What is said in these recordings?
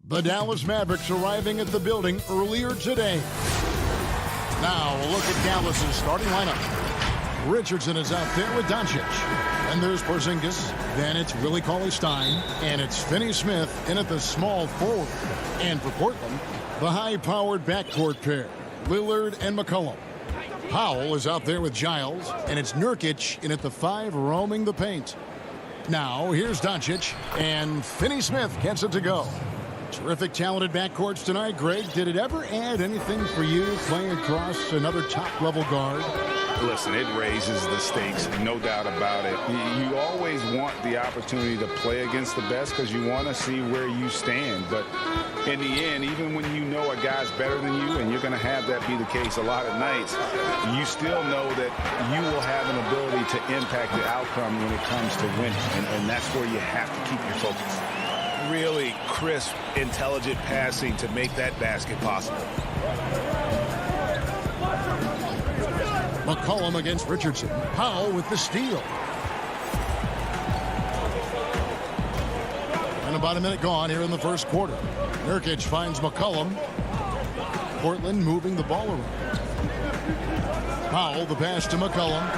The Dallas Mavericks arriving at the building earlier today. Now a look at Dallas's starting lineup. Richardson is out there with Doncic. And there's Porzingis. Then it's Willie Cauley-Stein. And it's Finney-Smith in at the small forward. And for Portland, the high-powered backcourt pair, Lillard and McCollum. Powell is out there with Giles. And it's Nurkic in at the 5 roaming the paint. Now here's Doncic. And Finney-Smith gets it to go. Terrific talented backcourts tonight. Greg, did it ever add anything for you playing across another top-level guard? Listen, it raises the stakes, no doubt about it. You always want the opportunity to play against the best because you want to see where you stand. But in the end, even when you know a guy's better than you, and you're going to have that be the case a lot of nights, you still know that you will have an ability to impact the outcome when it comes to winning. And that's where you have to keep your focus. Really crisp, intelligent passing to make that basket possible. McCollum against Richardson. Powell with the steal. And about a minute gone here in the first quarter. Nurkic finds McCollum. Portland moving the ball around. Powell, the pass to McCollum.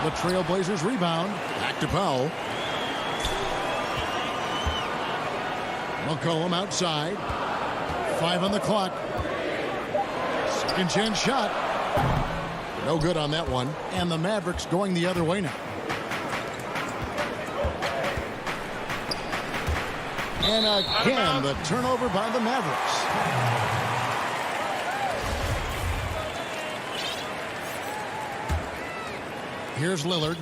The Trailblazers rebound. Back to Powell. McCollum outside. 5 on the clock. Second chance shot. No good on that one. And the Mavericks going the other way now. And again, the turnover by the Mavericks. Here's Lillard.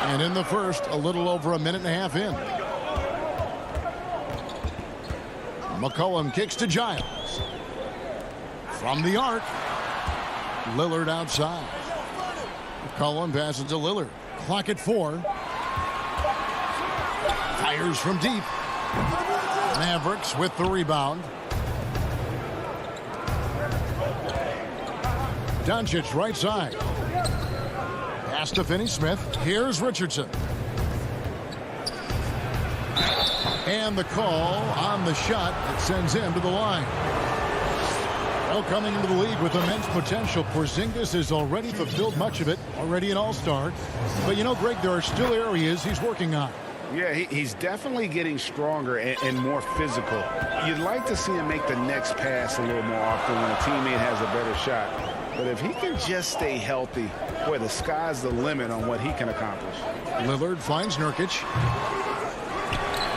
And in the first, a little over a minute and a half in. McCollum kicks to Giles. From the arc. Lillard outside. McCollum passes to Lillard. Clock at 4. Fires from deep. Mavericks with the rebound. Doncic right side. Pass to Finney-Smith. Here's Richardson. And the call on the shot that sends him to the line. Well, coming into the league with immense potential, Porzingis has already fulfilled much of it, already an all-star. But you know, Greg, there are still areas he's working on. Yeah, he's definitely getting stronger and more physical. You'd like to see him make the next pass a little more often when a teammate has a better shot. But if he can just stay healthy, boy, the sky's the limit on what he can accomplish. Lillard finds Nurkic.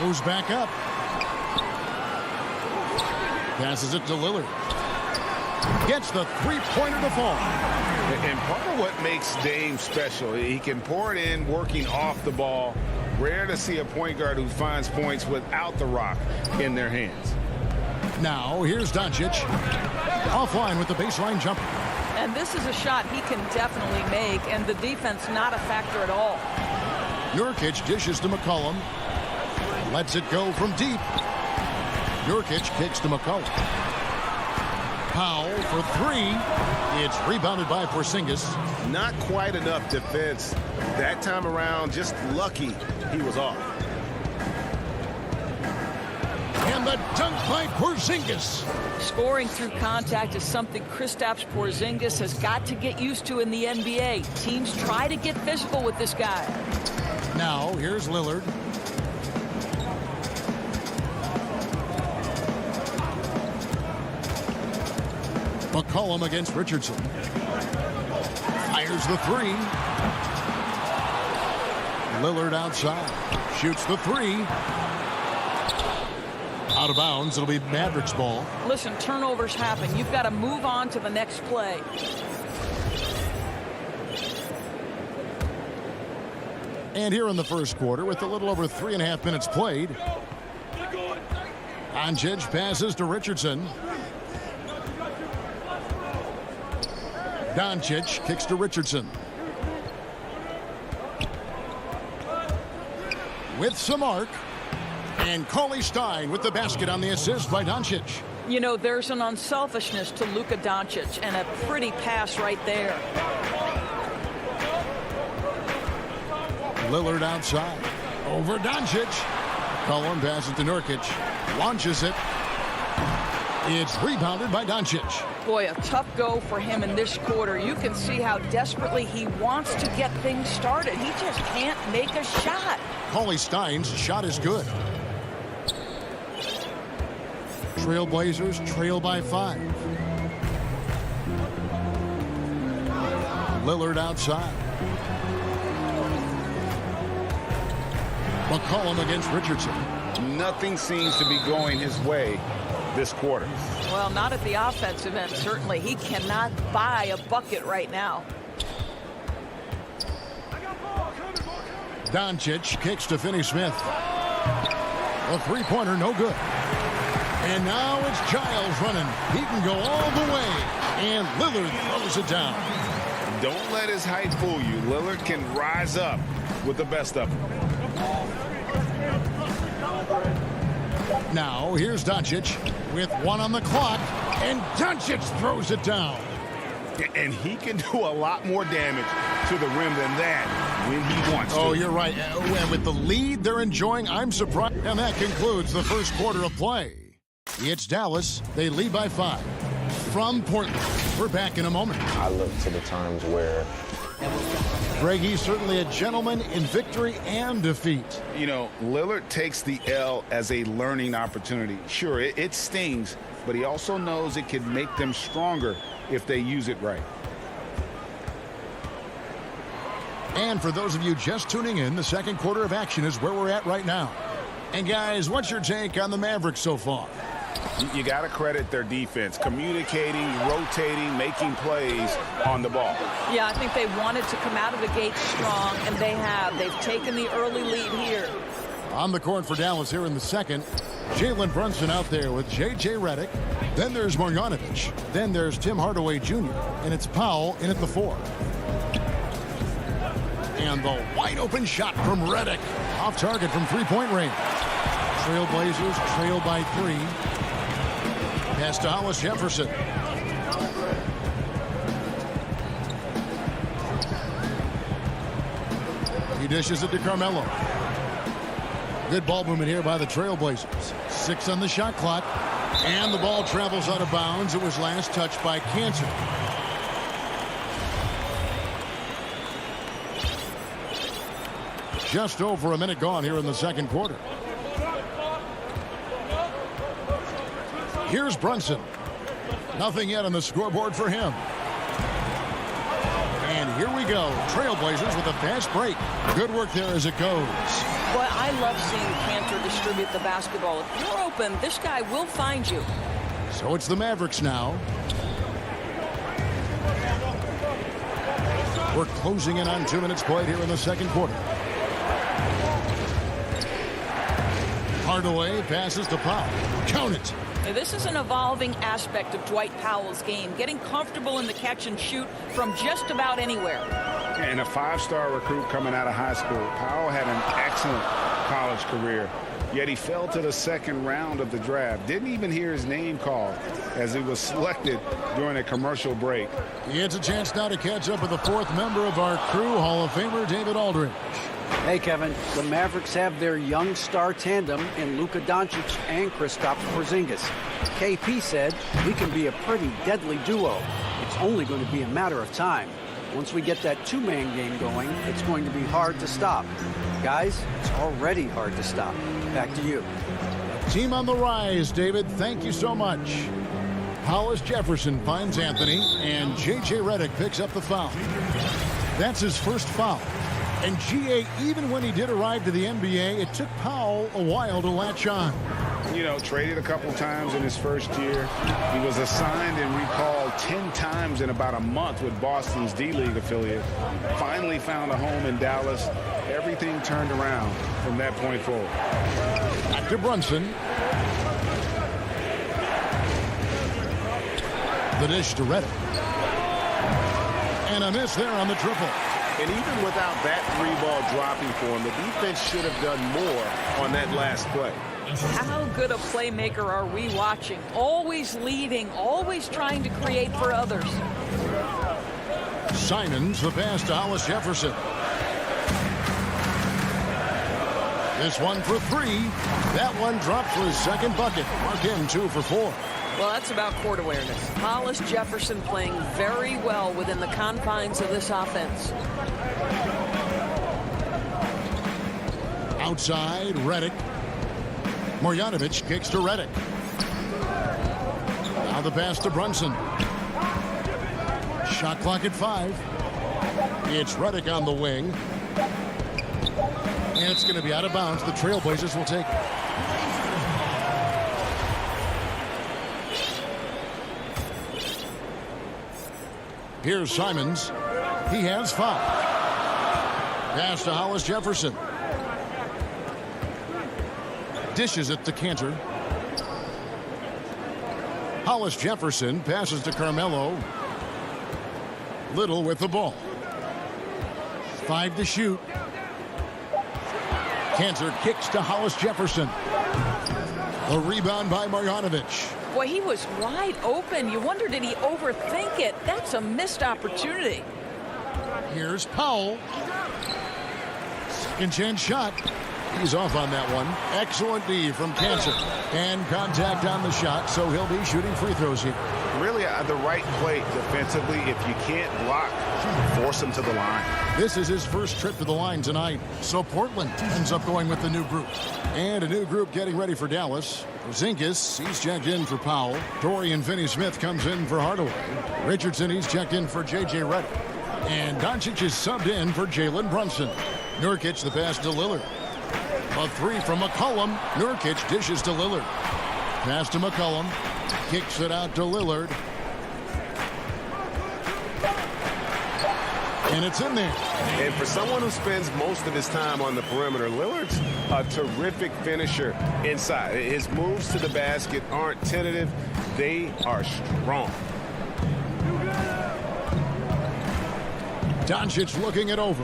Moves back up. Passes it to Lillard. Gets the three-pointer to fall. And part of what makes Dame special, he can pour it in working off the ball. Rare to see a point guard who finds points without the rock in their hands. Now, here's Doncic. Offline with the baseline jumper. And this is a shot he can definitely make, and the defense not a factor at all. Nurkic dishes to McCollum. Lets it go from deep. Nurkic kicks to McCollum. Powell for 3. It's rebounded by Porzingis. Not quite enough defense that time around. Just lucky he was off. And the dunk by Porzingis. Scoring through contact is something Kristaps Porzingis has got to get used to in the NBA. Teams try to get physical with this guy. Now, here's Lillard. McCollum against Richardson. Fires the 3. Lillard outside. Shoots the 3. Out of bounds. It'll be Mavericks ball. Listen, turnovers happen. You've got to move on to the next play. And here in the first quarter, with a little over 3.5 minutes played, Doncic passes to Richardson. Doncic kicks to Richardson. With some arc. And Cauley-Stein with the basket on the assist by Doncic. You know, there's an unselfishness to Luka Doncic, and a pretty pass right there. Lillard outside. Over Doncic. Cullen passes to Nurkic. Launches it. It's rebounded by Doncic. Boy, a tough go for him in this quarter. You can see how desperately he wants to get things started. He just can't make a shot. Cauley Stein's shot is good. Trailblazers trail by 5. Lillard outside. McCollum against Richardson. Nothing seems to be going his way this quarter. Well, not at the offensive end, certainly. He cannot buy a bucket right now. Doncic kicks to Finney-Smith. A three-pointer, no good. And now it's Giles running. He can go all the way. And Lillard throws it down. Don't let his height fool you. Lillard can rise up with the best of them. Now here's Doncic with 1 on the clock. And Doncic throws it down. And he can do a lot more damage to the rim than that when he wants to. Oh, you're right. With the lead they're enjoying, I'm surprised. And that concludes the first quarter of play. It's Dallas. They lead by 5. From Portland, we're back in a moment. I look to the times where Greg, he's certainly a gentleman in victory and defeat. You know, Lillard takes the L as a learning opportunity. Sure, it stings, but he also knows it can make them stronger if they use it right. And for those of you just tuning in, the second quarter of action is where we're at right now. And guys, what's your take on the Mavericks so far? You got to credit their defense, communicating, rotating, making plays on the ball. Yeah, I think they wanted to come out of the gate strong, and they have. They've taken the early lead here. On the court for Dallas here in the second, Jalen Brunson out there with J.J. Redick. Then there's Marjanovic. Then there's Tim Hardaway Jr. And it's Powell in at the 4. And the wide open shot from Redick. Off target from three-point range. Trailblazers trail by 3. Pass to Hollis Jefferson. He dishes it to Carmelo. Good ball movement here by the Trailblazers. 6 on the shot clock. And the ball travels out of bounds. It was last touched by Cancer. Just over a minute gone here in the second quarter. Here's Brunson. Nothing yet on the scoreboard for him. And here we go. Trailblazers with a fast break. Good work there as it goes. Boy, I love seeing Cantor distribute the basketball. If you're open, this guy will find you. So it's the Mavericks now. We're closing in on 2 minutes played here in the second quarter. Hardaway passes to Powell. Count it. This is an evolving aspect of Dwight Powell's game, getting comfortable in the catch and shoot from just about anywhere. And a 5-star recruit coming out of high school. Powell had an excellent college career, yet he fell to the second round of the draft. Didn't even hear his name called as he was selected during a commercial break. He gets a chance now to catch up with the 4th member of our crew, Hall of Famer David Aldridge. Hey, Kevin, the Mavericks have their young star tandem in Luka Doncic and Kristaps Porzingis. KP said, "We can be a pretty deadly duo. It's only going to be a matter of time. Once we get that 2-man game going, it's going to be hard to stop." Guys, it's already hard to stop. Back to you. Team on the rise, David. Thank you so much. Hollis Jefferson finds Anthony, and J.J. Redick picks up the foul. That's his first foul. And G.A., even when he did arrive to the NBA, it took Powell a while to latch on. You know, traded a couple times in his first year. He was assigned and recalled 10 times in about a month with Boston's D-League affiliate. Finally found a home in Dallas. Everything turned around from that point forward. Back to Brunson. The dish to Redick. And a miss there on the triple. And even without that 3-ball dropping for him, the defense should have done more on that last play. How good a playmaker are we watching? Always leading, always trying to create for others. Simons, the pass to Hollis Jefferson. This one for 3. That one dropped for his second bucket. Mark him 2 for 4. Well, that's about court awareness. Hollis Jefferson playing very well within the confines of this offense. Outside, Redick. Marjanovic kicks to Redick. Now the pass to Brunson. Shot clock at 5. It's Redick on the wing. And it's going to be out of bounds. The Trailblazers will take it. Here's Simons. He has 5. Pass to Hollis Jefferson. Dishes it to Cantor. Hollis Jefferson passes to Carmelo. Little with the ball. 5 to shoot. Cantor kicks to Hollis Jefferson. A rebound by Marjanovic. Boy, he was wide open. You wonder, did he overthink it? That's a missed opportunity. Here's Powell. Second chance shot. He's off on that one. Excellent D from Cantor. And contact on the shot, so he'll be shooting free throws here. Really the right play defensively. If you can't block, force him to the line. This is his first trip to the line tonight. So Portland ends up going with the new group. And a new group getting ready for Dallas. Porzingis, he's checked in for Powell. Dorian Finney-Smith comes in for Hardaway. Richardson, he's checked in for J.J. Redick. And Doncic is subbed in for Jalen Brunson. Nurkic the pass to Lillard. A 3 from McCollum. Nurkic dishes to Lillard. Pass to McCollum. Kicks it out to Lillard. And it's in there. And for someone who spends most of his time on the perimeter, Lillard's a terrific finisher inside. His moves to the basket aren't tentative. They are strong. Doncic looking it over.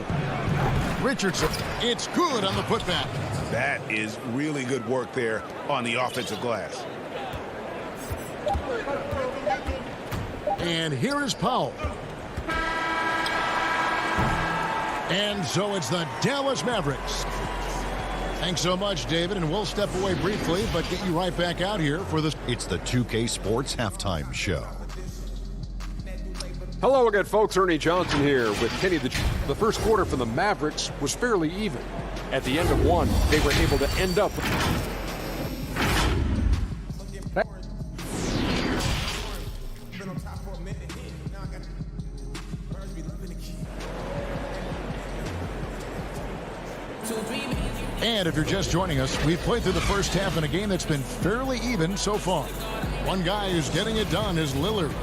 Richardson. It's good on the putback. That is really good work there on the offensive glass. And here is Powell. And so it's the Dallas Mavericks. Thanks so much, David, and we'll step away briefly, but get you right back out here for this. It's the 2K Sports Halftime Show. Hello again, folks. Ernie Johnson here with Kenny the first quarter for the Mavericks was fairly even. At the end of one, they were able to end up And if you're just joining us, we've played through the first half in a game that's been fairly even so far. One guy who's getting it done is Lillard.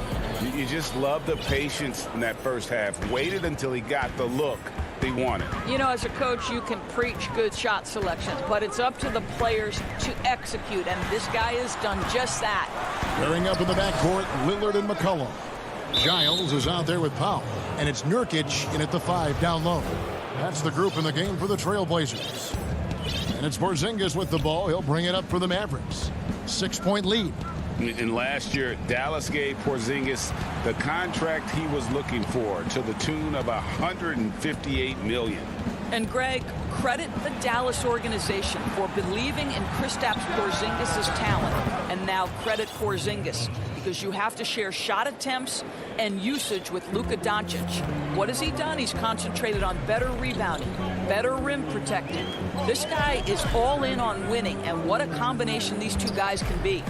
You just love the patience in that first half. Waited until he got the look he wanted. You know, as a coach, you can preach good shot selections, but it's up to the players to execute, and this guy has done just that. Pairing up in the backcourt, Lillard and McCollum. Giles is out there with Powell, and it's Nurkic in at the 5 down low. That's the group in the game for the Trailblazers. And it's Porzingis with the ball. He'll bring it up for the Mavericks. 6-point lead. And last year, Dallas gave Porzingis the contract he was looking for to the tune of $158 million. And Greg, credit the Dallas organization for believing in Kristaps Porzingis' talent. And now credit Porzingis, because you have to share shot attempts and usage with Luka Doncic. What has he done? He's concentrated on better rebounding, better rim protecting. This guy is all in on winning, and what a combination these two guys can be.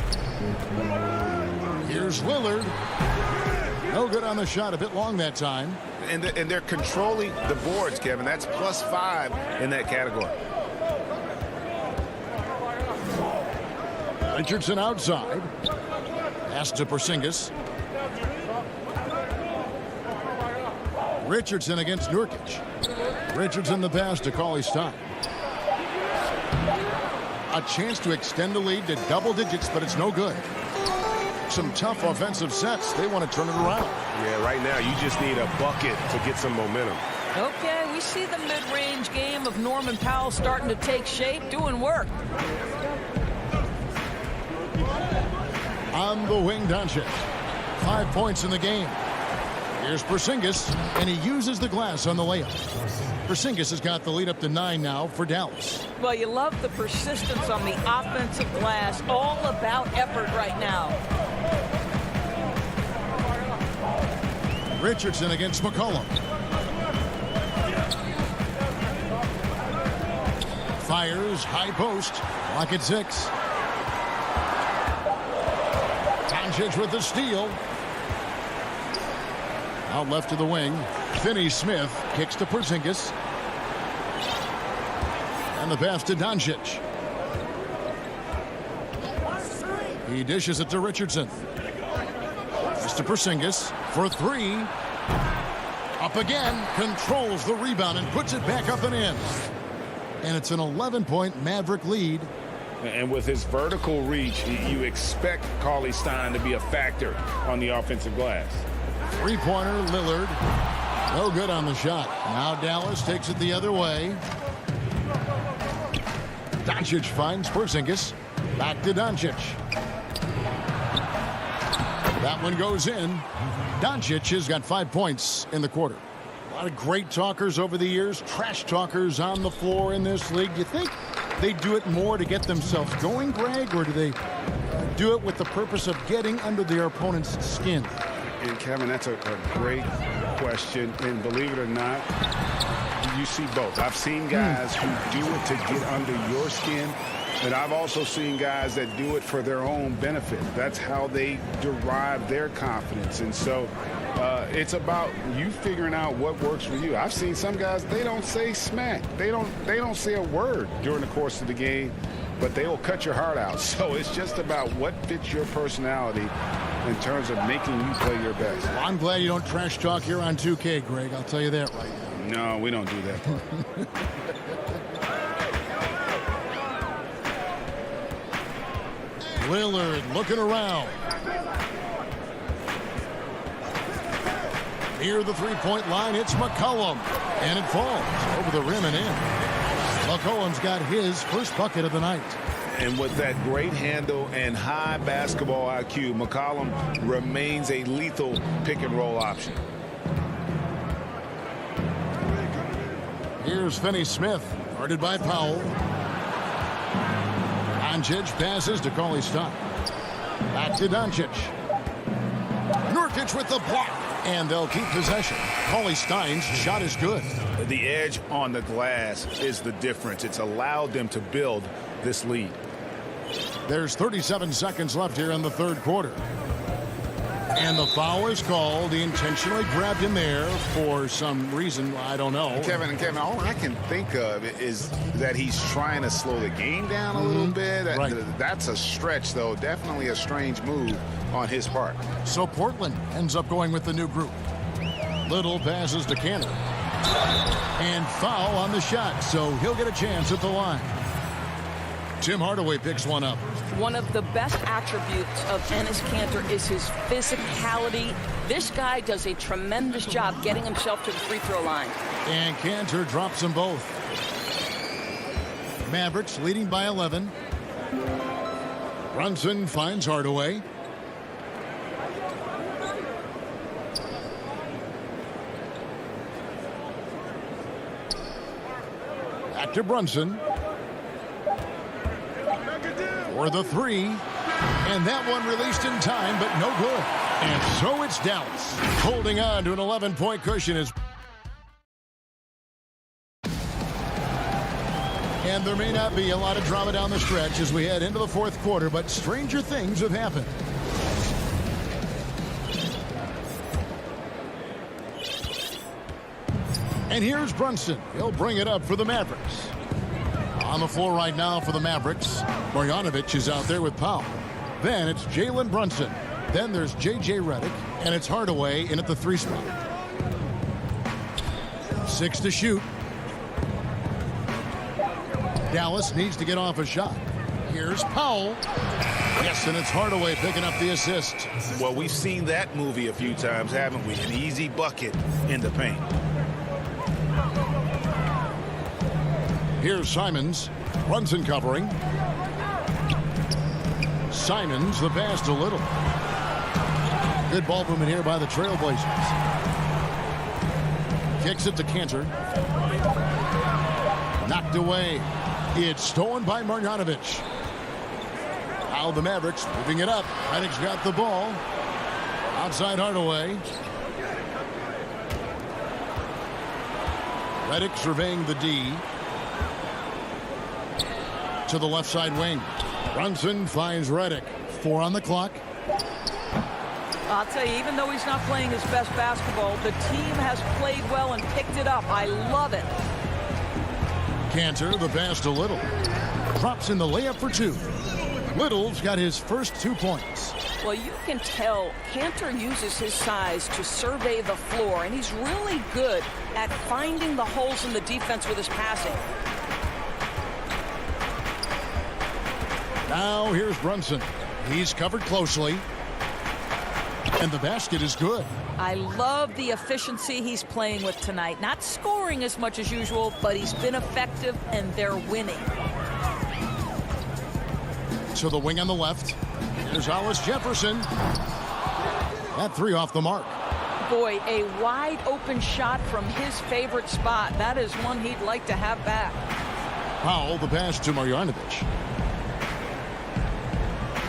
Here's Lillard. No good on the shot, a bit long that time. And they're controlling the boards, Kevin. That's +5 in that category. Richardson outside. Pass to Porzingis. Richardson against Nurkic. Richardson the pass to Cauley-Stein. A chance to extend the lead to double digits, but it's no good. Some tough offensive sets. They want to turn it around. Yeah, right now you just need a bucket to get some momentum. Okay, we see the mid-range game of Norman Powell starting to take shape, doing work. On the wing, Doncic. 5 points in the game. Here's Porzingis, and he uses the glass on the layup. Porzingis has got the lead up to 9 now for Dallas. Well, you love the persistence on the offensive glass. All about effort right now. Richardson against McCollum. Fires, high post, lock at 6. Doncic with the steal. Out left to the wing. Finney-Smith kicks to Porzingis. And the pass to Doncic. He dishes it to Richardson. It's to Porzingis for 3. Up again. Controls the rebound and puts it back up and in. And it's an 11-point Maverick lead. And with his vertical reach, you expect Cauley Stein to be a factor on the offensive glass. Three-pointer, Lillard. No good on the shot. Now Dallas takes it the other way. Doncic finds Porzingis. Back to Doncic. That one goes in. Doncic has got 5 points in the quarter. A lot of great talkers over the years. Trash talkers on the floor in this league. Do you think they do it more to get themselves going, Greg, or do they do it with the purpose of getting under their opponent's skin? And Kevin, that's a great question. And believe it or not, you see both. I've seen guys who do it to get under your skin, and I've also seen guys that do it for their own benefit. That's how they derive their confidence. And so it's about you figuring out what works for you. I've seen some guys, they don't say smack. They don't say a word during the course of the game, but they will cut your heart out. So it's just about what fits your personality in terms of making you play your best. Well, I'm glad you don't trash talk here on 2K, Greg. I'll tell you that right now. No, we don't do that. Lillard looking around. Near the three-point line, it's McCollum. And it falls over the rim and in. McCollum's got his first bucket of the night. And with that great handle and high basketball IQ, McCollum remains a lethal pick-and-roll option. Here's Finney-Smith, guarded by Powell. Doncic passes to Cauley Stein. Back to Doncic. Nurkic with the block. And they'll keep possession. Cauley Stein's shot is good. The edge on the glass is the difference. It's allowed them to build this lead. There's 37 seconds left here in the third quarter. And the foul is called. He intentionally grabbed him there for some reason. I don't know. Kevin, all I can think of is that he's trying to slow the game down a little bit. Right. That's a stretch, though. Definitely a strange move on his part. So Portland ends up going with the new group. Little passes to Cantor. And foul on the shot, so he'll get a chance at the line. Tim Hardaway picks one up. One of the best attributes of Enes Kanter is his physicality. This guy does a tremendous job getting himself to the free throw line. And Kanter drops them both. Mavericks leading by 11. Brunson finds Hardaway. Back to Brunson. For the 3. And that one released in time, but no good. And so it's Dallas holding on to an 11-point cushion. And there may not be a lot of drama down the stretch as we head into the fourth quarter, but stranger things have happened. And here's Brunson. He'll bring it up for the Mavericks. On the floor right now for the Mavericks, Bogdanovic is out there with Powell. Then it's Jalen Brunson. Then there's J.J. Redick, and it's Hardaway in at the 3 spot. 6 to shoot. Dallas needs to get off a shot. Here's Powell. Yes, and it's Hardaway picking up the assist. Well, we've seen that movie a few times, haven't we? An easy bucket in the paint. Here's Simons. Brunson covering. Simons, the pass to Little. Good ball movement here by the Trailblazers. Kicks it to Cantor. Knocked away. It's stolen by Marjanovic. Now the Mavericks moving it up. Reddick's got the ball. Outside Hardaway. Reddick surveying the D. To the left side wing. Brunson finds Reddick. 4 on the clock. I'll tell you, even though he's not playing his best basketball, the team has played well and picked it up. I love it. Cantor, the pass to Little. Drops in the layup for 2. Little's got his first 2 points. Well, you can tell Cantor uses his size to survey the floor, and he's really good at finding the holes in the defense with his passing. Now here's Brunson. He's covered closely. And the basket is good. I love the efficiency he's playing with tonight. Not scoring as much as usual, but he's been effective, and they're winning. To the wing on the left. There's Hollis Jefferson. That 3 off the mark. Boy, a wide open shot from his favorite spot. That is one he'd like to have back. Powell, the pass to Marjanovic.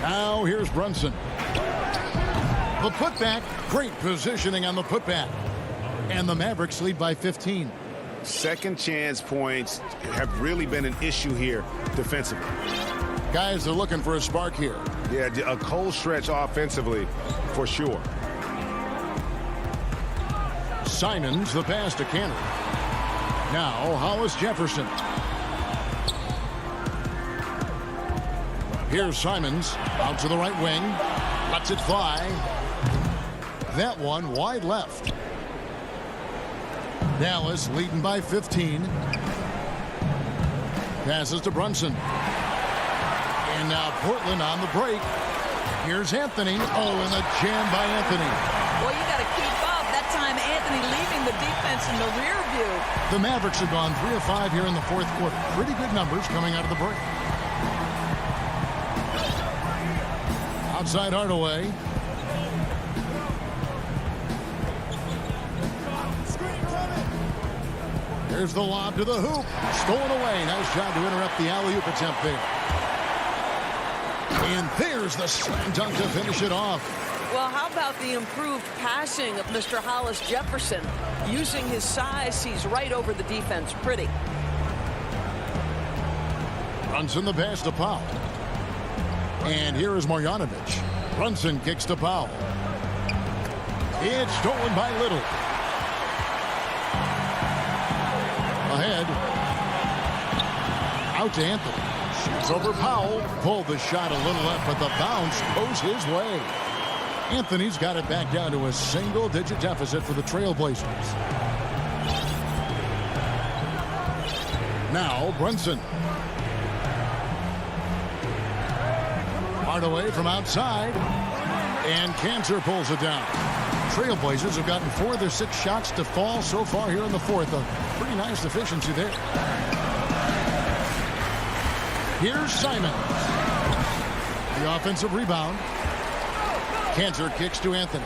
Now here's Brunson. The putback. Great positioning on the putback. And the Mavericks lead by 15. Second chance points have really been an issue here defensively. Guys are looking for a spark here. Yeah, a cold stretch offensively for sure. Simons, the pass to Cantor. Now Hollis Jefferson. Here's Simons out to the right wing. Lets it fly. That one wide left. Dallas leading by 15. Passes to Brunson. And now Portland on the break. Here's Anthony. Oh, and a jam by Anthony. Well, you got to keep up. That time Anthony leaving the defense in the rear view. The Mavericks have gone 3 of 5 here in the 4th quarter. Pretty good numbers coming out of the break. Outside Hardaway. There's the lob to the hoop. Stolen away. Nice job to interrupt the alley-oop attempt there. And there's the slam dunk to finish it off. Well, how about the improved passing of Mr. Hollis Jefferson? Using his size, he's right over the defense. Pretty. Brunson the pass to Powell. And here is Marjanovic. Brunson kicks to Powell. It's stolen by Little. Ahead. Out to Anthony. Shoots over Powell. Pulled the shot a little left, but the bounce goes his way. Anthony's got it back down to a single-digit deficit for the Trailblazers. Now Brunson. Hardaway from outside. And Cantor pulls it down. Trailblazers have gotten 4 of their 6 shots to fall so far here in the 4th. A pretty nice efficiency there. Here's Simons. The offensive rebound. Cantor kicks to Anthony.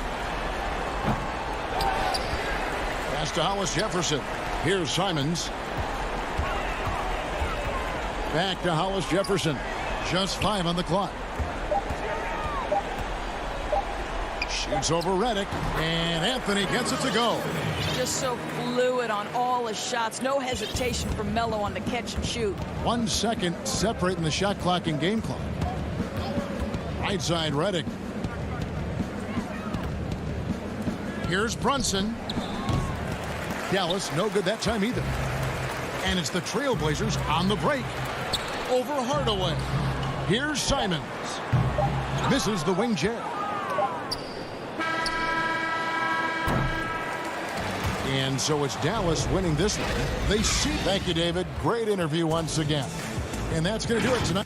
Pass to Hollis Jefferson. Here's Simons. Back to Hollis Jefferson. Just 5 on the clock. Shoots over Reddick, and Anthony gets it to go. Just so fluid on all his shots. No hesitation from Melo on the catch and shoot. 1 second separating the shot clock and game clock. Right side Reddick. Here's Brunson. Dallas no good that time either. And it's the Trailblazers on the break. Over Hardaway. Here's Simons. Misses the wing jab. And so it's Dallas winning this one. They see. Thank you, David. Great interview once again. And that's going to do it tonight.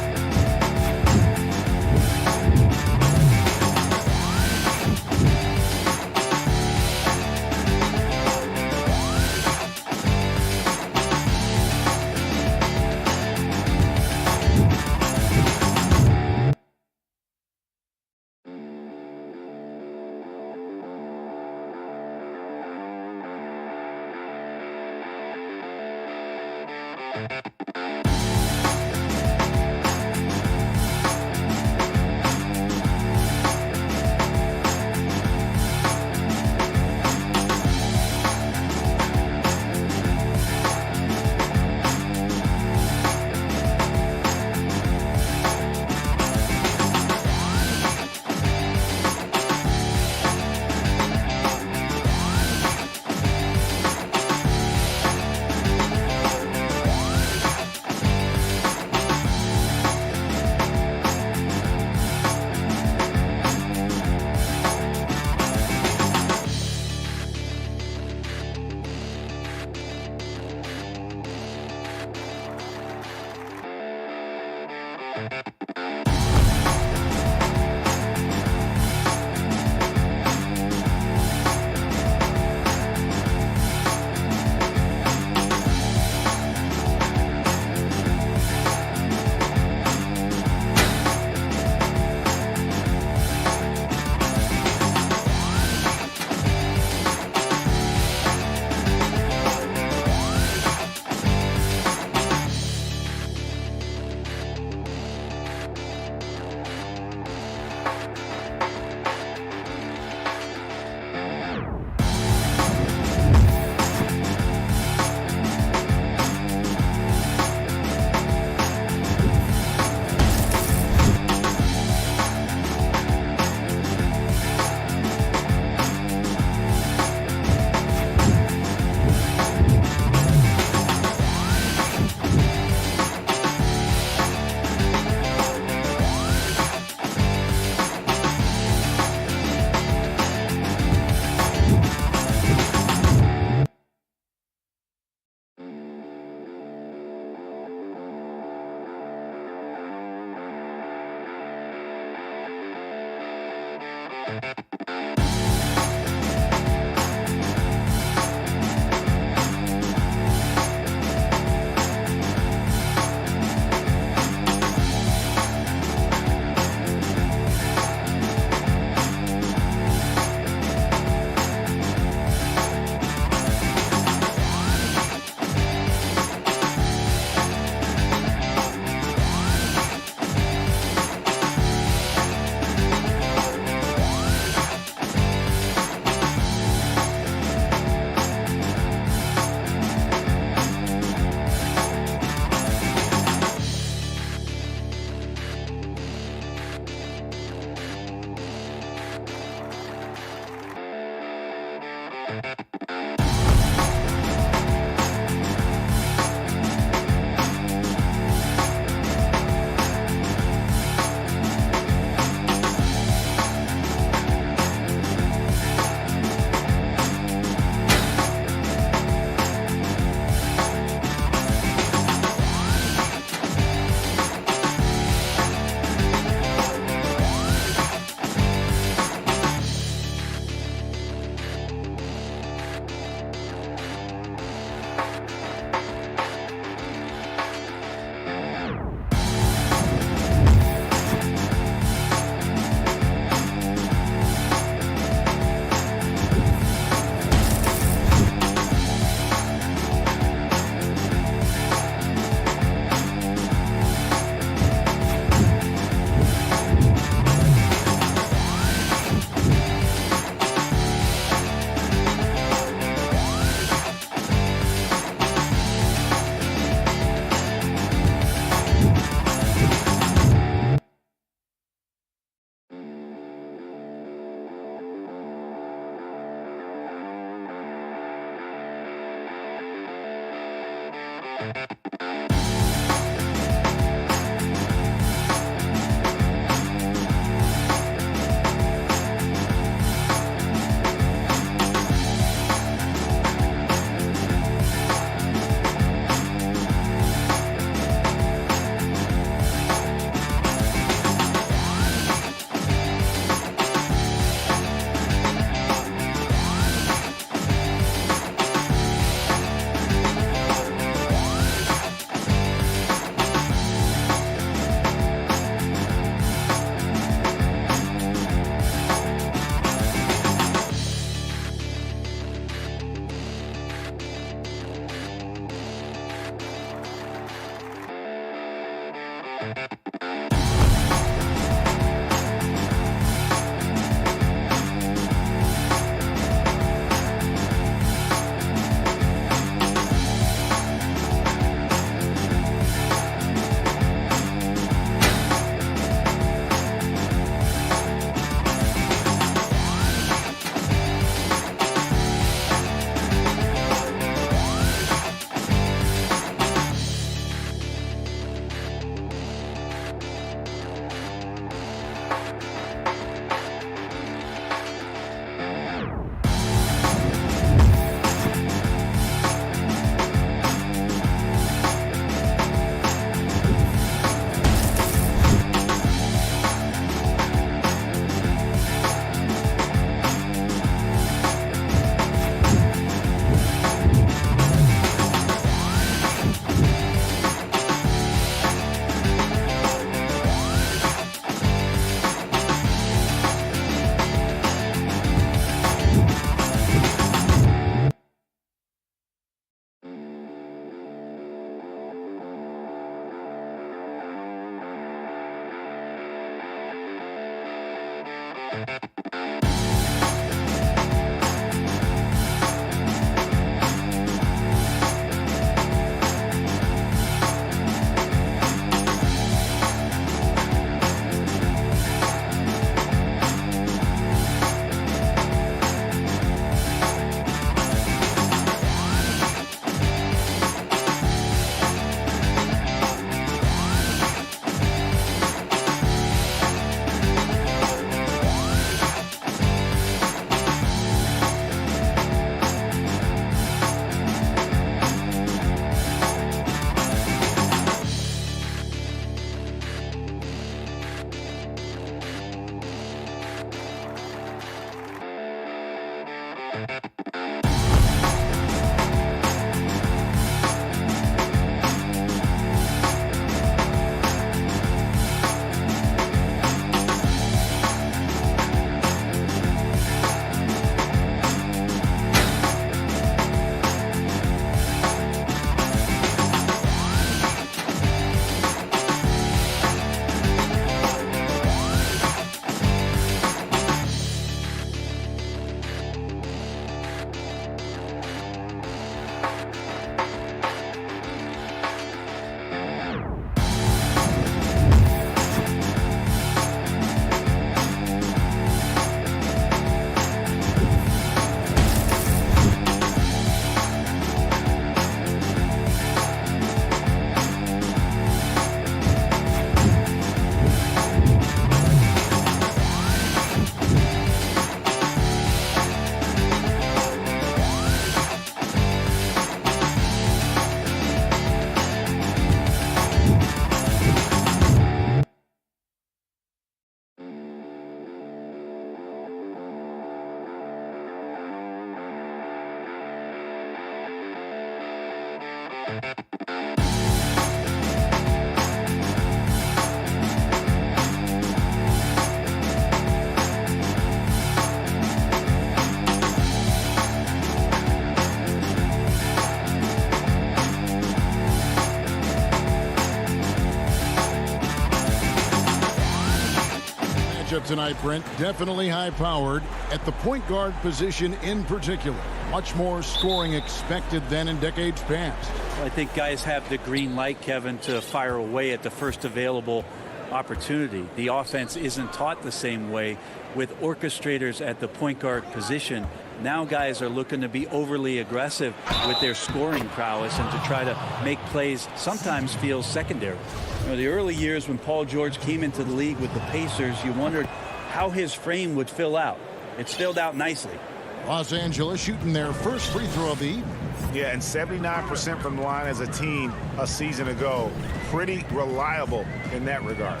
Matchup tonight, Brent, definitely high-powered at the point guard position in particular. Much more scoring expected than in decades past. I think guys have the green light, Kevin, to fire away at the first available opportunity. The offense isn't taught the same way with orchestrators at the point guard position. Now guys are looking to be overly aggressive with their scoring prowess and to try to make plays sometimes feel secondary. You know, the early years when Paul George came into the league with the Pacers, you wondered how his frame would fill out. It's filled out nicely. Los Angeles shooting their first free throw of the evening. Yeah, and 79% from the line as a team a season ago. Pretty reliable in that regard.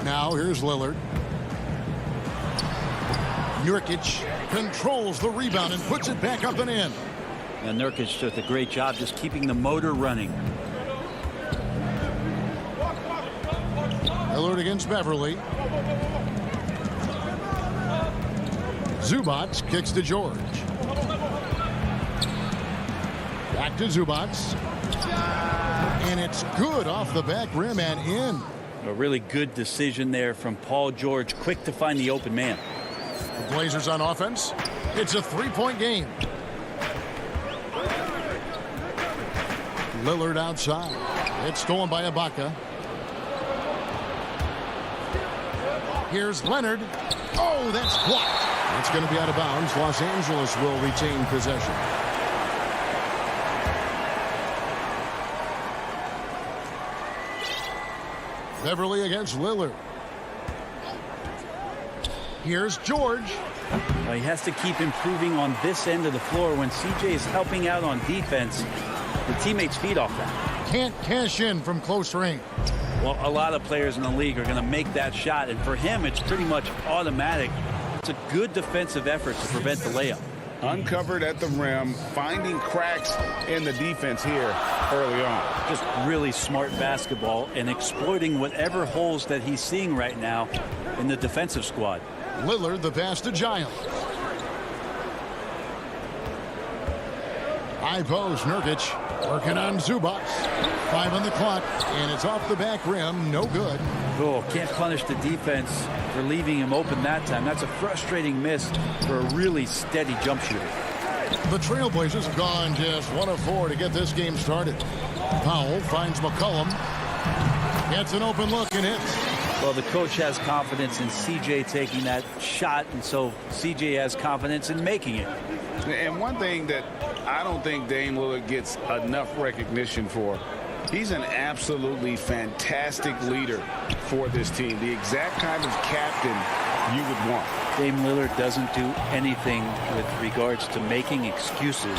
Now here's Lillard. Nurkic controls the rebound and puts it back up and in. And Nurkic does a great job just keeping the motor running. Lillard against Beverly. Zubac kicks to George. Back to Zubac. And it's good off the back rim and in. A really good decision there from Paul George, quick to find the open man. The Blazers on offense. It's a three-point game. Lillard outside. It's stolen by Ibaka. Here's Leonard. Oh, that's blocked. It's going to be out of bounds. Los Angeles will retain possession. Beverly against Lillard. Here's George. Well, he has to keep improving on this end of the floor. When CJ is helping out on defense, the teammates feed off that. Can't cash in from close range. Well, a lot of players in the league are going to make that shot, and for him, it's pretty much automatic. It's a good defensive effort to prevent the layup. Uncovered at the rim, finding cracks in the defense here early on. Just really smart basketball and exploiting whatever holes that he's seeing right now in the defensive squad. Lillard, the pass to Giles. High post, Nurkic working on Zubac. 5 on the clock, and it's off the back rim. No good. Oh, can't punish the defense for leaving him open that time. That's a frustrating miss for a really steady jump shooter. The Trailblazers have gone just 1 of 4 to get this game started. Powell finds McCollum. Gets an open look and hits. Well, the coach has confidence in CJ taking that shot, and so CJ has confidence in making it. And one thing that I don't think Dame Lillard gets enough recognition for, he's an absolutely fantastic leader for this team. The exact kind of captain you would want. Dame Lillard doesn't do anything with regards to making excuses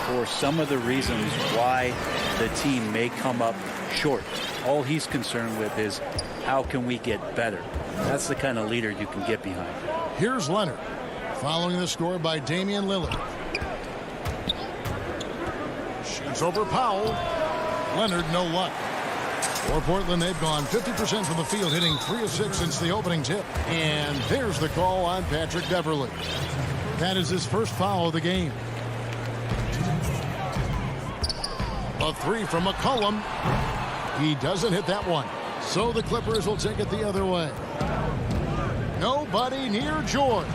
for some of the reasons why the team may come up short. All he's concerned with is how can we get better. That's the kind of leader you can get behind. Here's Leonard following the score by Damian Lillard. Shoots over Powell. Leonard, no luck. For Portland, they've gone 50% from the field, hitting 3 of 6 since the opening tip. And there's the call on Patrick Beverly. That is his first foul of the game. A 3 from McCollum. He doesn't hit that one. So the Clippers will take it the other way. Nobody near George.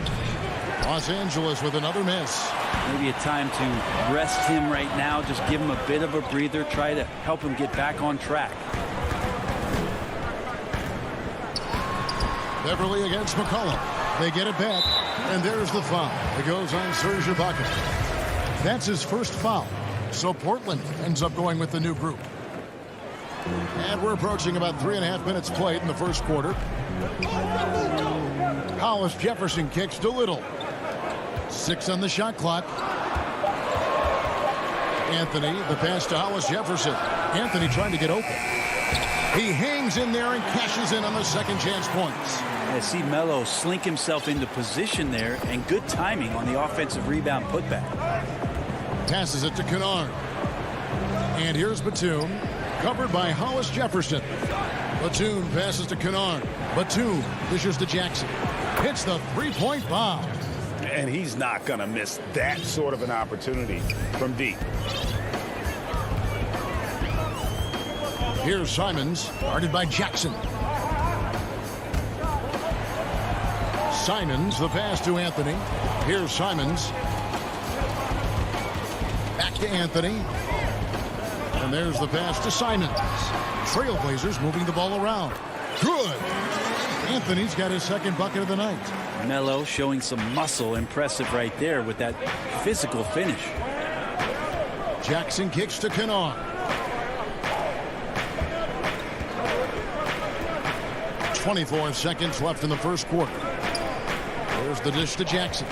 Los Angeles with another miss. Maybe a time to rest him right now. Just give him a bit of a breather. Try to help him get back on track. Beverly against McCollum. They get it back, and there's the foul. It goes on Serge Ibaka. That's his first foul. So Portland ends up going with the new group. And we're approaching about 3.5 minutes played in the first quarter. Hollis Jefferson kicks to Little. 6 on the shot clock. Anthony, the pass to Hollis Jefferson. Anthony trying to get open. He hangs in there and cashes in on the second chance points. I see Melo slink himself into position there, and good timing on the offensive rebound putback. Passes it to Kennard. And here's Batum, covered by Hollis Jefferson. Batum passes to Kennard. Batum dishes to Jackson. Hits the three-point bomb. And he's not going to miss that sort of an opportunity from deep. Here's Simons, guarded by Jackson. Simons, the pass to Anthony. Here's Simons. Back to Anthony. And there's the pass to Simons. Trailblazers moving the ball around. Good. Anthony's got his second bucket of the night. Melo showing some muscle. Impressive right there with that physical finish. Jackson kicks to Kennard. 24 seconds left in the first quarter. There's the dish to Jackson.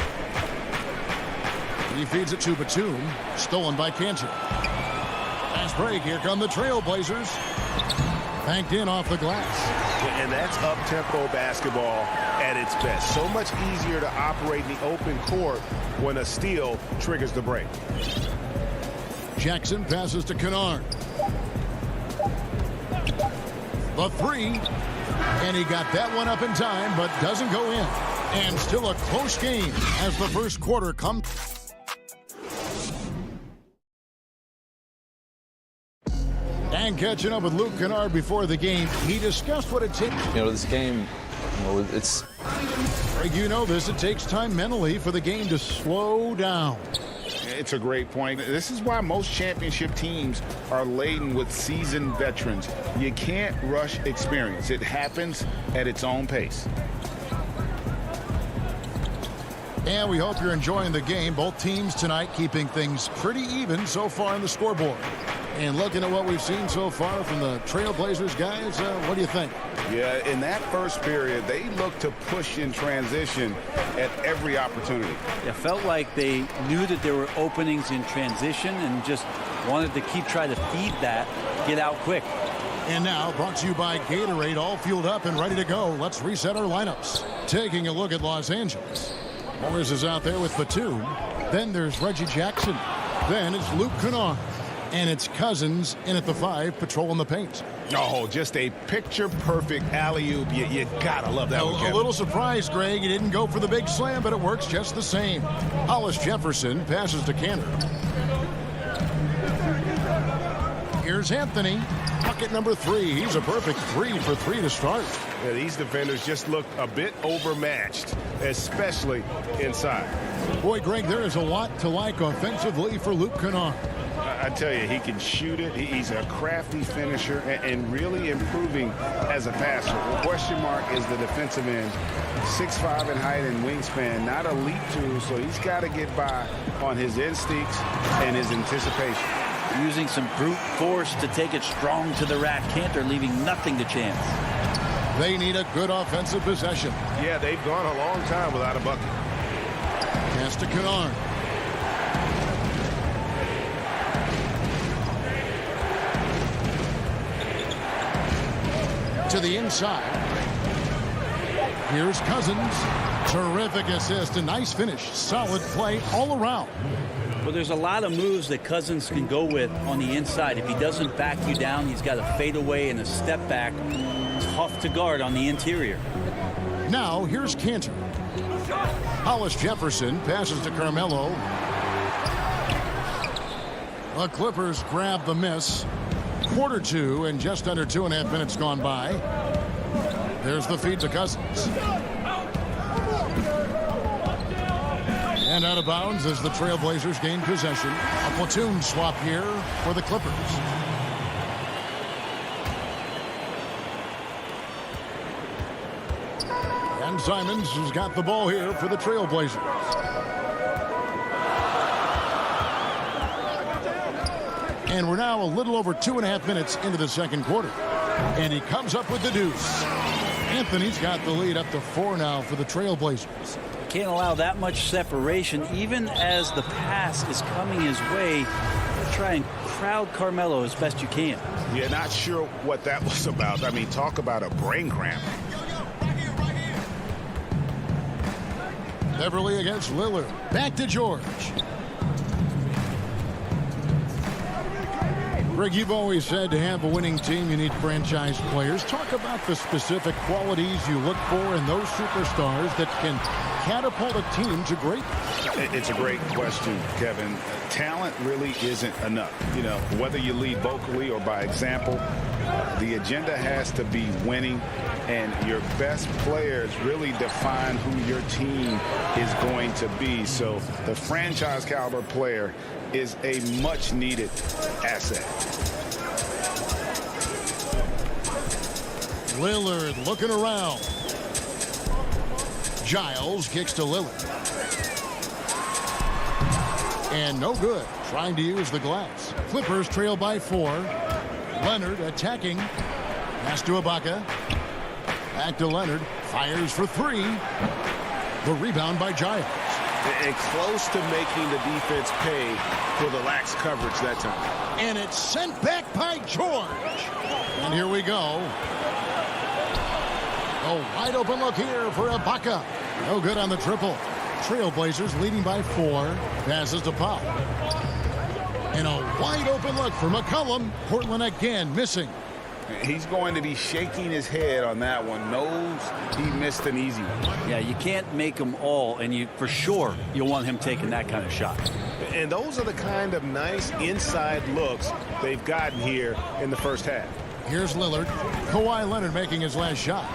He feeds it to Batum. Stolen by Cantor. Fast break. Here come the Trailblazers. Banked in off the glass. And that's up-tempo basketball at its best. So much easier to operate in the open court when a steal triggers the break. Jackson passes to Kennard. The 3. And he got that one up in time, but doesn't go in. And still a close game as the first quarter comes. And catching up with Luke Kennard before the game, he discussed what it takes. This game, it's... Greg, you know this. It takes time mentally for the game to slow down. It's a great point. This is why most championship teams are laden with seasoned veterans. You can't rush experience. It happens at its own pace. And we hope you're enjoying the game. Both teams tonight keeping things pretty even so far on the scoreboard. And looking at what we've seen so far from the Trailblazers guys, what do you think? Yeah, in that first period, they looked to push in transition at every opportunity. It felt like they knew that there were openings in transition and just wanted to keep trying to feed that, get out quick. And now, brought to you by Gatorade, all fueled up and ready to go. Let's reset our lineups. Taking a look at Los Angeles. Morris is out there with Batum. Then there's Reggie Jackson. Then it's Luke Kennard. And it's Cousins in at the 5, patrolling the paint. Oh, just a picture-perfect alley-oop. You gotta love that one, Kevin. A little surprise, Greg. He didn't go for the big slam, but it works just the same. Hollis Jefferson passes to Cantor. Here's Anthony. Bucket number 3. He's a perfect 3 for 3 to start. Yeah, these defenders just looked a bit overmatched, especially inside. Boy, Greg, there is a lot to like offensively for Luke Kennard. I tell you, he can shoot it. He's a crafty finisher and really improving as a passer. The question mark is the defensive end. 6'5" in height and wingspan, not a leap tool, so he's got to get by on his instincts and his anticipation. Using some brute force to take it strong to the rack. Cantor leaving nothing to chance. They need a good offensive possession. Yeah, they've gone a long time without a bucket. Pass to Kennard. To the inside. Here's Cousins. Terrific assist, a nice finish. Solid play all around. Well, there's a lot of moves that Cousins can go with on the inside. If he doesn't back you down, he's got a fadeaway and a step back. Tough to guard on the interior. Now, here's Cantor. Hollis Jefferson passes to Carmelo. The Clippers grab the miss. Quarter 2 and just under 2.5 minutes gone by. There's the feed to Cousins. And out of bounds as the Trailblazers gain possession. A platoon swap here for the Clippers. And Simons has got the ball here for the Trailblazers. And we're now a little over 2.5 minutes into the second quarter. And he comes up with the deuce. Anthony's got the lead up to 4 now for the Trailblazers. Can't allow that much separation, even as the pass is coming his way. Try and crowd Carmelo as best you can. Yeah, not sure what that was about. I mean, talk about a brain cramp. Beverly against Lillard. Back to George. Greg, you've always said to have a winning team, you need franchise players. Talk about the specific qualities you look for in those superstars that can catapult a team to greatness. It's a great question, Kevin. Talent really isn't enough. You know, whether you lead vocally or by example, the agenda has to be winning, and your best players really define who your team is going to be. So the franchise caliber player is a much needed asset. Lillard looking around. Giles kicks to Lillard. And no good. Trying to use the glass. Clippers trail by 4. Leonard attacking. Pass to Ibaka. Back to Leonard. Fires for 3. The rebound by Giles. And close to making the defense pay for the lax coverage that time. And it's sent back by George. And here we go. A wide open look here for Ibaka. No good on the triple. Trailblazers leading by 4. Passes to Pop. And a wide open look for McCollum. Portland again missing. He's going to be shaking his head on that one. Knows he missed an easy one. Yeah, you can't make them all, and you for sure you'll want him taking that kind of shot. And those are the kind of nice inside looks they've gotten here in the first half. Here's Lillard. Kawhi Leonard making his last shot.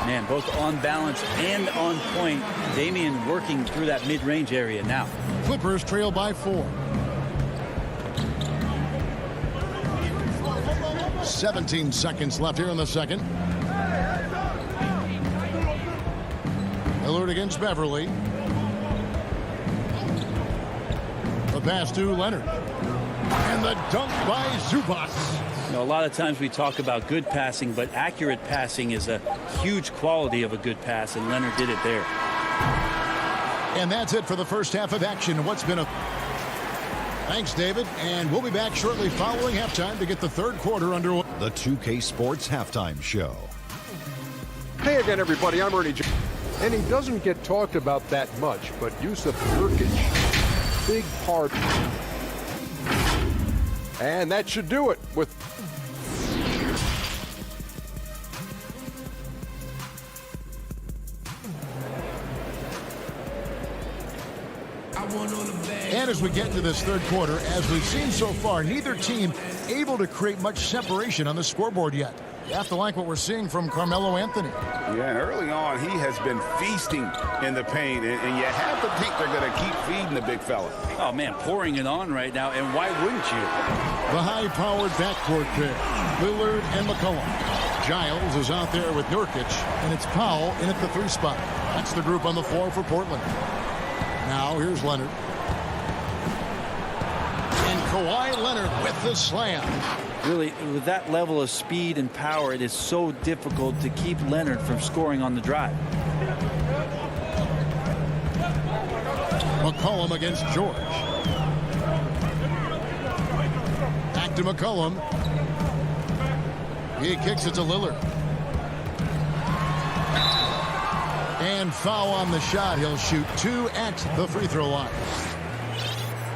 Man, both on balance and on point. Damian working through that mid-range area now. Clippers trail by 4. 17 seconds left here in the second. Lillard against Beverly. The pass to Leonard. And the dunk by Zubac. You know, a lot of times we talk about good passing, but accurate passing is a huge quality of a good pass, and Leonard did it there. And that's it for the first half of action. What's been a... Thanks, David. And we'll be back shortly following halftime to get the third quarter underway. The 2K Sports Halftime Show. Hey again, everybody. I'm Ernie Johnson. And he doesn't get talked about that much, but Yusuf Nurkic, big part. And that should do it with... And as we get to this third quarter, as we've seen so far, neither team able to create much separation on the scoreboard yet. You have to like what we're seeing from Carmelo Anthony. Yeah, and early on, he has been feasting in the paint, and you have to think they're going to keep feeding the big fella. Oh, man, pouring it on right now, and why wouldn't you? The high-powered backcourt pair, Lillard and McCollum. Giles is out there with Nurkic, and it's Powell in at the 3 spot. That's the group on the floor for Portland. Now, here's Leonard. And Kawhi Leonard with the slam. Really, with that level of speed and power, it is so difficult to keep Leonard from scoring on the drive. McCollum against George. Back to McCollum. He kicks it to Lillard. And foul on the shot. He'll shoot 2 at the free throw line.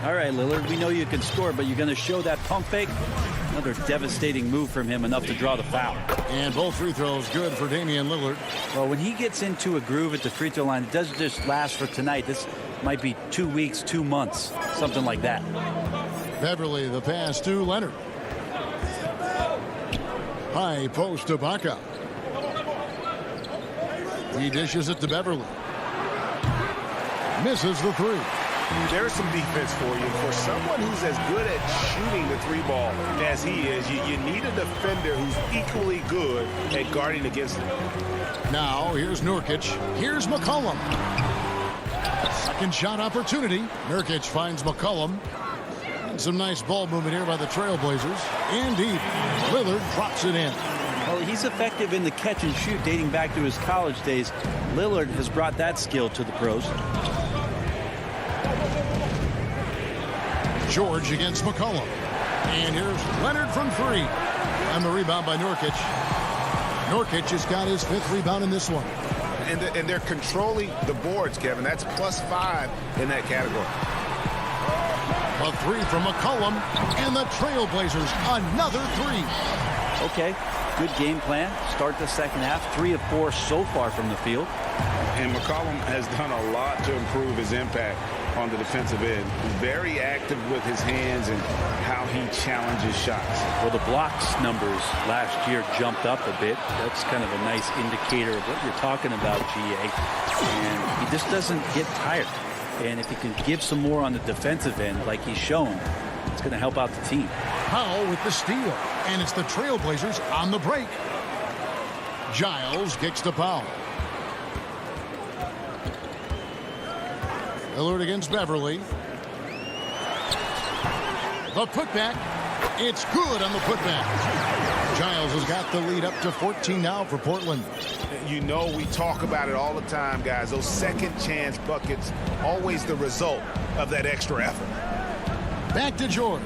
All right, Lillard, we know you can score, but you're going to show that pump fake? Another devastating move from him, enough to draw the foul. And both free throws good for Damian Lillard. Well, when he gets into a groove at the free throw line, it doesn't just last for tonight. This might be 2 weeks, 2 months, something like that. Beverly, the pass to Leonard. High post to Baca. He dishes it to Beverly. Misses the 3. There's some defense for you. For someone who's as good at shooting the 3-ball as he is, you need a defender who's equally good at guarding against it. Now, here's Nurkic. Here's McCollum. Second shot opportunity. Nurkic finds McCollum. And some nice ball movement here by the Trailblazers. Indeed, Lillard drops it in. Well, he's effective in the catch and shoot dating back to his college days. Lillard has brought that skill to the pros. George against McCollum. And here's Leonard from 3. And the rebound by Nurkic. Nurkic has got his 5th rebound in this one. And they're controlling the boards, Kevin. That's +5 in that category. A 3 from McCollum. And the Trailblazers, another 3. Okay, good game plan. Start the second half. 3 of 4 so far from the field. And McCollum has done a lot to improve his impact on the defensive end. Very active with his hands and how he challenges shots. Well, the blocks numbers last year jumped up a bit. That's kind of a nice indicator of what you're talking about, GA. And he just doesn't get tired. And if he can give some more on the defensive end like he's shown, it's going to help out the team. Powell with the steal. And it's the Trailblazers on the break. Giles kicks to Powell. Lillard against Beverly. The putback. It's good on the putback. Giles has got the lead up to 14 now for Portland. You know, we talk about it all the time, guys. Those second chance buckets, always the result of that extra effort. Back to George.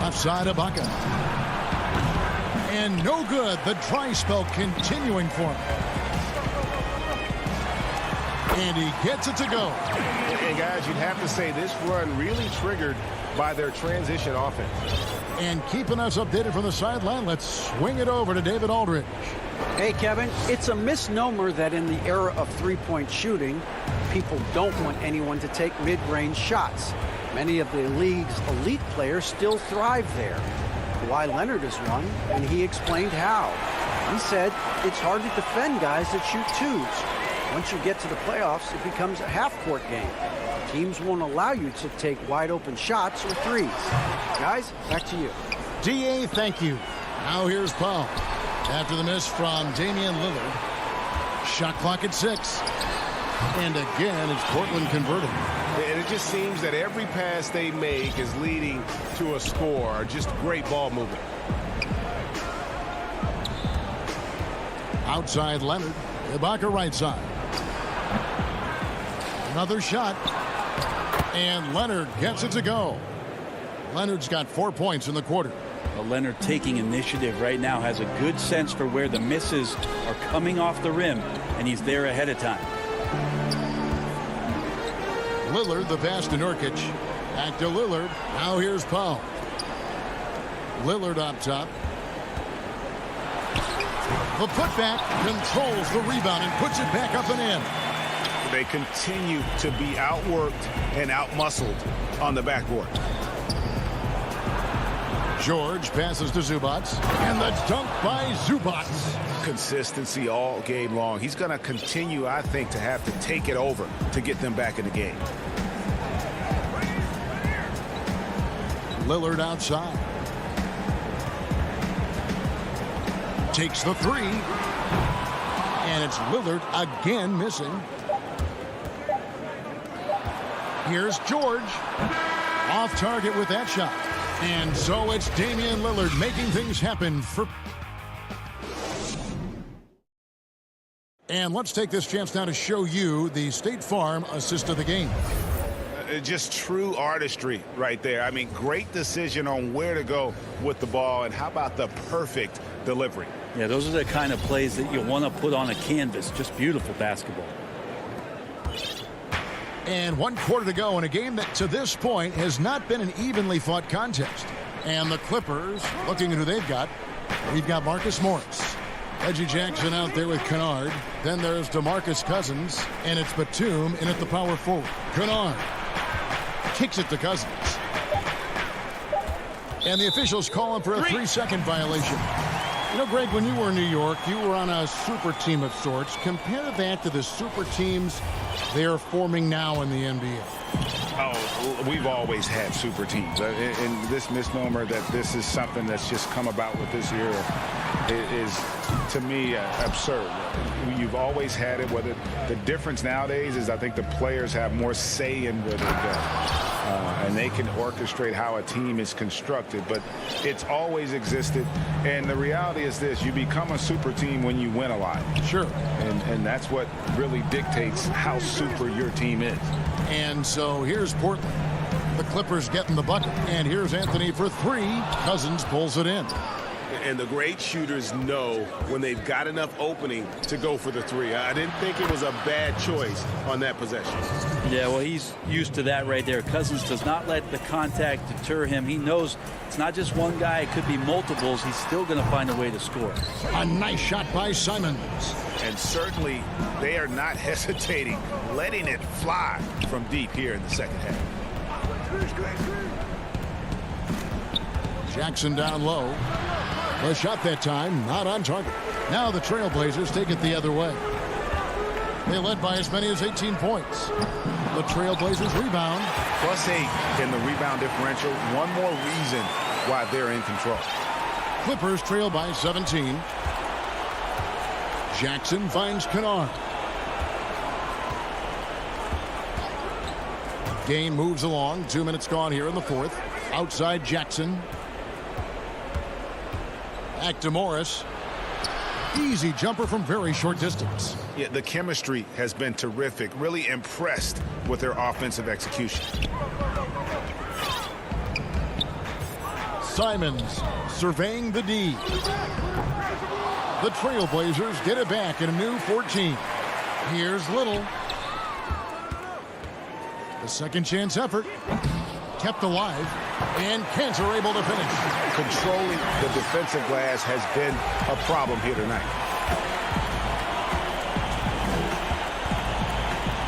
Left side of Baca. And no good. The dry spell continuing for him. And he gets it to go. And guys, you'd have to say this run really triggered by their transition offense. And keeping us updated from the sideline, let's swing it over to David Aldridge. Hey, Kevin, it's a misnomer that in the era of three-point shooting, people don't want anyone to take mid-range shots. Many of the league's elite players still thrive there. Kawhi Leonard is one, and he explained how. He said it's hard to defend guys that shoot twos. Once you get to the playoffs, it becomes a half-court game. Teams won't allow you to take wide-open shots or threes. Guys, back to you. D.A., thank you. Now here's Paul. After the miss from Damian Lillard. Shot clock at 6. And again, it's Portland converting. And it just seems that every pass they make is leading to a score. Just great ball movement. Outside Leonard. Ibaka right side. Another shot. And Leonard gets it to go. Leonard's got 4 points in the quarter. Well, Leonard taking initiative right now, has a good sense for where the misses are coming off the rim, and he's there ahead of time. Lillard, the pass to Nurkic. Back to Lillard. Now here's Paul. Lillard up top. The putback controls the rebound and puts it back up and in. They continue to be outworked and outmuscled on the backboard. George passes to Zubac. And the dunk by Zubac. Consistency all game long. He's going to continue, I think, to have to take it over to get them back in the game. Lillard outside. Takes the three. And it's Lillard again missing. Here's George. Off target with that shot. And so it's Damian Lillard making things happen for... And let's take this chance now to show you the State Farm assist of the game. Just true artistry right there. I mean, great decision on where to go with the ball, and how about the perfect delivery? Yeah, those are the kind of plays that you want to put on a canvas. Just beautiful basketball. And 1 quarter to go in a game that to this point has not been an evenly fought contest. And the Clippers, looking at who they've got, we've got Marcus Morris. Reggie Jackson out there with Kennard. Then there's DeMarcus Cousins, and it's Batum in at the power forward. Kennard kicks it to Cousins. And the officials call him for a 3-second violation. You know, Greg, when you were in New York, you were on a super team of sorts. Compare that to the super teams they are forming now in the NBA. Oh, we've always had super teams. And this misnomer that this is something that's just come about with this era is, to me, absurd. You've always had it. Whether the difference nowadays is I think the players have more say in where they go. And they can orchestrate how a team is constructed, but it's always existed. And the reality is this: you become a super team when you win a lot. Sure. And that's what really dictates how super your team is. And so here's Portland. The Clippers getting the bucket. And here's Anthony for 3. Cousins pulls it in. And the great shooters know when they've got enough opening to go for the 3. I didn't think it was a bad choice on that possession. Yeah, well, he's used to that right there. Cousins does not let the contact deter him. He knows it's not just one guy. It could be multiples. He's still going to find a way to score. A nice shot by Simons. And certainly they are not hesitating, letting it fly from deep here in the second half. Jackson down low. The shot that time, not on target. Now the Trailblazers take it the other way. They led by as many as 18 points. The Trailblazers rebound. +8 in the rebound differential. One more reason why they're in control. Clippers trail by 17. Jackson finds Kennard. Game moves along. 2 minutes gone here in the fourth. Outside Jackson. Back to Morris. Easy jumper from very short distance. Yeah, the chemistry has been terrific. Really impressed with their offensive execution. Simons surveying the D. The Trailblazers get it back in a new 14. Here's Little. The second chance effort. Kept alive. And Kansas are able to finish. Controlling the defensive glass has been a problem here tonight.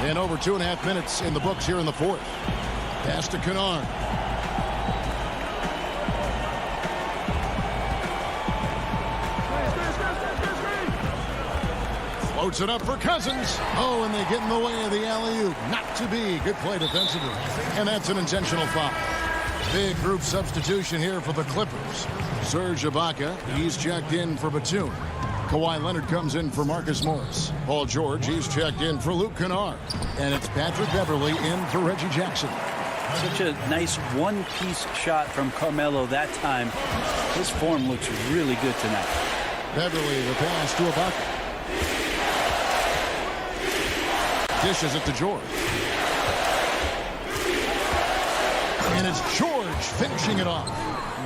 And over 2.5 minutes in the books here in the fourth. Pass to Kennard. Floats it up for Cousins. Oh, and they get in the way of the alley-oop. Not to be. Good play defensively. And that's an intentional foul. Big group substitution here for the Clippers. Serge Ibaka, he's checked in for Batum. Kawhi Leonard comes in for Marcus Morris. Paul George, he's checked in for Luke Kennard. And it's Patrick Beverley in for Reggie Jackson. Such a nice one-piece shot from Carmelo that time. His form looks really good tonight. Beverley, the pass to Ibaka. Dishes it to George. And it's George finishing it off.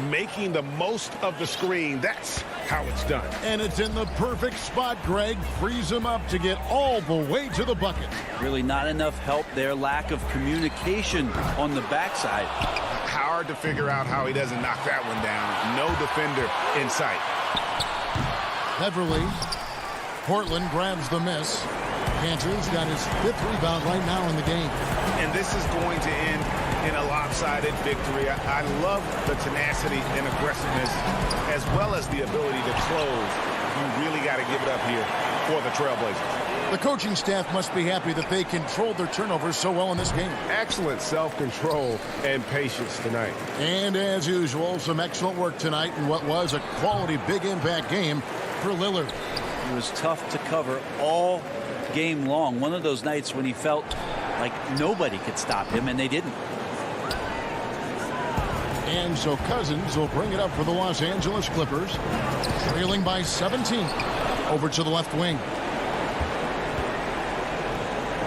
Making the most of the screen. That's how it's done. And it's in the perfect spot. Greg frees him up to get all the way to the bucket. Really not enough help there. Lack of communication on the backside. Hard to figure out how he doesn't knock that one down. No defender in sight. Beverley. Portland grabs the miss. Kansas got his 5th rebound right now in the game. And this is going to end in a lopsided victory. I love the tenacity and aggressiveness as well as the ability to close. You really got to give it up here for the Trailblazers. The coaching staff must be happy that they controlled their turnovers so well in this game. Excellent self-control and patience tonight. And as usual, some excellent work tonight in what was a quality big impact game for Lillard. It was tough to cover all game long. One of those nights when he felt like nobody could stop him, and they didn't. And so Cousins will bring it up for the Los Angeles Clippers, trailing by 17. Over to the left wing.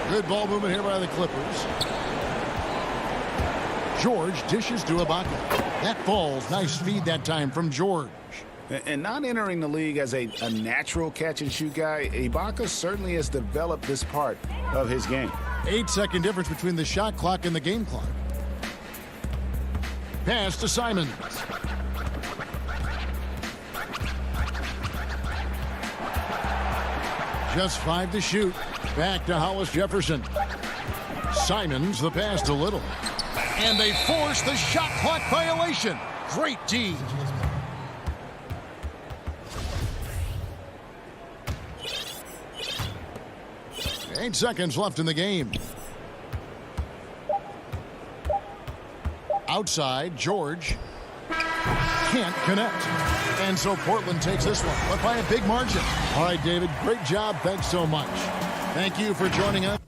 Good ball movement here by the Clippers. George dishes to Ibaka. That falls. Nice feed that time from George. And not entering the league as a natural catch-and-shoot guy, Ibaka certainly has developed this part of his game. 8-second difference between the shot clock and the game clock. Pass to Simons. Just 5 to shoot. Back to Hollis Jefferson. Simons, the pass to Little. And they force the shot clock violation. Great D. Eight seconds left in the game. Outside, George can't connect. And so Portland takes this one, but by a big margin. All right, David, great job. Thanks so much. Thank you for joining us.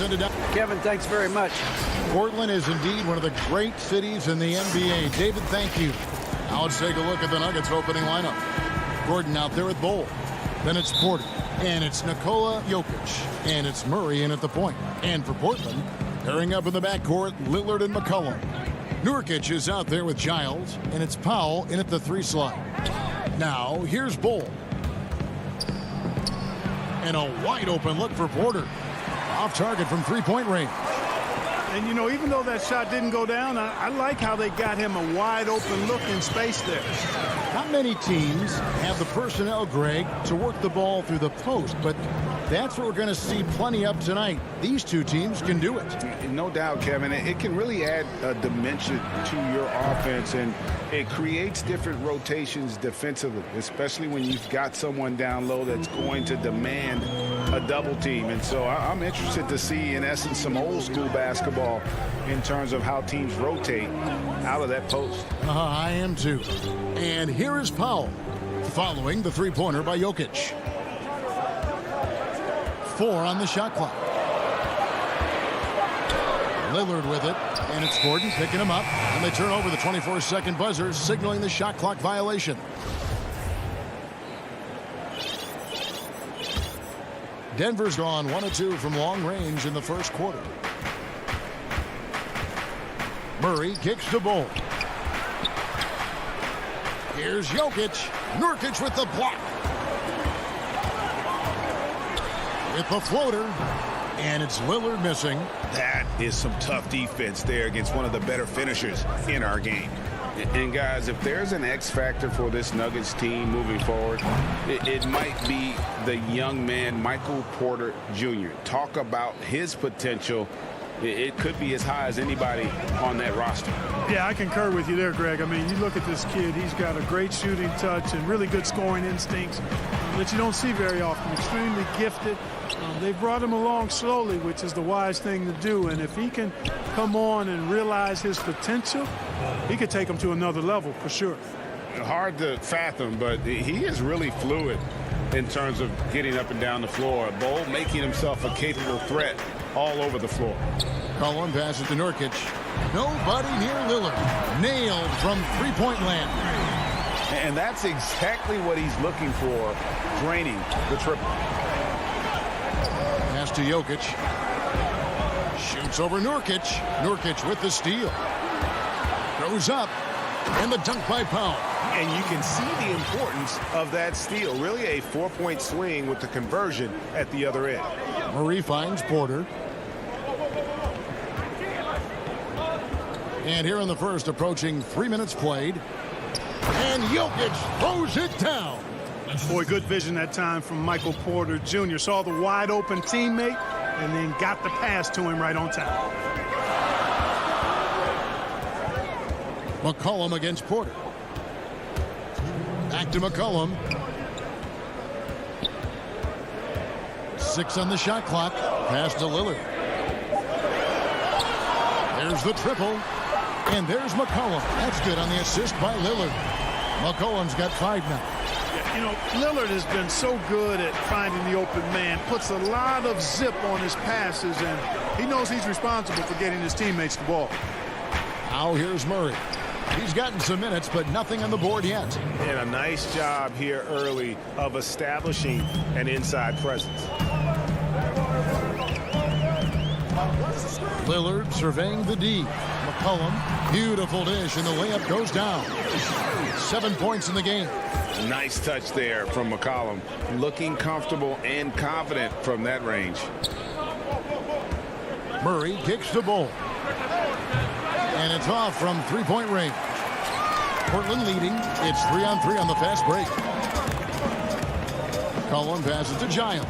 It's ended up. Kevin, thanks very much. Portland is indeed one of the great cities in the NBA. David, thank you. Now let's take a look at the Nuggets opening lineup. Gordon out there with Bull. Then it's Porter. And it's Nikola Jokic. And it's Murray in at the point. And for Portland, pairing up in the backcourt, Lillard and McCollum. Nurkic is out there with Giles. And it's Powell in at the 3 slot. Now, here's Bull. And a wide open look for Porter. Off target from 3-point range. And, you know, even though that shot didn't go down, I like how they got him a wide open look in space there. Not many teams have the personnel, Greg, to work the ball through the post, but that's what we're going to see plenty of tonight. These two teams can do it. No doubt, Kevin. It can really add a dimension to your offense, and it creates different rotations defensively, especially when you've got someone down low that's going to demand a double team. And so I'm interested to see, in essence, some old school basketball in terms of how teams rotate out of that post. I am too. And here is Powell following the 3-pointer by Jokic. 4 on the shot clock. Lillard with it, and it's Gordon picking him up, and they turn over the 24-second buzzer, signaling the shot clock violation. Denver's gone 1 of 2 from long range in the first quarter. Murray kicks to Bull. Here's Jokic. Nurkic with the block. With the floater. And it's Lillard missing. That is some tough defense there against one of the better finishers in our game. And guys, if there's an X factor for this Nuggets team moving forward, it might be the young man, Michael Porter Jr. Talk about his potential. It could be as high as anybody on that roster. Yeah, I concur with you there, Greg. I mean, you look at this kid, he's got a great shooting touch and really good scoring instincts that you don't see very often. Extremely gifted. They brought him along slowly, which is the wise thing to do. And if he can come on and realize his potential, he could take him to another level for sure. Hard to fathom, but he is really fluid in terms of getting up and down the floor. Bull making himself a capable threat all over the floor. Cullen passes to Nurkic. Nobody near Lillard. Nailed from 3-point land. And that's exactly what he's looking for, draining the triple. Pass to Jokic. Shoots over Nurkic. Nurkic with the steal. Goes up. And the dunk by Powell. And you can see the importance of that steal. Really a 4-point swing with the conversion at the other end. Murray finds Porter. And here in the first, approaching 3 minutes played. And Jokic throws it down. Boy, good vision that time from Michael Porter Jr. Saw the wide open teammate and then got the pass to him right on time. McCollum against Porter. Back to McCollum. 6 on the shot clock. Pass to Lillard. There's the triple. And there's McCollum. That's good on the assist by Lillard. McCollum's got 5 now. Yeah, you know, Lillard has been so good at finding the open man. Puts a lot of zip on his passes, and he knows he's responsible for getting his teammates the ball. Now here's Murray. He's gotten some minutes, but nothing on the board yet. And a nice job here early of establishing an inside presence. Lillard surveying the D. McCollum, beautiful dish, and the layup goes down. 7 points in the game. Nice touch there from McCollum. Looking comfortable and confident from that range. Murray kicks the Bull. And it's off from 3-point range. Portland leading. It's 3-on-3 on the fast break. Cullen passes to Giles.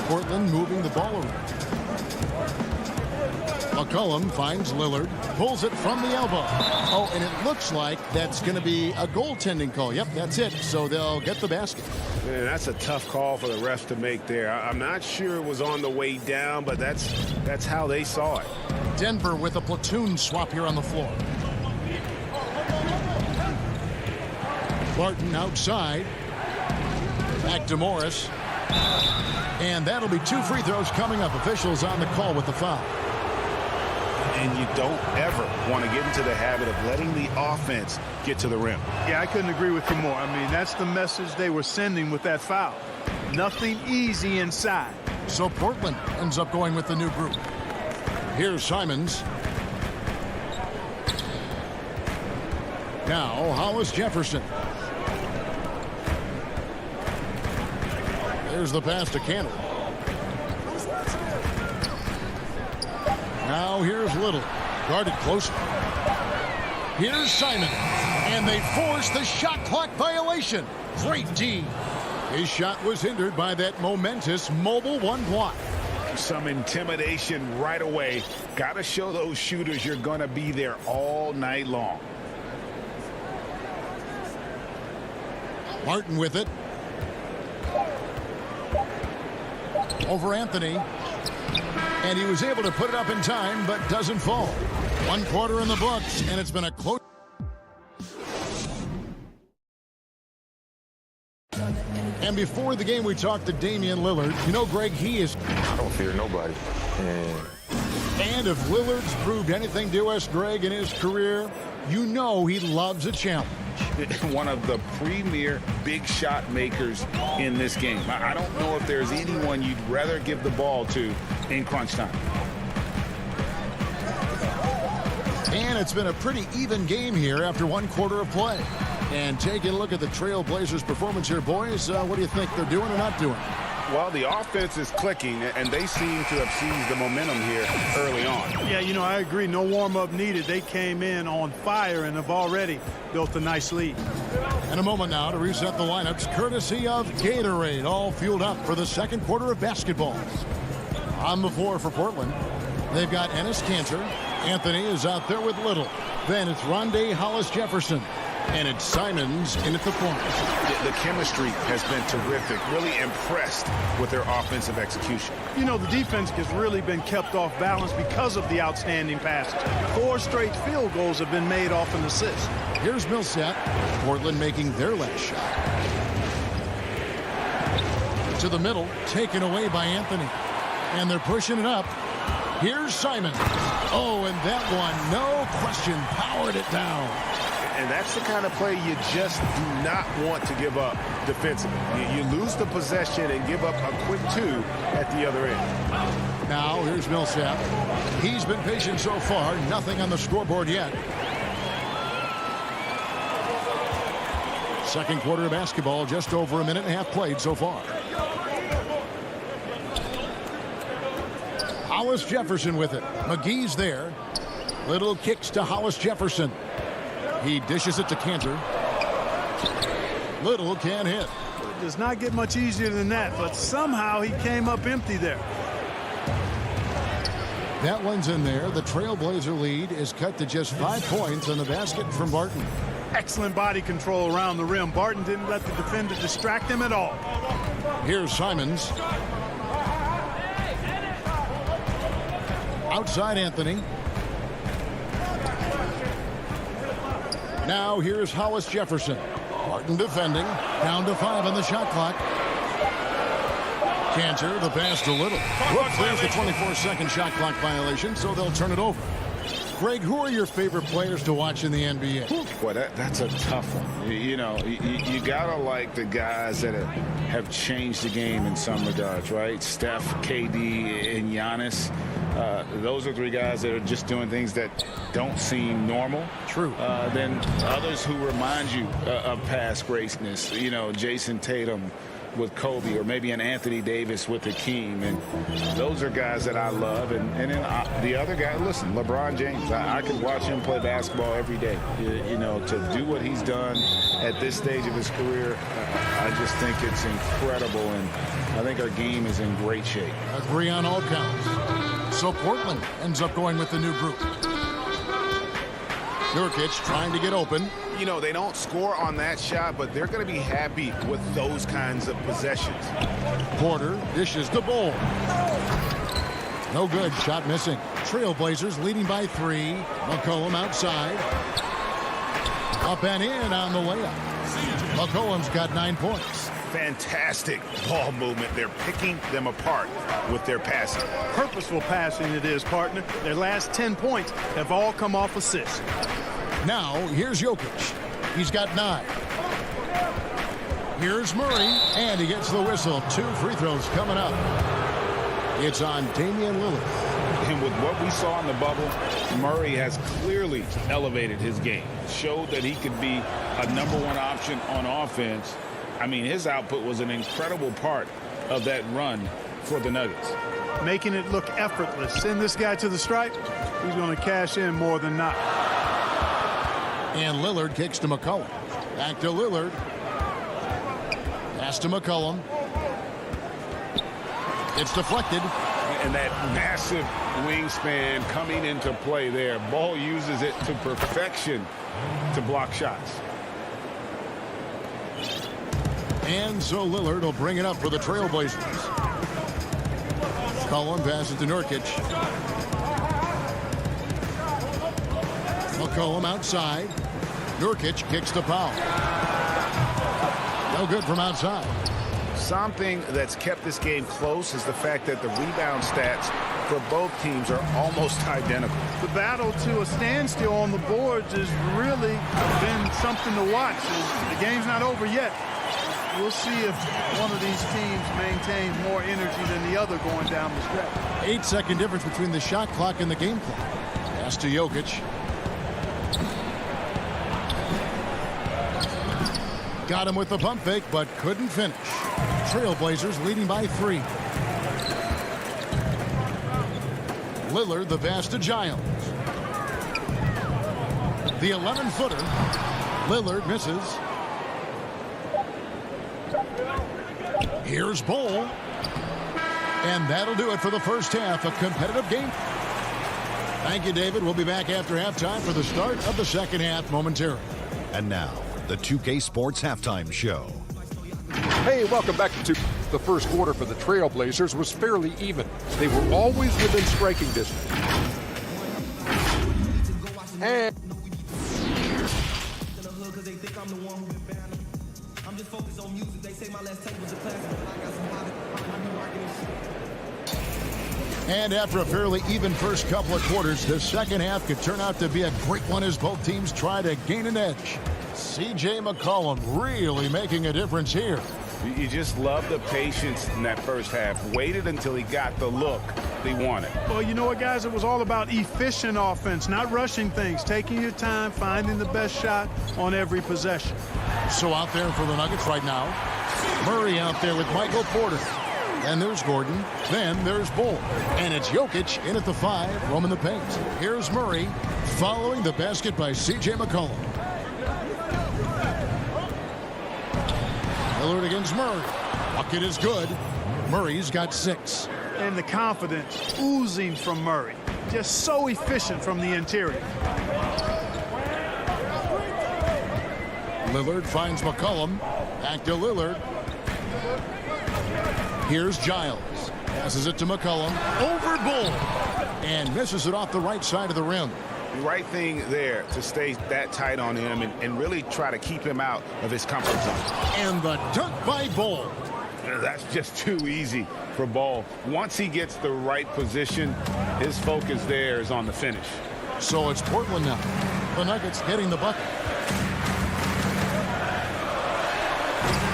Portland moving the ball around. McCollum finds Lillard, pulls it from the elbow. Oh, and it looks like that's going to be a goaltending call. Yep, that's it. So they'll get the basket. Man, that's a tough call for the refs to make there. I'm not sure it was on the way down, but that's how they saw it. Denver with a platoon swap here on the floor. Barton outside. Back to Morris. And that'll be 2 free throws coming up. Officials on the call with the foul. and you don't ever want to get into the habit of letting the offense get to the rim. Yeah, I couldn't agree with you more. I mean, that's the message they were sending with that foul. Nothing easy inside. So Portland ends up going with the new group. Here's Simons. Now Hollis Jefferson. There's the pass to Cantor. Now here's Little. Guarded close. Here's Simon. And they force the shot clock violation. Great D. His shot was hindered by that momentous mobile one block. Some intimidation right away. Got to show those shooters you're going to be there all night long. Martin with it. Over Anthony. And he was able to put it up in time, but doesn't fall. 1 quarter in the books, and it's been a close. And before the game, we talked to Damian Lillard. You know, Greg, he is... I don't fear nobody. And if Lillard's proved anything to us, Greg, in his career, you know he loves a challenge. One of the premier big shot makers in this game. I don't know if there's anyone you'd rather give the ball to in crunch time. And it's been a pretty even game here after 1 quarter of play. And taking a look at the Trail Blazers' performance here, boys, what do you think they're doing or not doing? Well, the offense is clicking, and they seem to have seized the momentum here early on. Yeah, you know, I agree. No warm-up needed. They came in on fire and have already built a nice lead. In a moment now to reset the lineups, courtesy of Gatorade, all fueled up for the second quarter of basketball. On the floor for Portland, they've got Enes Kanter. Anthony is out there with Little. Then it's Rondé Hollis Jefferson. And it's Simons in at the point. The chemistry has been terrific. Really impressed with their offensive execution. You know, the defense has really been kept off balance because of the outstanding passes. 4 straight field goals have been made off an assist. Here's Millsap. Portland making their last shot. To the middle, taken away by Anthony. And they're pushing it up. Here's Simon. Oh, and that one, no question, powered it down. And that's the kind of play you just do not want to give up defensively. You lose the possession and give up a quick 2 at the other end. Now here's Millsap. He's been patient so far. Nothing on the scoreboard yet. Second quarter of basketball, just over 1.5 minutes played so far. Hollis Jefferson with it. McGee's there. Little kicks to Hollis Jefferson. He dishes it to Kanter. Little can't hit. It does not get much easier than that, but somehow he came up empty there. That one's in there. The Trailblazer lead is cut to just 5 points on the basket from Barton. Excellent body control around the rim. Barton didn't let the defender distract him at all. Here's Simons. Outside Anthony. Now here's Hollis Jefferson. Martin defending. Down to 5 on the shot clock. Kanter, the pass to Little. There's the 24-second shot clock violation, so they'll turn it over. Greg, who are your favorite players to watch in the NBA? Boy, that's a tough one. You know, you got to like the guys that have changed the game in some regards, right? Steph, KD, and Giannis. Those are 3 guys that are just doing things that don't seem normal. True. Then others who remind you of past greatness. You know, Jason Tatum with Kobe, or maybe an Anthony Davis with Hakeem. And those are guys that I love. And then the other guy, listen, LeBron James. I could watch him play basketball every day. You know, to do what he's done at this stage of his career, I just think it's incredible. And I think our game is in great shape. Agree on all counts. So Portland ends up going with the new group. Nurkic trying to get open. You know, they don't score on that shot, but they're going to be happy with those kinds of possessions. Porter dishes the ball. No good. Shot missing. Trailblazers leading by 3. McCollum outside. Up and in on the layup. McCollum's got 9 points. fantastic ball movement. They're picking them apart with their passing. Purposeful passing it is, partner. Their last 10 points have all come off assists. Now, here's Jokic. He's got 9. Here's Murray, and he gets the whistle. 2 free throws coming up. It's on Damian Lillard. And with what we saw in the bubble, Murray has clearly elevated his game. Showed that he could be a #1 option on offense. I mean, his output was an incredible part of that run for the Nuggets. Making it look effortless. Send this guy to the stripe. He's going to cash in more than not. And Lillard kicks to McCollum. Back to Lillard. Pass to McCollum. It's deflected. And that massive wingspan coming into play there. Ball uses it to perfection to block shots. And so Lillard will bring it up for the Trailblazers. McCollum passes to Nurkic. McCollum outside. Nurkic kicks to Powell. No good from outside. Something that's kept this game close is the fact that the rebound stats for both teams are almost identical. The battle to a standstill on the boards has really been something to watch. The game's not over yet. We'll see if one of these teams maintains more energy than the other going down the stretch. 8-second difference between the shot clock and the game clock. Pass to Jokic. Got him with the pump fake, but couldn't finish. Trailblazers leading by 3. Lillard the pass to Giles. The 11-footer. Lillard misses. Here's Bol. And that'll do it for the first half. A competitive game. Thank you, David. We'll be back after halftime for the start of the second half momentarily. And now, the 2K Sports Halftime Show. Hey, welcome back to the first quarter for the Trailblazers was fairly even. They were always within striking distance. And after a fairly even first couple of quarters, the second half could turn out to be a great one as both teams try to gain an edge. C.J. McCollum really making a difference here. You just love the patience in that first half. Waited until he got the look he wanted. Well, you know what, guys? It was all about efficient offense, not rushing things, taking your time, finding the best shot on every possession. So out there for the Nuggets right now, Murray out there with Michael Porter. And there's Gordon. Then there's Bol. And it's Jokic in at the 5, roaming the paint. Here's Murray following the basket by C.J. McCollum. Lillard against Murray. Bucket is good. Murray's got 6. And the confidence oozing from Murray. Just so efficient from the interior. Lillard finds McCollum. Back to Lillard. Here's Giles. Passes it to McCollum. Over Bol. And misses it off the right side of the rim. The right thing there to stay that tight on him and really try to keep him out of his comfort zone. And the dunk by Bol. That's just too easy for Bol. Once he gets the right position, his focus there is on the finish. So it's Portland now. The Nuggets getting the bucket.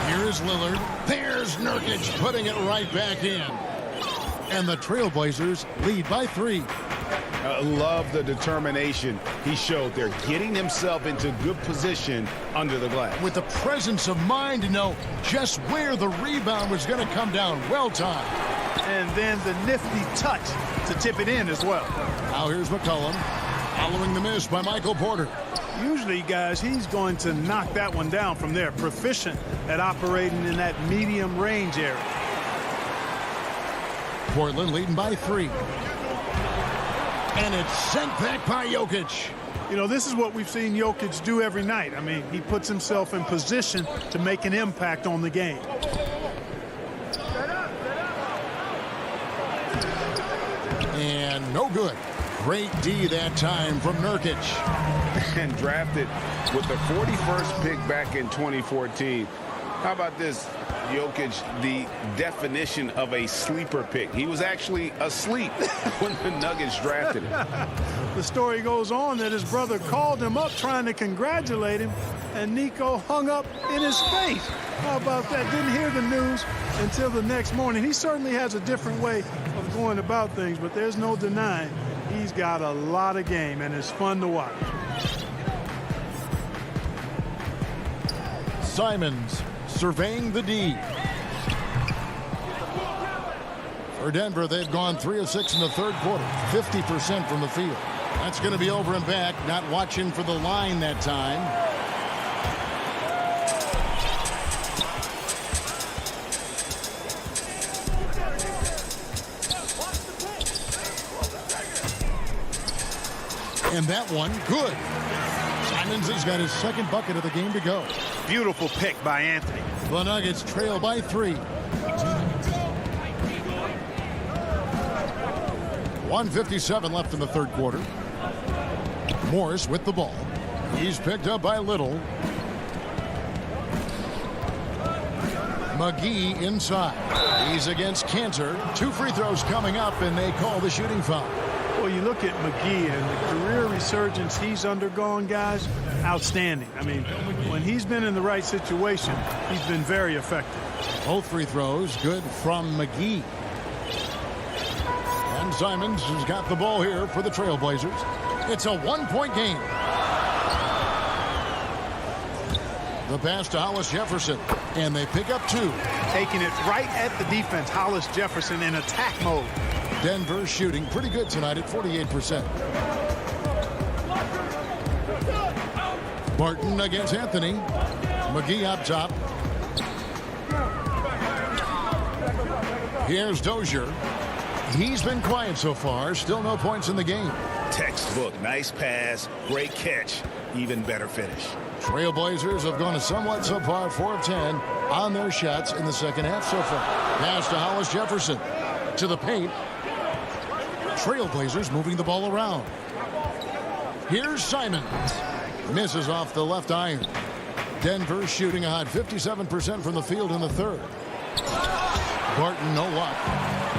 Here's Lillard. There's Nurkic putting it right back in. And the Trailblazers lead by 3. Love the determination he showed there, getting himself into good position under the glass. With the presence of mind to know just where the rebound was going to come down. Well timed. And then the nifty touch to tip it in as well. Now here's McCollum following the miss by Michael Porter. Usually, guys, he's going to knock that one down from there. Proficient at operating in that medium range area. Portland leading by 3. And it's sent back by Jokic. You know, this is what we've seen Jokic do every night. I mean, he puts himself in position to make an impact on the game. And no good. Great D that time from Nurkic. And drafted with the 41st pick back in 2014. How about this? Jokic the definition of a sleeper pick. He was actually asleep when the Nuggets drafted him. The story goes on that his brother called him up trying to congratulate him, and Nico hung up in his face. How about that? Didn't hear the news until the next morning. He certainly has a different way of going about things, but there's no denying he's got a lot of game, and it's fun to watch. Simons surveying the D. For Denver, they've gone 3 of 6 in the third quarter, 50% from the field. That's going to be over and back, not watching for the line that time. And that one, good. Simons has got his second bucket of the game to go. Beautiful pick by Anthony. The Nuggets trail by 3. 1:57 left in the third quarter. Morris with the ball. He's picked up by Little. McGee inside. He's against Cantor. 2 free throws coming up, and they call the shooting foul. Well, you look at McGee and the career resurgence he's undergone, guys, outstanding. I mean, when he's been in the right situation, he's been very effective. Both free throws good from McGee. And Simons has got the ball here for the Trailblazers. It's a 1-point game. The pass to Hollis Jefferson, and they pick up 2. Taking it right at the defense. Hollis Jefferson in attack mode. Denver shooting pretty good tonight at 48%. Barton against Anthony. McGee up top. Here's Dozier. He's been quiet so far. Still no points in the game. Textbook. Nice pass. Great catch. Even better finish. Trailblazers have gone a somewhat subpar 4 of 10 on their shots in the second half so far. Pass to Hollis Jefferson. To the paint. Trailblazers moving the ball around. Here's Simons. Misses off the left iron. Denver shooting a hot 57% from the field in the third. Barton, no luck.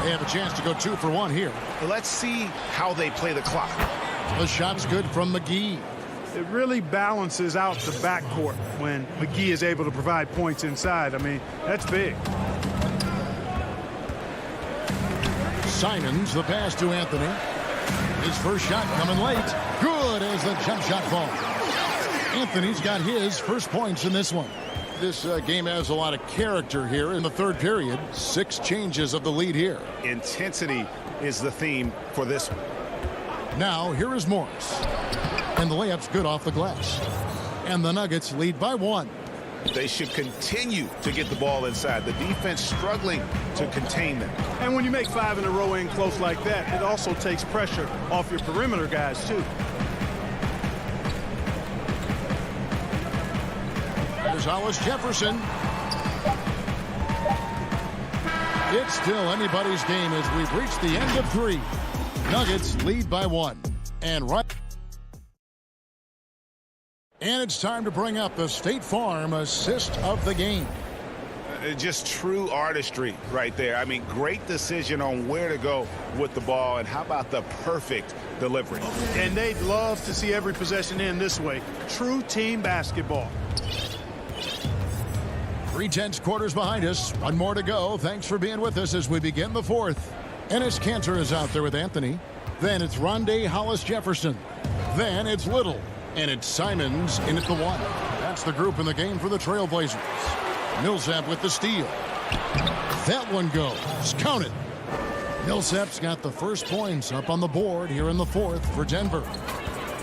They have a chance to go 2 for 1 here. Let's see how they play the clock. The shot's good from McGee. It really balances out the backcourt when McGee is able to provide points inside. I mean, that's big. Simons, the pass to Anthony. His first shot coming late. Good as the jump shot falls. Anthony's got his first points in this one. This game has a lot of character here in the third period. 6 changes of the lead here. Intensity is the theme for this one. Now, here is Morris. And the layup's good off the glass. And the Nuggets lead by 1. They should continue to get the ball inside. The defense struggling to contain them. And when you make 5 in a row in close like that, it also takes pressure off your perimeter guys, too. There's Hollis Jefferson. It's still anybody's game as we've reached the end of 3. Nuggets lead by 1. And it's time to bring up the State Farm assist of the game. Just true artistry right there. I mean, great decision on where to go with the ball, and how about the perfect delivery? And they'd love to see every possession end this way. True team basketball. 3/10 quarters behind us. 1 more to go. Thanks for being with us as we begin the 4th. Enes Kanter is out there with Anthony. Then it's Rondé Hollis Jefferson. Then it's Little. And it's Simons in at the 1. That's the group in the game for the Trailblazers. Millsap with the steal. That one goes. Count it. Millsap's got the first points up on the board here in the 4th for Denver.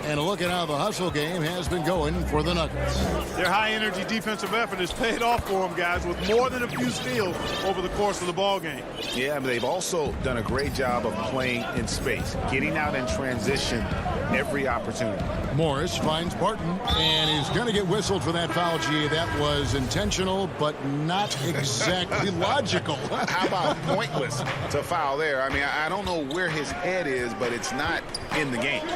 And a look at how the hustle game has been going for the Nuggets. Their high-energy defensive effort has paid off for them, guys, with more than a few steals over the course of the ball game. Yeah, but they've also done a great job of playing in space, getting out in transition every opportunity. Morris finds Barton, and he's going to get whistled for that foul, G. That was intentional, but not exactly logical. How about pointless to foul there? I mean, I don't know where his head is, but it's not in the game.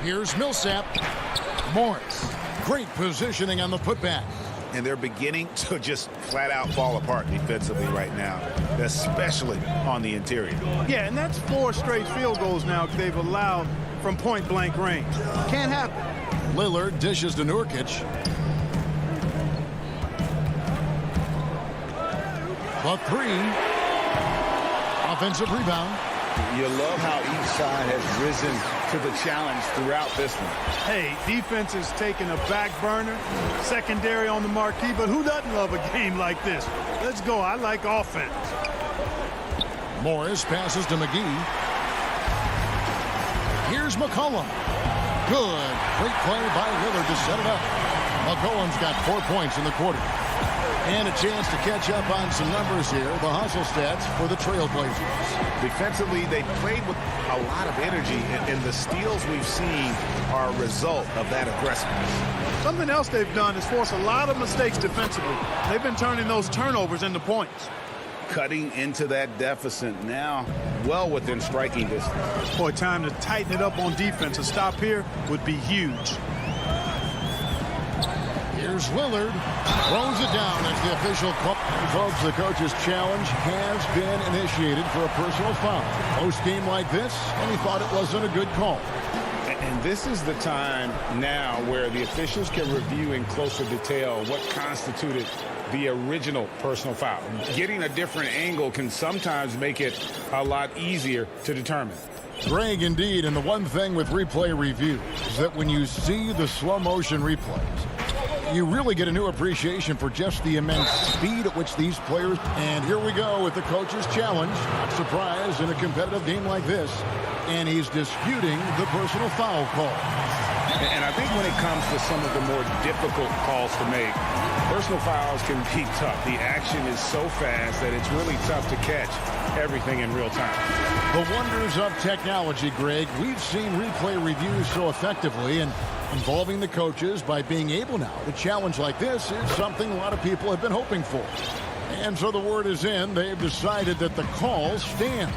Here's Millsap. Morris. Great positioning on the putback. and they're beginning to just flat out fall apart defensively right now, especially on the interior. Yeah, and that's 4 straight field goals now they've allowed from point-blank range. Can't happen. Lillard dishes to Nurkic. The 3. Offensive rebound. You love how each side has risen to the challenge throughout this one. Hey, defense is taking a back burner, secondary on the marquee, but who doesn't love a game like this? Let's go. I like offense. Morris passes to McGee. Here's McCollum. Good. Great play by Lillard to set it up. McCollum's got 4 points in the quarter. And a chance to catch up on some numbers here. The hustle stats for the Trailblazers. Defensively, they played with a lot of energy, and the steals we've seen are a result of that aggressiveness. Something else they've done is force a lot of mistakes defensively. They've been turning those turnovers into points. Cutting into that deficit now, well within striking distance. Boy, time to tighten it up on defense. A stop here would be huge. Here's Lillard. Throws it down as the official call. Folks, the coach's challenge has been initiated for a personal foul. Post-game like this, and he thought it wasn't a good call. And this is the time now where the officials can review in closer detail what constituted the original personal foul. Getting a different angle can sometimes make it a lot easier to determine. Greg, indeed, and the one thing with replay review is that when you see the slow motion replays, you really get a new appreciation for just the immense speed at which these players. And here we go with the coach's challenge. Not surprised in a competitive game like this. And he's disputing the personal foul call. And I think when it comes to some of the more difficult calls to make, personal fouls can be tough. The action is so fast that it's really tough to catch everything in real time. The wonders of technology, Greg. We've seen replay reviews so effectively, and involving the coaches by being able now to challenge like this is something a lot of people have been hoping for. And so the word is in. They've decided that the call stands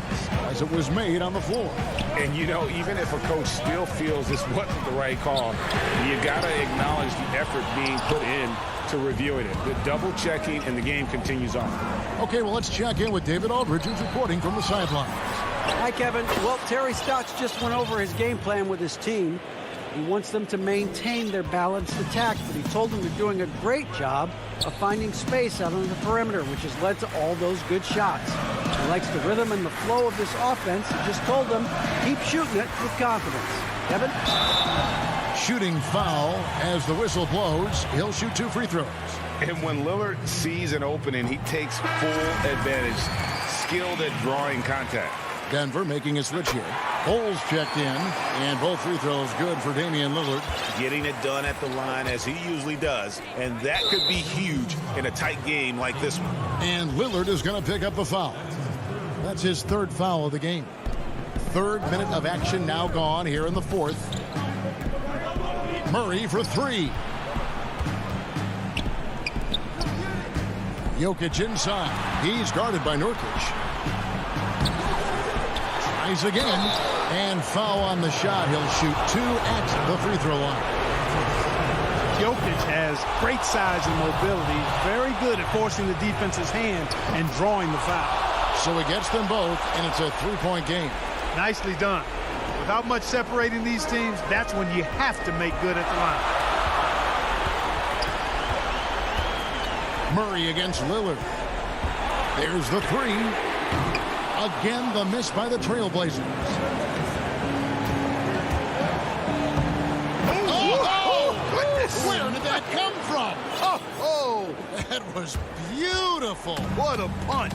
as it was made on the floor. And, you know, even if a coach still feels this wasn't the right call, you got to acknowledge the effort being put in to reviewing it. The double checking, and the game continues on. Okay, well, let's check in with David Aldridge, who's reporting from the sidelines. Hi, Kevin. Well, Terry Stotts just went over his game plan with his team. He wants them to maintain their balanced attack, but he told them they're doing a great job of finding space out on the perimeter, which has led to all those good shots. He likes the rhythm and the flow of this offense. He just told them, keep shooting it with confidence. Kevin? Shooting foul as the whistle blows. He'll shoot 2 free throws. And when Lillard sees an opening, he takes full advantage. Skilled at drawing contact. Denver making a switch here. Holes checked in, and both free throws good for Damian Lillard. Getting it done at the line as he usually does, and that could be huge in a tight game like this one. And Lillard is going to pick up the foul. That's his 3rd foul of the game. 3rd minute of action now gone here in the 4th. Murray for 3. Jokic inside. He's guarded by Nurkic. Tries again, and foul on the shot. He'll shoot 2 at the free throw line. Jokic has great size and mobility. Very good at forcing the defense's hand and drawing the foul. So he gets them both, and it's a 3-point game. Nicely done. Without much separating these teams, that's when you have to make good at the line. Murray against Lillard. There's the 3. Again, the miss by the Trailblazers. Where did that come from? Oh, that was beautiful. What a punch.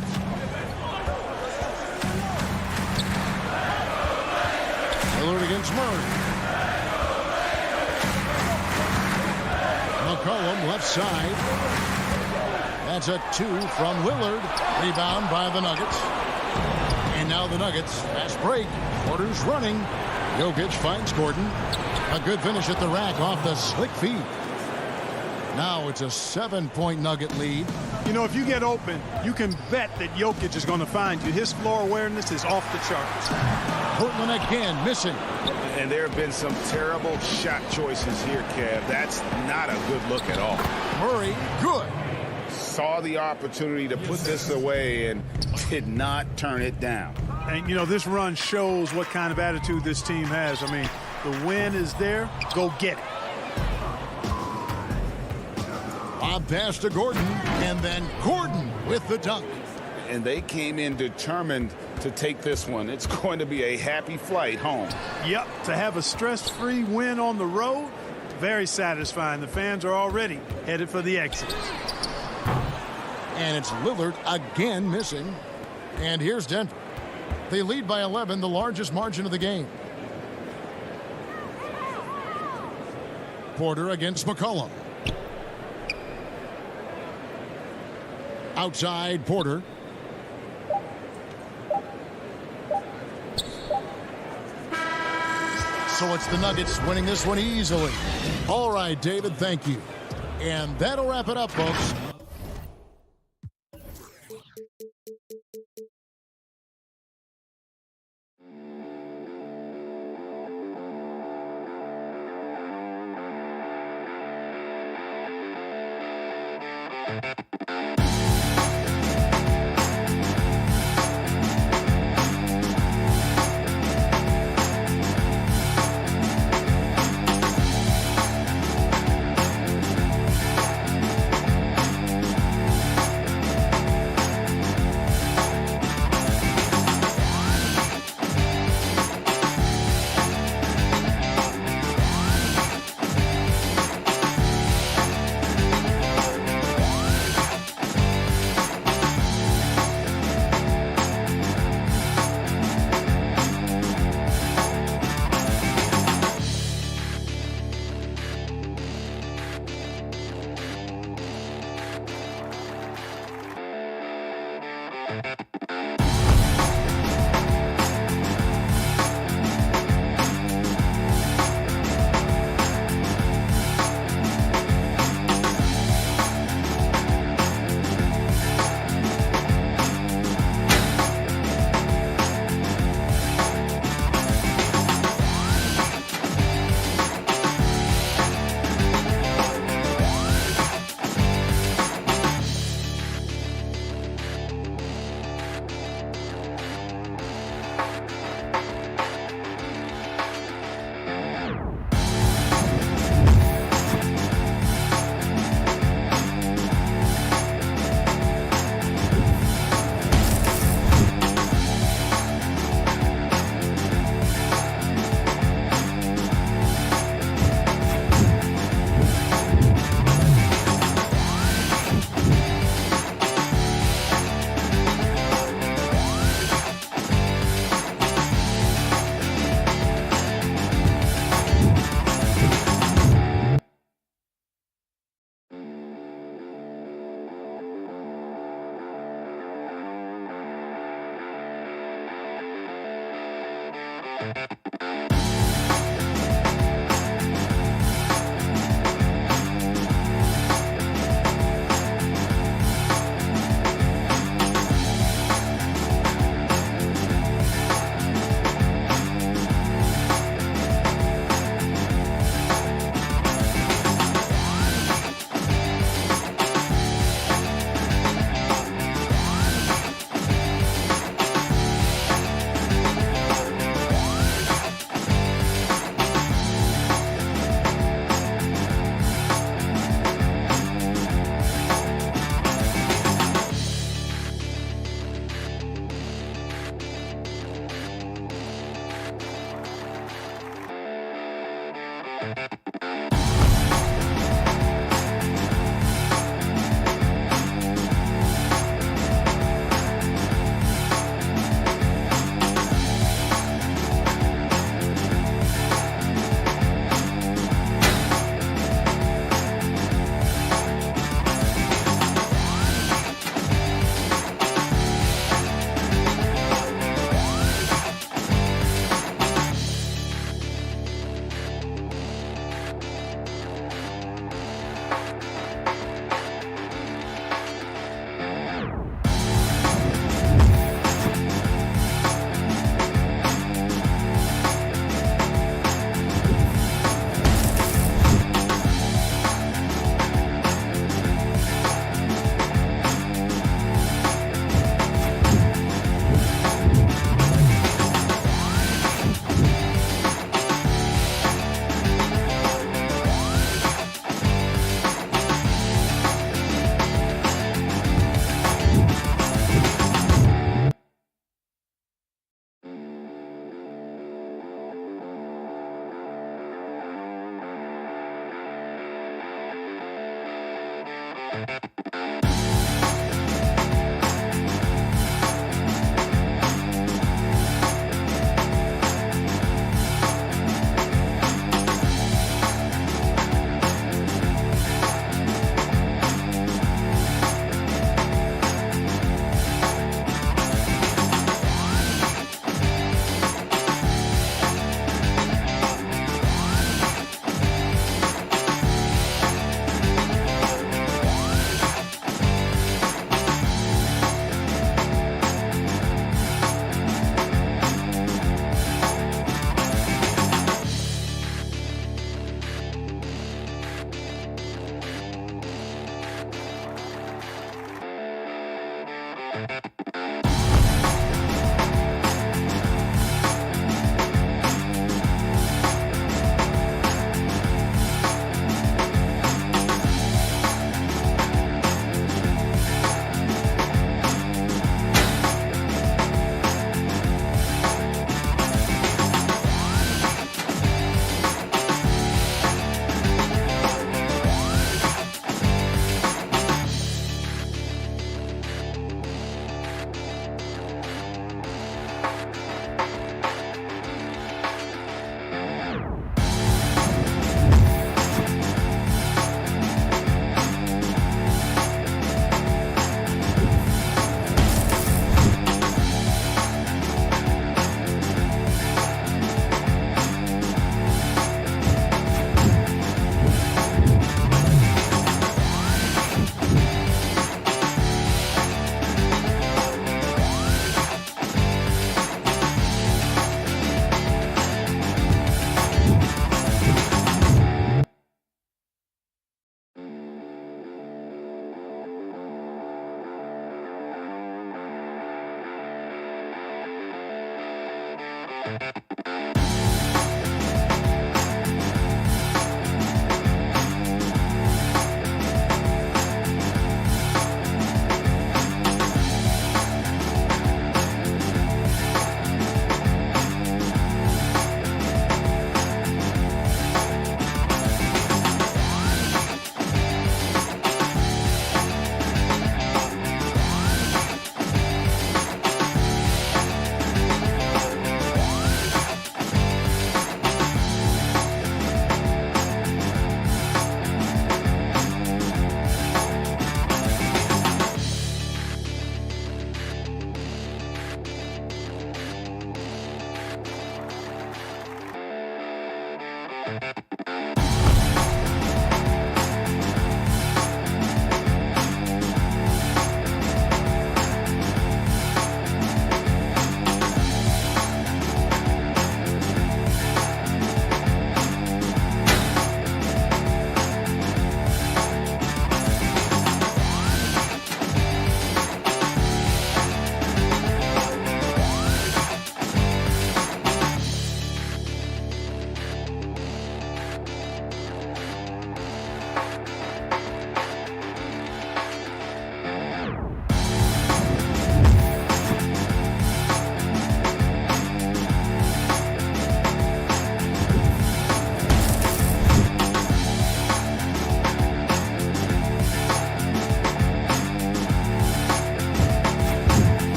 Lillard against Murray. McCollum left side. That's a 2 from Lillard. Rebound by the Nuggets. And now the Nuggets, fast break. Quarters running. Jokic finds Gordon. A good finish at the rack off the slick feed. Now it's a 7-point Nugget lead. You know, if you get open, you can bet that Jokic is going to find you. His floor awareness is off the charts. Portland again missing. And there have been some terrible shot choices here, Kev. That's not a good look at all. Murray, good. Saw the opportunity to put this away and did not turn it down. And, you know, this run shows what kind of attitude this team has. I mean, the win is there. Go get it. Lob pass to Gordon, and then Gordon with the dunk. And they came in determined to take this one. It's going to be a happy flight home. Yep, to have a stress-free win on the road, very satisfying. The fans are already headed for the exit. And it's Lillard again missing. And here's Denver. They lead by 11, the largest margin of the game. Porter against McCollum. Outside Porter. So it's the Nuggets winning this one easily. All right, David, thank you. And that'll wrap it up, folks.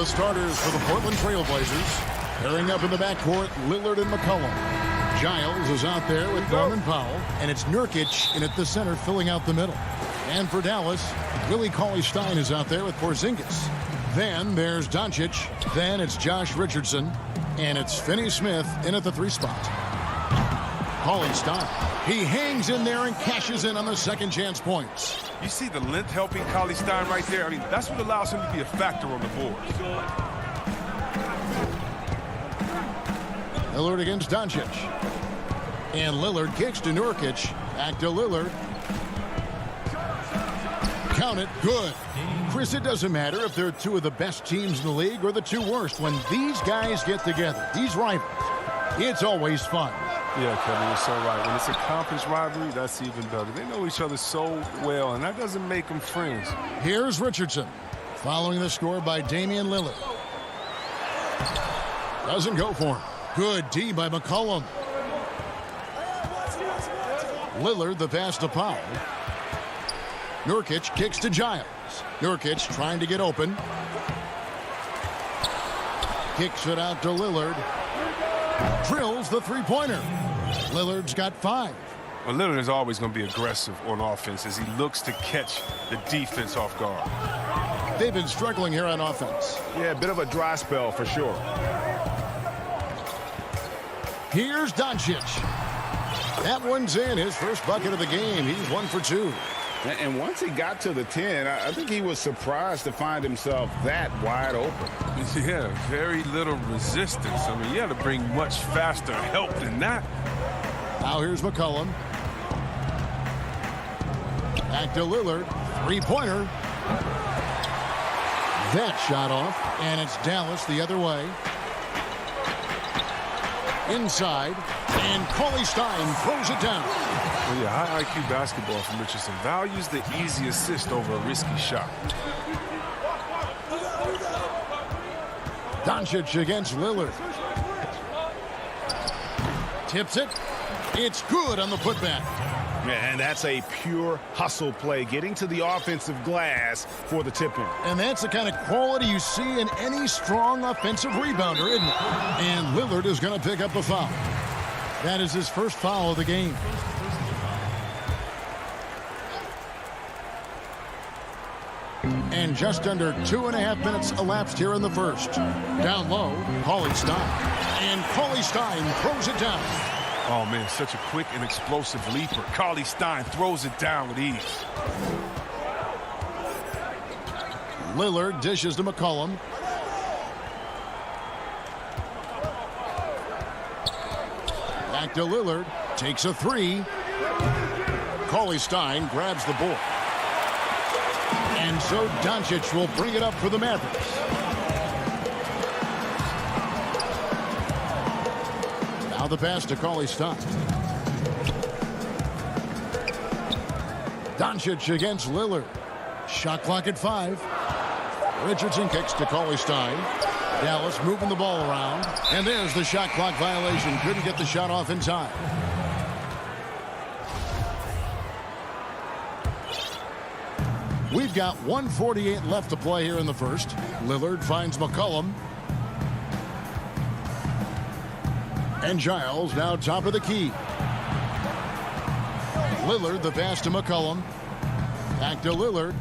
The starters for the Portland Trailblazers. Pairing up in the backcourt, Lillard and McCollum. Giles is out there with Norman Powell, and it's Nurkic in at the center filling out the middle. And for Dallas, Willie Cauley-Stein is out there with Porzingis. Then there's Doncic. Then it's Josh Richardson. And it's Finney-Smith in at the 3 spot. Cauley-Stein. He hangs in there and cashes in on the second chance points. You see the length helping Cauley-Stein right there? I mean, that's what allows him to be a factor on the board. Lillard against Doncic. And Lillard kicks to Nurkic. Back to Lillard. Count it. Good. Chris, it doesn't matter if they're two of the best teams in the league or the two worst. When these guys get together, these rivals, it's always fun. Yeah, Kevin, you're so right. When it's a conference rivalry, that's even better. They know each other so well, and that doesn't make them friends. Here's Richardson, following the score by Damian Lillard. Doesn't go for him. Good D by McCollum. Lillard, the pass to Powell. Nurkic kicks to Giles. Nurkic trying to get open. Kicks it out to Lillard. Drills the three-pointer. Lillard's got 5. Well, Lillard is always going to be aggressive on offense as he looks to catch the defense off guard. They've been struggling here on offense. Yeah, a bit of a dry spell for sure. Here's Doncic. That one's in. His first bucket of the game. He's 1 for 2. And once he got to the 10, I think he was surprised to find himself that wide open. Yeah, very little resistance. I mean, you had to bring much faster help than that. Now here's McCollum. Back to Lillard. Three-pointer. That shot off, and it's Dallas the other way. Inside, and Cauley-Stein throws it down. Well, yeah, high IQ basketball from Richardson values the easy assist over a risky shot. Doncic against Lillard. Tips it. It's good on the putback. And that's a pure hustle play, getting to the offensive glass for the tip-in. And that's the kind of quality you see in any strong offensive rebounder, isn't it? And Lillard is going to pick up a foul. That is his first foul of the game. And just under 2.5 minutes elapsed here in the first. Down low, Cauley-Stein. And Cauley-Stein throws it down. Oh, man, such a quick and explosive leaper. Cauley-Stein throws it down with ease. Lillard dishes to McCollum. Back to Lillard. Takes a 3. Cauley-Stein grabs the board. And so Doncic will bring it up for the Mavericks. Now the pass to Cauley-Stein. Doncic against Lillard. Shot clock at 5. Richardson kicks to Cauley-Stein. Dallas moving the ball around. And there's the shot clock violation. Couldn't get the shot off in time. We've got 1:48 left to play here in the first. Lillard finds McCollum. And Giles now top of the key. Lillard, the pass to McCollum. Back to Lillard.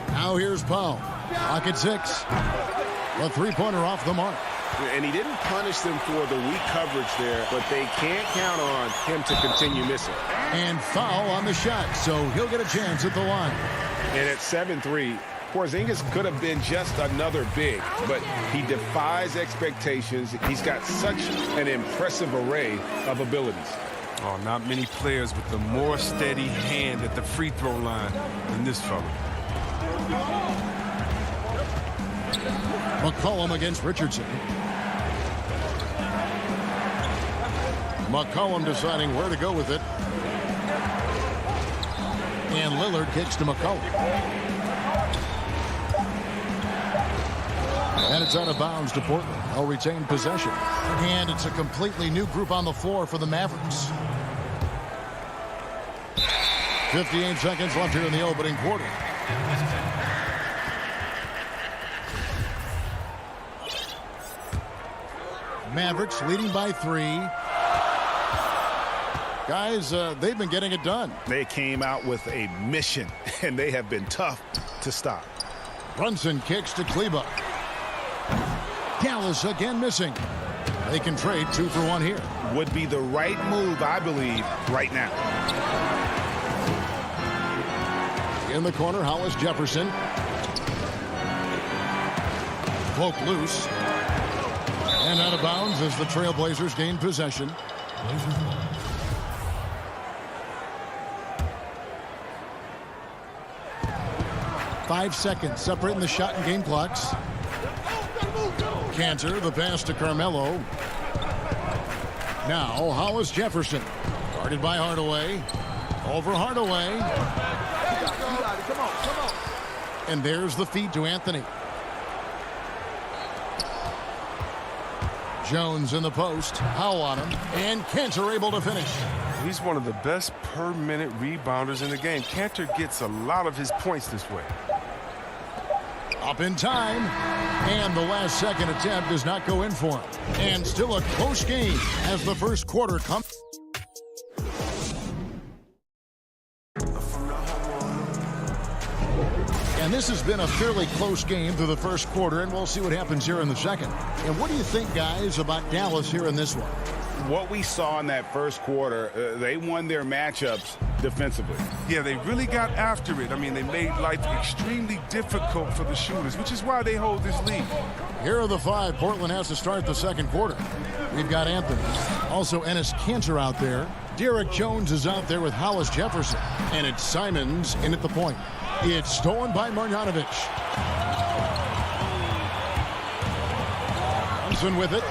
Now here's Powell. Clock at 6. A three-pointer off the mark. And he didn't punish them for the weak coverage there, but they can't count on him to continue missing. And foul on the shot, so he'll get a chance at the line. And at 7-3, Porzingis could have been just another big, but he defies expectations. He's got such an impressive array of abilities. Oh, not many players with a more steady hand at the free throw line than this fella. McCollum against Richardson. McCollum deciding where to go with it. And Lillard kicks to McCollum. And it's out of bounds to Portland. They'll retain possession. And it's a completely new group on the floor for the Mavericks. 58 seconds left here in the opening quarter. Mavericks leading by 3. Guys, they've been getting it done. They came out with a mission, and they have been tough to stop. Brunson kicks to Kleba. Dallas again missing. They can trade 2 for 1 here. Would be the right move, I believe, right now. In the corner, Hollis Jefferson. Poke loose. And out of bounds as the Trailblazers gain possession. Five seconds separating the shot and game clocks. Cantor, the pass to Carmelo. Now Hollis Jefferson. Guarded by Hardaway. Over Hardaway. Come on. And there's the feed to Anthony. Jones in the post. Howe on him. And Cantor able to finish. He's one of the best per-minute rebounders in the game. Cantor gets a lot of his points this way. Up in time. And the last second attempt does not go in for him. And still a close game as the first quarter comes. And this has been a fairly close game through the first quarter, and we'll see what happens here in the second. And what do you think, guys, about Dallas here in this one? What we saw in that first quarter, they won their matchups defensively. Yeah, they really got after it. I mean, they made life extremely difficult for the shooters, which is why they hold this lead. Here are the 5 Portland has to start the second quarter. We've got Anthony. Also, Enes Kanter out there. Derek Jones is out there with Hollis Jefferson. And it's Simons in at the point. It's stolen by Marjanovic. Brunson with it.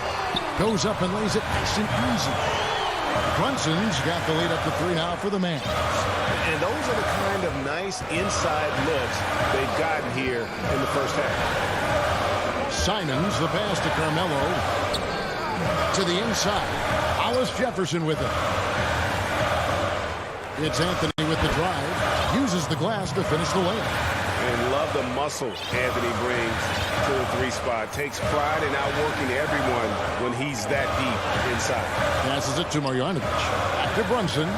Goes up and lays it nice and easy. Brunson's got the lead up to 3 now for the man. And those are the kind of nice inside looks they've gotten here in the first half. Simons, the pass to Carmelo. To the inside. Hollis Jefferson with it. It's Anthony with the drive. Uses the glass to finish the layup. And love the muscle Anthony brings to the 3 spot. Takes pride in outworking everyone when he's that deep inside. Passes it to Marjanovic. Back to Brunson.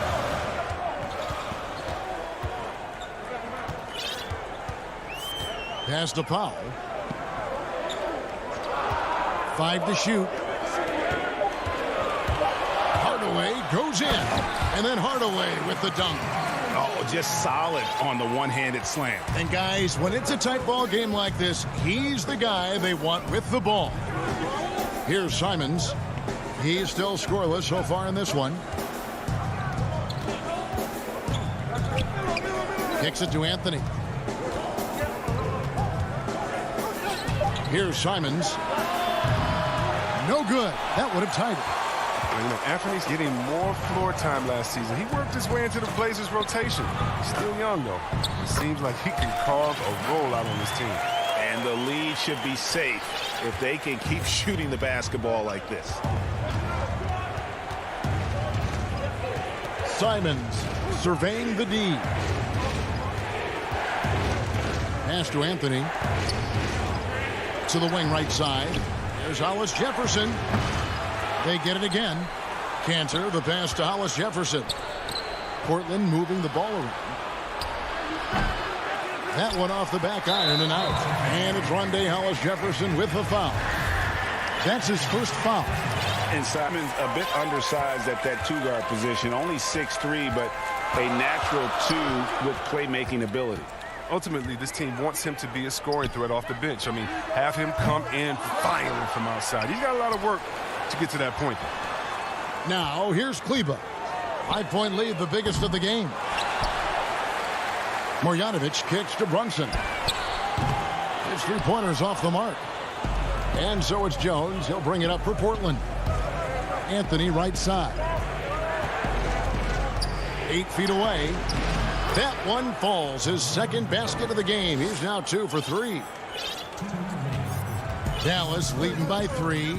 Pass to Powell. 5 to shoot. Hardaway goes in. And then Hardaway with the dunk. Oh, just solid on the one-handed slam. And guys, when it's a tight ball game like this, he's the guy they want with the ball. Here's Simons. He's still scoreless so far in this one. Kicks it to Anthony. Here's Simons. No good. That would have tied it. You know, Anthony's getting more floor time last season. He worked his way into the Blazers' rotation. He's still young, though. It seems like he can carve a roll out on his team. And the lead should be safe if they can keep shooting the basketball like this. Simons surveying the D. Pass to Anthony. To the wing right side. There's Hollis Jefferson. They get it again. Cantor, the pass to Hollis Jefferson. Portland moving the ball around. That one off the back iron and out. And it's Rondé Hollis Jefferson with the foul. That's his first foul. And Simon's a bit undersized at that 2-guard position. Only 6'3", but a natural 2 with playmaking ability. Ultimately, this team wants him to be a scoring threat off the bench. I mean, have him come in firing from outside. He's got a lot of work to get to that point. Now, here's Kleba. 5-point lead, the biggest of the game. Marjanovic kicks to Brunson. His three-pointers off the mark. And so it's Jones. He'll bring it up for Portland. Anthony right side. 8 feet away. That one falls. His second basket of the game. He's now 2 for 3. Dallas leading by 3.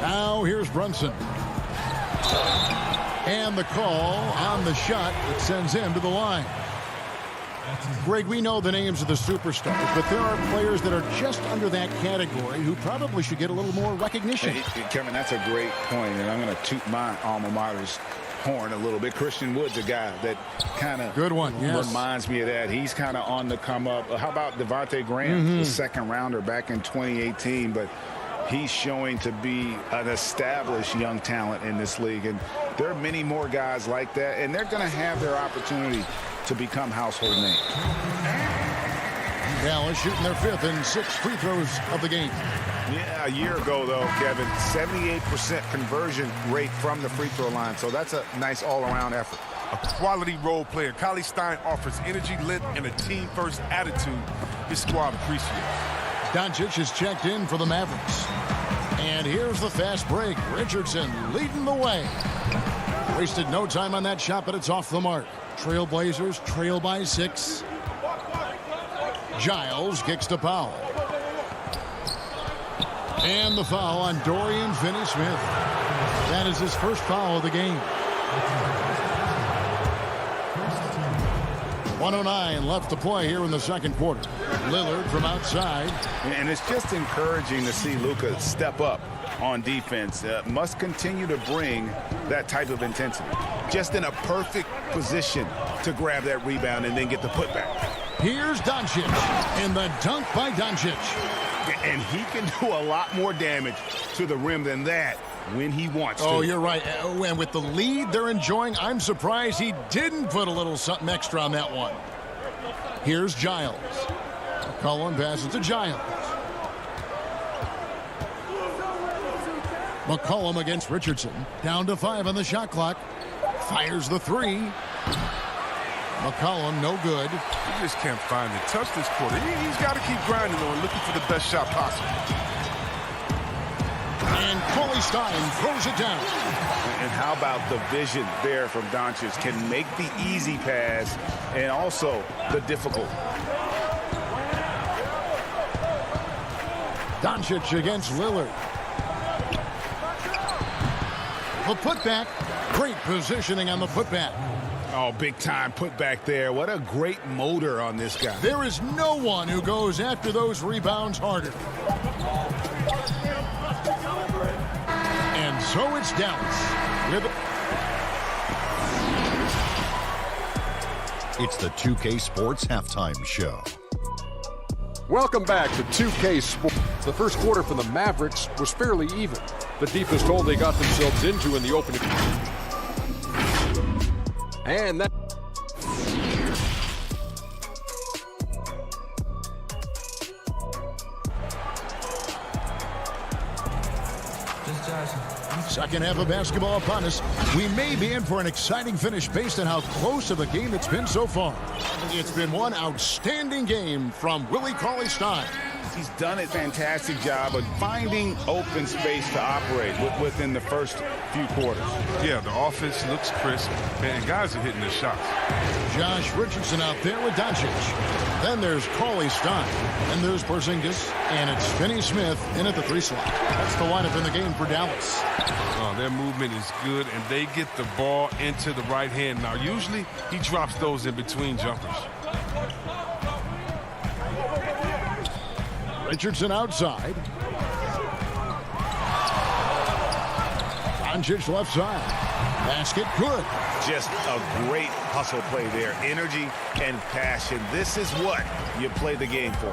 Now here's Brunson. And the call on the shot that sends him to the line. Greg, we know the names of the superstars, but there are players that are just under that category who probably should get a little more recognition. Hey, Kevin, that's a great point, and I'm going to toot my alma mater's horn a little bit. Christian Wood's a guy that kind of reminds me of that. He's kind of on the come up. How about Devontae Graham, the second rounder back in 2018, but he's showing to be an established young talent in this league, and there are many more guys like that, and they're going to have their opportunity to become household names. Dallas shooting their 5th and 6th free throws of the game. Yeah, a year ago, though, Kevin, 78% conversion rate from the free throw line, so that's a nice all-around effort. A quality role player. Cauley Stein offers energy, length, and a team-first attitude his squad appreciates. Doncic is checked in for the Mavericks. And here's the fast break. Richardson leading the way. Wasted no time on that shot, but it's off the mark. Trailblazers trail by 6. Giles kicks to Powell. And the foul on Dorian Finney-Smith. That is his first foul of the game. 1:09 left to play here in the second quarter. Lillard from outside. And it's just encouraging to see Luka step up on defense. Must continue to bring that type of intensity. Just in a perfect position to grab that rebound and then get the putback. Here's Doncic. And the dunk by Doncic. And he can do a lot more damage to the rim than that when he wants to. Oh, you're right. And with the lead they're enjoying, I'm surprised he didn't put a little something extra on that one. Here's Giles. McCollum passes to Giles. McCollum against Richardson. Down to 5 on the shot clock. Fires the 3. McCollum, no good. He just can't find it. Touch this quarter. He's got to keep grinding, though, and looking for the best shot possible. And Cauley Stein throws it down. And how about the vision there from Doncic? Can make the easy pass and also the difficult. Doncic against Lillard. The putback. Great positioning on the putback. Oh, big time putback there. What a great motor on this guy. There is no one who goes after those rebounds harder. And so it's Dallas. It's the 2K Sports Halftime Show. Welcome back to 2K Sports. The first quarter for the Mavericks was fairly even. The deepest hole they got themselves into in the opening. And that. Second half of basketball upon us. We may be in for an exciting finish based on how close of a game it's been so far. It's been one outstanding game from Willie Cauley Stein. He's done a fantastic job of finding open space to operate within the first few quarters. Yeah, the offense looks crisp, and guys are hitting their shots. Josh Richardson out there with Doncic. Then there's Cauley Stein. Then there's Porzingis. And it's Finney-Smith in at the 3 slot. That's the lineup in the game for Dallas. Oh, their movement is good, and they get the ball into the right hand. Now, usually he drops those in between jumpers. Richardson outside. Doncic left side. Basket good. Just a great hustle play there. Energy and passion. This is what you play the game for.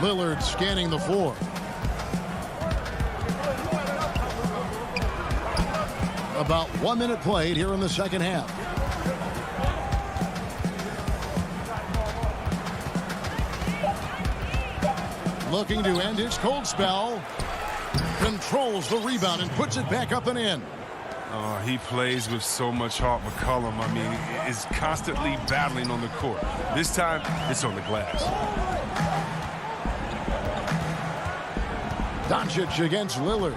Lillard scanning the floor. About 1 minute played here in the second half. Looking to end his cold spell. Controls the rebound and puts it back up and in. Oh, he plays with so much heart, McCollum. I mean, is constantly battling on the court. This time, it's on the glass. Doncic against Lillard.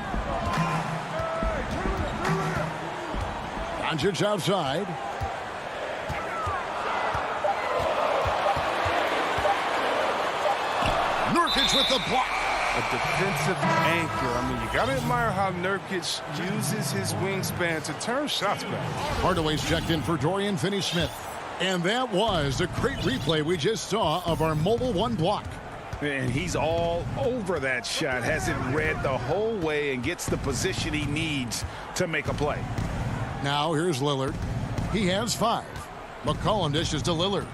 Doncic outside. Nurkic with the block. A defensive anchor. I mean, you got to admire how Nurkic uses his wingspan to turn shots back. Hardaway's checked in for Dorian Finney-Smith. And that was a great replay we just saw of our Mobile One block. And he's all over that shot. Has it read the whole way and gets the position he needs to make a play. Now here's Lillard. He has 5. McCollum dishes to Lillard.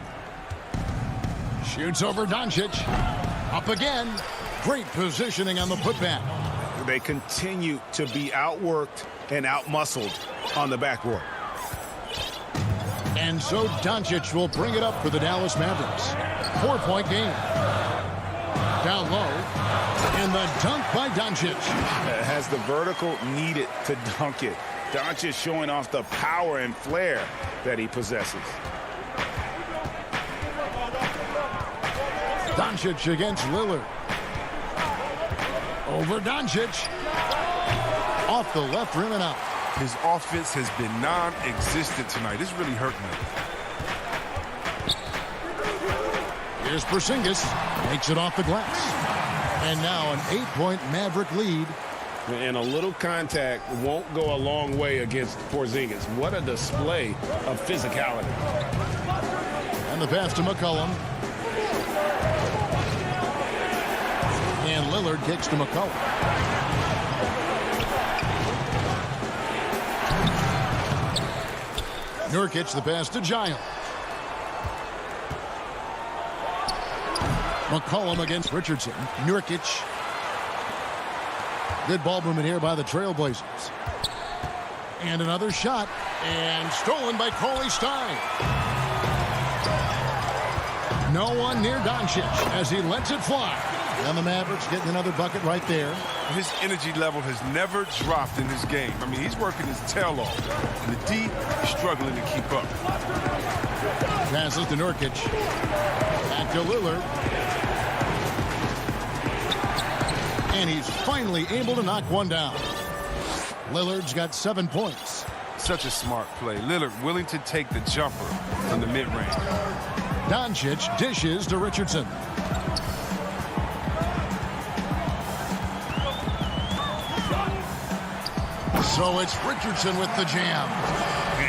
Shoots over Doncic. Up again. Great positioning on the putback. They continue to be outworked and outmuscled on the backboard. And so Doncic will bring it up for the Dallas Mavericks. 4-point game. Down low. And the dunk by Doncic. Has the vertical needed to dunk it. Doncic showing off the power and flair that he possesses. Doncic against Lillard. Over Doncic. Off the left rim and out. His offense has been non-existent tonight. It's really hurting him. Here's Porzingis. Makes it off the glass. And now an 8-point Maverick lead. And a little contact won't go a long way against Porzingis. What a display of physicality. And the pass to McCollum. And Lillard kicks to McCollum. Nurkic the pass to Giles. McCollum against Richardson. Nurkic. Good ball movement here by the Trailblazers. And another shot. And stolen by Cauley Stein. No one near Doncic as he lets it fly. And the Mavericks getting another bucket right there. His energy level has never dropped in this game. I mean, he's working his tail off. And the D is struggling to keep up. Passes to Nurkic. Back to Lillard. And he's finally able to knock one down. Lillard's got 7 points. Such a smart play. Lillard willing to take the jumper from the mid-range. Doncic dishes to Richardson. So it's Richardson with the jam.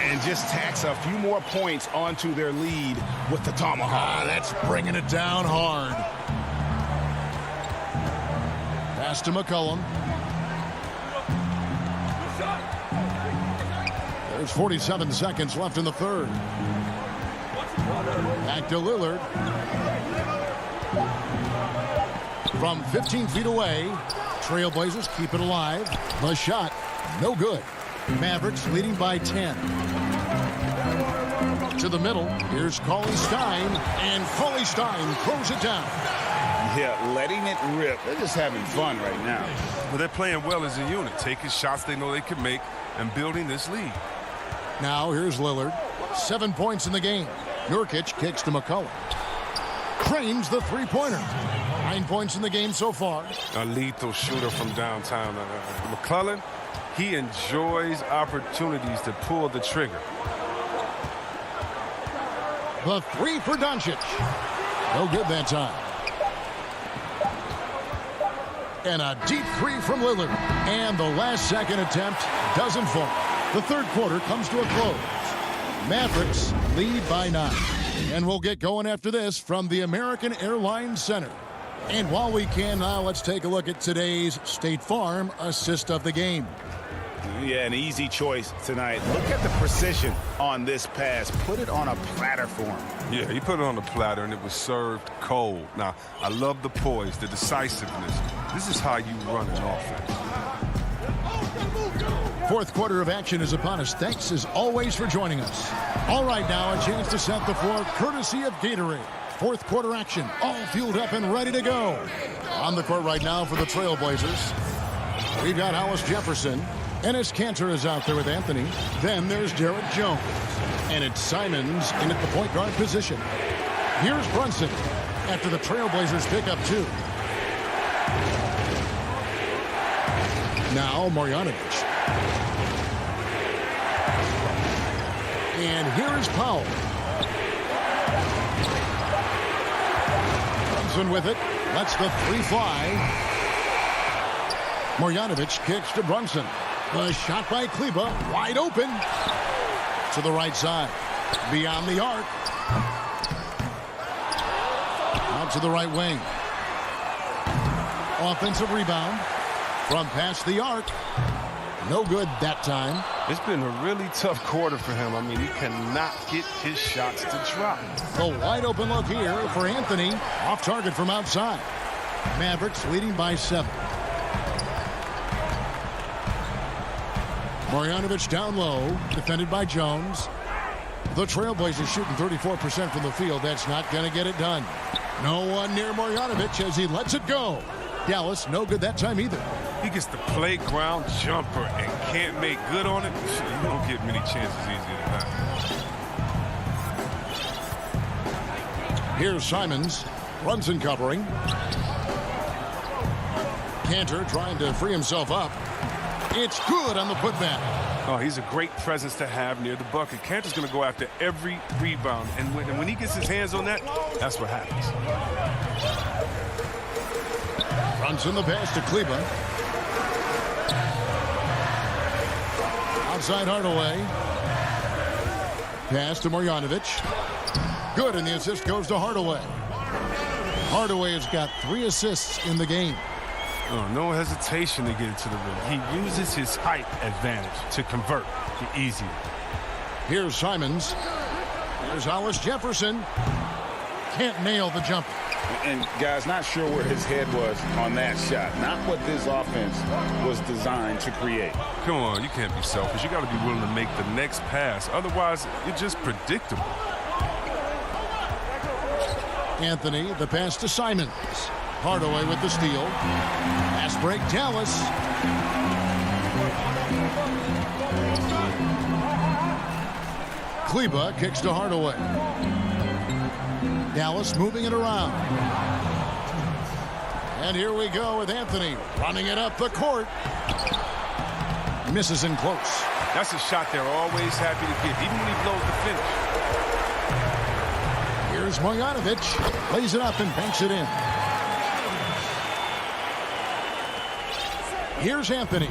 And just tacks a few more points onto their lead with the tomahawk. That's bringing it down hard. Pass to McCollum. There's 47 seconds left in the third. Back to Lillard. From 15 feet away, Trailblazers keep it alive. The shot, no good. Mavericks leading by 10. To the middle, here's Cauley Stein, and Cauley Stein throws it down. Yeah, letting it rip. They're just having fun right now. But they're playing well as a unit, taking shots they know they can make and building this lead. Now here's Lillard. 7 points in the game. Nurkic kicks to McCollum. Cranes the three-pointer. 9 points in the game so far. A lethal shooter from downtown. McClellan, he enjoys opportunities to pull the trigger. The three for Doncic. No good that time. And a deep three from Lillard. And the last second attempt doesn't fall. The third quarter comes to a close. Mavericks lead by 9. And we'll get going after this from the American Airlines Center. And while we can now, let's take a look at today's State Farm assist of the game. Yeah, an easy choice tonight. Look at the precision on this pass. Put it on a platter for him. Yeah, he put it on the platter, and it was served cold. Now, I love the poise, the decisiveness. This is how you run an offense. Fourth quarter of action is upon us. Thanks, as always, for joining us. All right, now a chance to set the floor courtesy of Gatorade. Fourth quarter action, all fueled up and ready to go. On the court right now for the Trailblazers, we've got Hollis Jefferson. Enes Kanter is out there with Anthony. Then there's Derek Jones. And it's Simons in at the point guard position. Here's Brunson after the Trailblazers pick up 2. Now Marjanovic. And here is Powell. Brunson with it. Lets the 3 fly. Marjanovic kicks to Brunson. The shot by Kleba. Wide open. To the right side. Beyond the arc. Out to the right wing. Offensive rebound. From past the arc. No good that time. It's been a really tough quarter for him. I mean, he cannot get his shots to drop. A wide open look here for Anthony. Off target from outside. Mavericks leading by 7. Marjanovic down low. Defended by Jones. The Trailblazers shooting 34% from the field. That's not going to get it done. No one near Marjanovic as he lets it go. Dallas, no good that time either. He gets the playground jumper and can't make good on it. You don't get many chances easier than that. Here's Simons. Brunson covering. Kanter trying to free himself up. It's good on the putback. Oh, he's a great presence to have near the bucket. Kanter's going to go after every rebound. And when he gets his hands on that, that's what happens. Brunson the pass to Kleba. Outside Hardaway. Pass to Marjanovic. Good, and the assist goes to Hardaway. Hardaway has got 3 assists in the game. Oh, no hesitation to get it to the rim. He uses his height advantage to convert the easier. Here's Simons. Here's Hollis Jefferson. Can't nail the jumper. And, guys, not sure where his head was on that shot. Not what this offense was designed to create. Come on, you can't be selfish. You got to be willing to make the next pass. Otherwise, it's just predictable. Anthony, the pass to Simons. Hardaway with the steal. Pass break, Dallas. Kleba kicks to Hardaway. Dallas moving it around. And here we go with Anthony running it up the court. Misses in close. That's a shot they're always happy to get, even when he blows the finish. Here's Marjanovic. Lays it up and banks it in. Here's Anthony.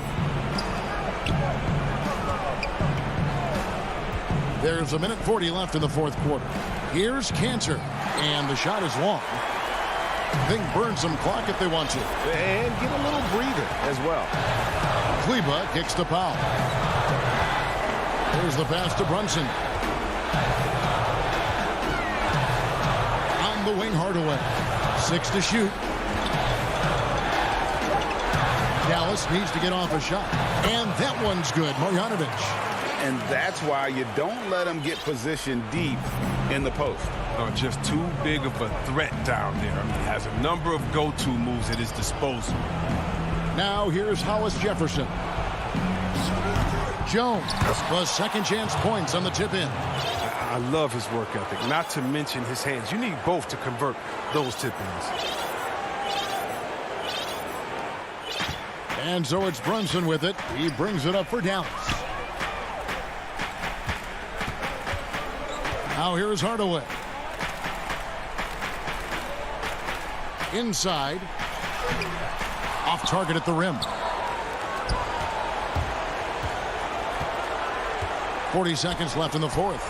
There's 1:40 left in the fourth quarter. Here's Kanter. And the shot is long. They can burn some clock if they want to. And get a little breather as well. Kleba kicks to Powell. There's the pass to Brunson. On the wing, Hardaway. 6 to shoot. Dallas needs to get off a shot. And that one's good. Marjanovic. And that's why you don't let him get positioned deep in the post. Just too big of a threat down there. I mean, he has a number of go-to moves at his disposal. Now here's Hollis Jefferson. Jones, the second chance points on the tip in. I love his work ethic, not to mention his hands. You need both to convert those tip-ins. And so it's Brunson with it. He brings it up for Dallas. Now here's Hardaway. Inside. Off target at the rim. 40 seconds left in the fourth.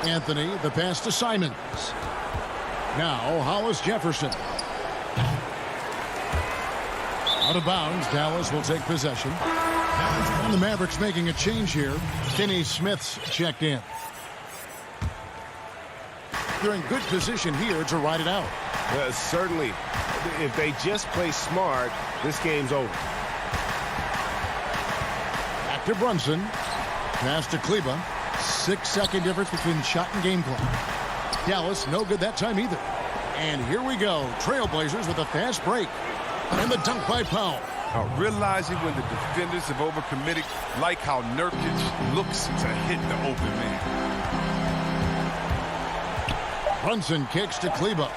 Anthony, the pass to Simons. Now Hollis Jefferson. Out of bounds, Dallas will take possession. And the Mavericks making a change here. Finney Smith's checked in. They're in good position here to ride it out. Certainly, if they just play smart, this game's over. Back to Brunson. Pass to Kleba. 6-second difference between shot and game clock. Dallas, no good that time either. And here we go. Trailblazers with a fast break. And the dunk by Powell. Realizing when the defenders have overcommitted, like how Nurkic looks to hit the open man. Brunson kicks to Kleba.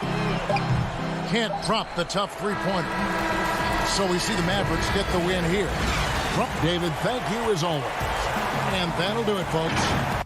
Can't prop the tough three-pointer. So we see the Mavericks get the win here. David, thank you as always. And that'll do it, folks.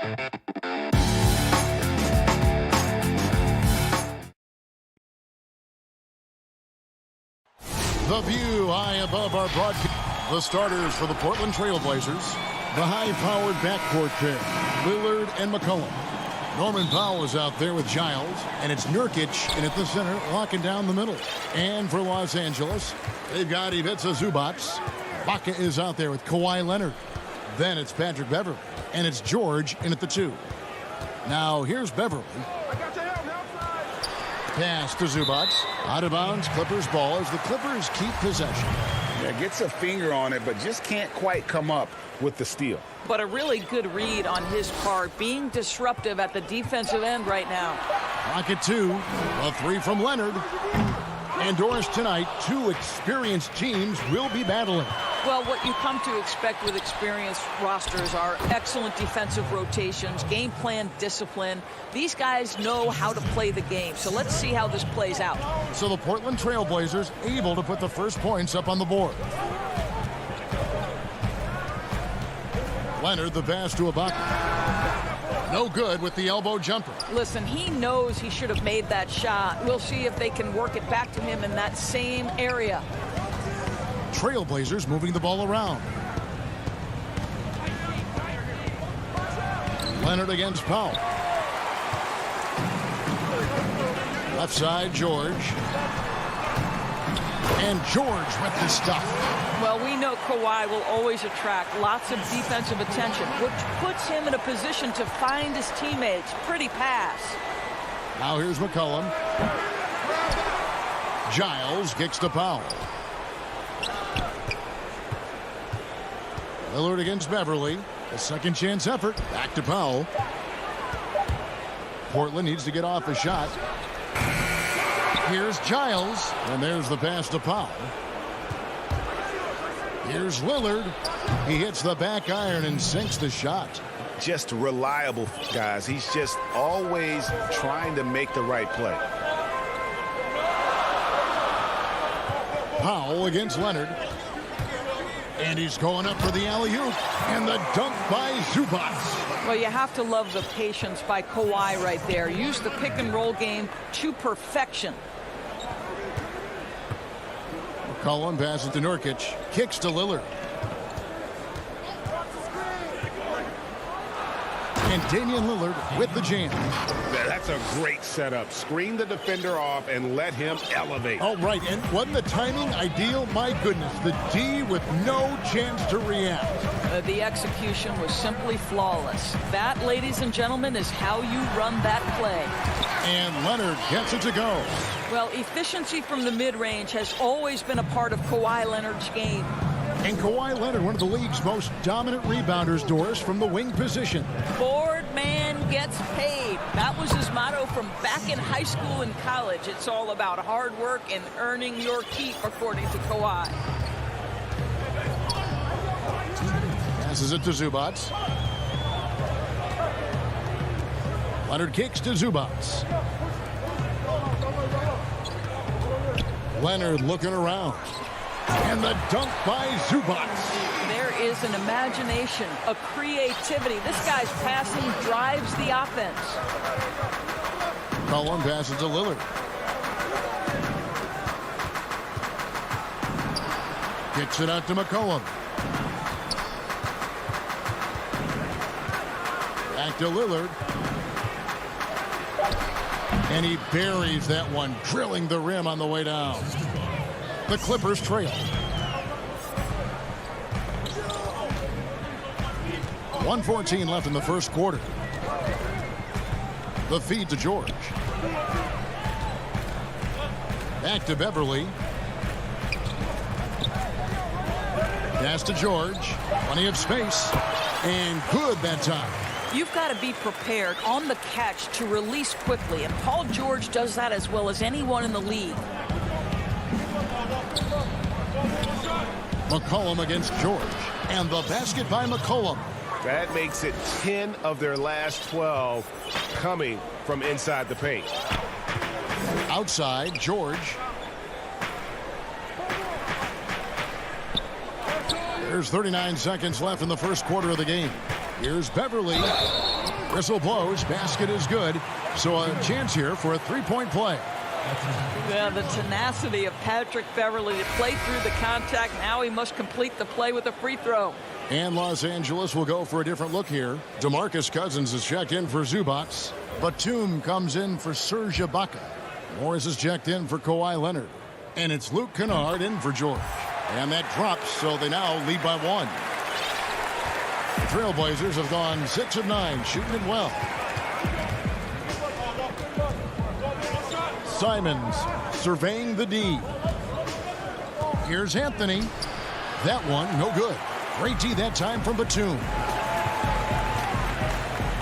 The view high above our broadcast. The starters for the Portland Trail Blazers. The high-powered backcourt pair, Lillard and McCollum. Norman Powell is out there with Giles, and it's Nurkic in at the center, locking down the middle. And for Los Angeles, they've got Ivica Zubac. Baca is out there with Kawhi Leonard. Then it's Patrick Beverley, and it's George in at the 2. Now here's Beverley. Pass to Zubac. Out of bounds, Clippers ball as the Clippers keep possession. Yeah, gets a finger on it, but just can't quite come up with the steal. But a really good read on his part, being disruptive at the defensive end right now. Rocket 2, a 3 from Leonard. Indoors tonight, 2 experienced teams will be battling. Well, what you come to expect with experienced rosters are excellent defensive rotations, game plan discipline. These guys know how to play the game, so let's see how this plays out. So the Portland Trail Blazers able to put the first points up on the board. Leonard, the pass to Ibaka. No good with the elbow jumper. Listen, he knows he should have made that shot. We'll see if they can work it back to him in that same area. Trailblazers moving the ball around. Leonard against Powell. Left side, George. And George with the stuff. Well, we know Kawhi will always attract lots of defensive attention, which puts him in a position to find his teammates. Pretty pass. Now here's McCollum. Giles kicks to Powell. Lillard against Beverley. A second chance effort. Back to Powell. Portland needs to get off a shot. Here's Giles. And there's the pass to Powell. Here's Lillard. He hits the back iron and sinks the shot. Just reliable, guys. He's just always trying to make the right play. Powell against Leonard. And he's going up for the alley-oop. And the dunk by Zubac. Well, you have to love the patience by Kawhi right there. Use the pick-and-roll game to perfection. McCollum passes to Nurkic. Kicks to Lillard. And Damian Lillard with the jam. That's a great setup. Screen the defender off and let him elevate. All right, and wasn't the timing ideal? My goodness, the D with no chance to react. The execution was simply flawless. That, ladies and gentlemen, is how you run that play. And Leonard gets it to go. Well, efficiency from the mid-range has always been a part of Kawhi Leonard's game. And Kawhi Leonard, one of the league's most dominant rebounders, Doris, from the wing position. Board man gets paid. That was his motto from back in high school and college. It's all about hard work and earning your keep, according to Kawhi. Passes it to Zubac. Leonard kicks to Zubac. Leonard looking around. And the dunk by Zubac. There is an imagination, a creativity. This guy's passing drives the offense. Collin passes to Lillard. Kicks it out to McCollum. Back to Lillard. And he buries that one, drilling the rim on the way down. The Clippers trail. 1:14 left in the first quarter. The feed to George. Back to Beverley. Pass to George. Plenty of space. And good that time. You've got to be prepared on the catch to release quickly. And Paul George does that as well as anyone in the league. McCollum against George. And the basket by McCollum. That makes it 10 of their last 12 coming from inside the paint. Outside, George. There's 39 seconds left in the first quarter of the game. Here's Beverley. Whistle blows. Basket is good. So a chance here for a three-point play. Yeah, the tenacity of Patrick Beverly to play through the contact. Now he must complete the play with a free throw. And Los Angeles will go for a different look here. DeMarcus Cousins is checked in for Zubats. Batum comes in for Serge Ibaka. Morris is checked in for Kawhi Leonard. And it's Luke Kennard in for George. And that drops, so they now lead by 1. The Trailblazers have gone 6 of 9, shooting it well. Simons surveying the D. Here's Anthony. That one, no good. Great D that time from Batum.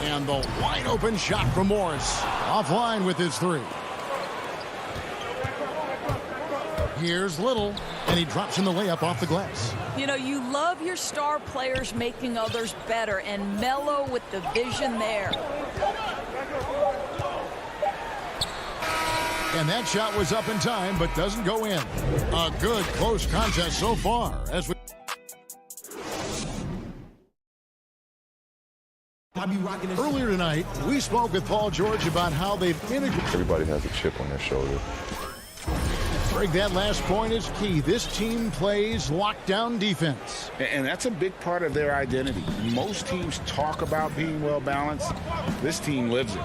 And the wide open shot from Morris. Offline with his 3. Here's Little, and he drops in the layup off the glass. You know, you love your star players making others better, and Melo with the vision there. And that shot was up in time, but doesn't go in. A good close contest so far. Earlier tonight, we spoke with Paul George about how they've integrated. Everybody has a chip on their shoulder. Greg, that last point is key. This team plays lockdown defense. And that's a big part of their identity. Most teams talk about being well balanced. This team lives it.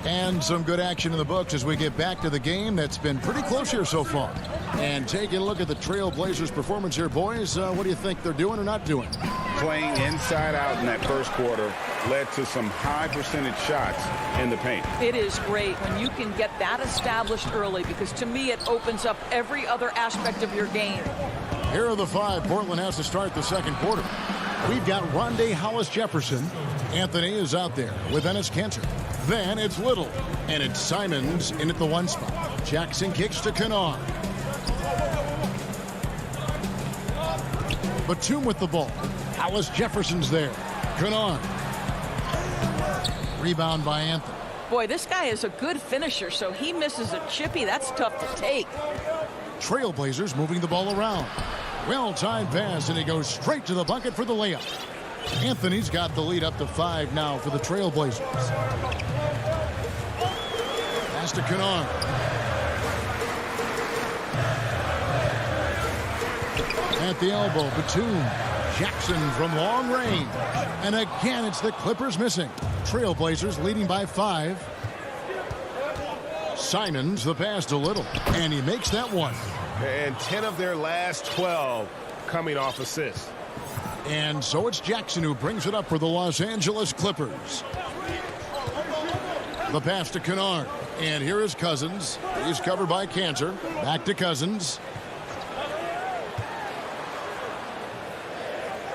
And some good action in the books as we get back to the game that's been pretty close here so far. And taking a look at the Trailblazers' performance here, boys, what do you think they're doing or not doing? Playing inside out in that first quarter led to some high percentage shots in the paint. It is great when you can get that established early, because to me it opens up every other aspect of your game. Here are the 5 Portland has to start the second quarter. We've got Rondé Hollis-Jefferson. Anthony is out there with Enes Kanter. Then it's Little, and it's Simons in at the 1 spot. Jackson kicks to Kennard. Batum with the ball. Hollis-Jefferson's there. Kennard. Rebound by Anthony. Boy, this guy is a good finisher, so he misses a chippy. That's tough to take. Trailblazers moving the ball around. Well-timed pass, and he goes straight to the bucket for the layup. Anthony's got the lead up to 5 now for the Trailblazers. Pass to Kennard. At the elbow, Batum. Jackson from long range. And again, it's the Clippers missing. Trailblazers leading by 5. Simons, the pass to Little. And he makes that one. And 10 of their last 12 coming off assists. And so it's Jackson who brings it up for the Los Angeles Clippers. The pass to Kennard. And here is Cousins. He's covered by Kanter. Back to Cousins.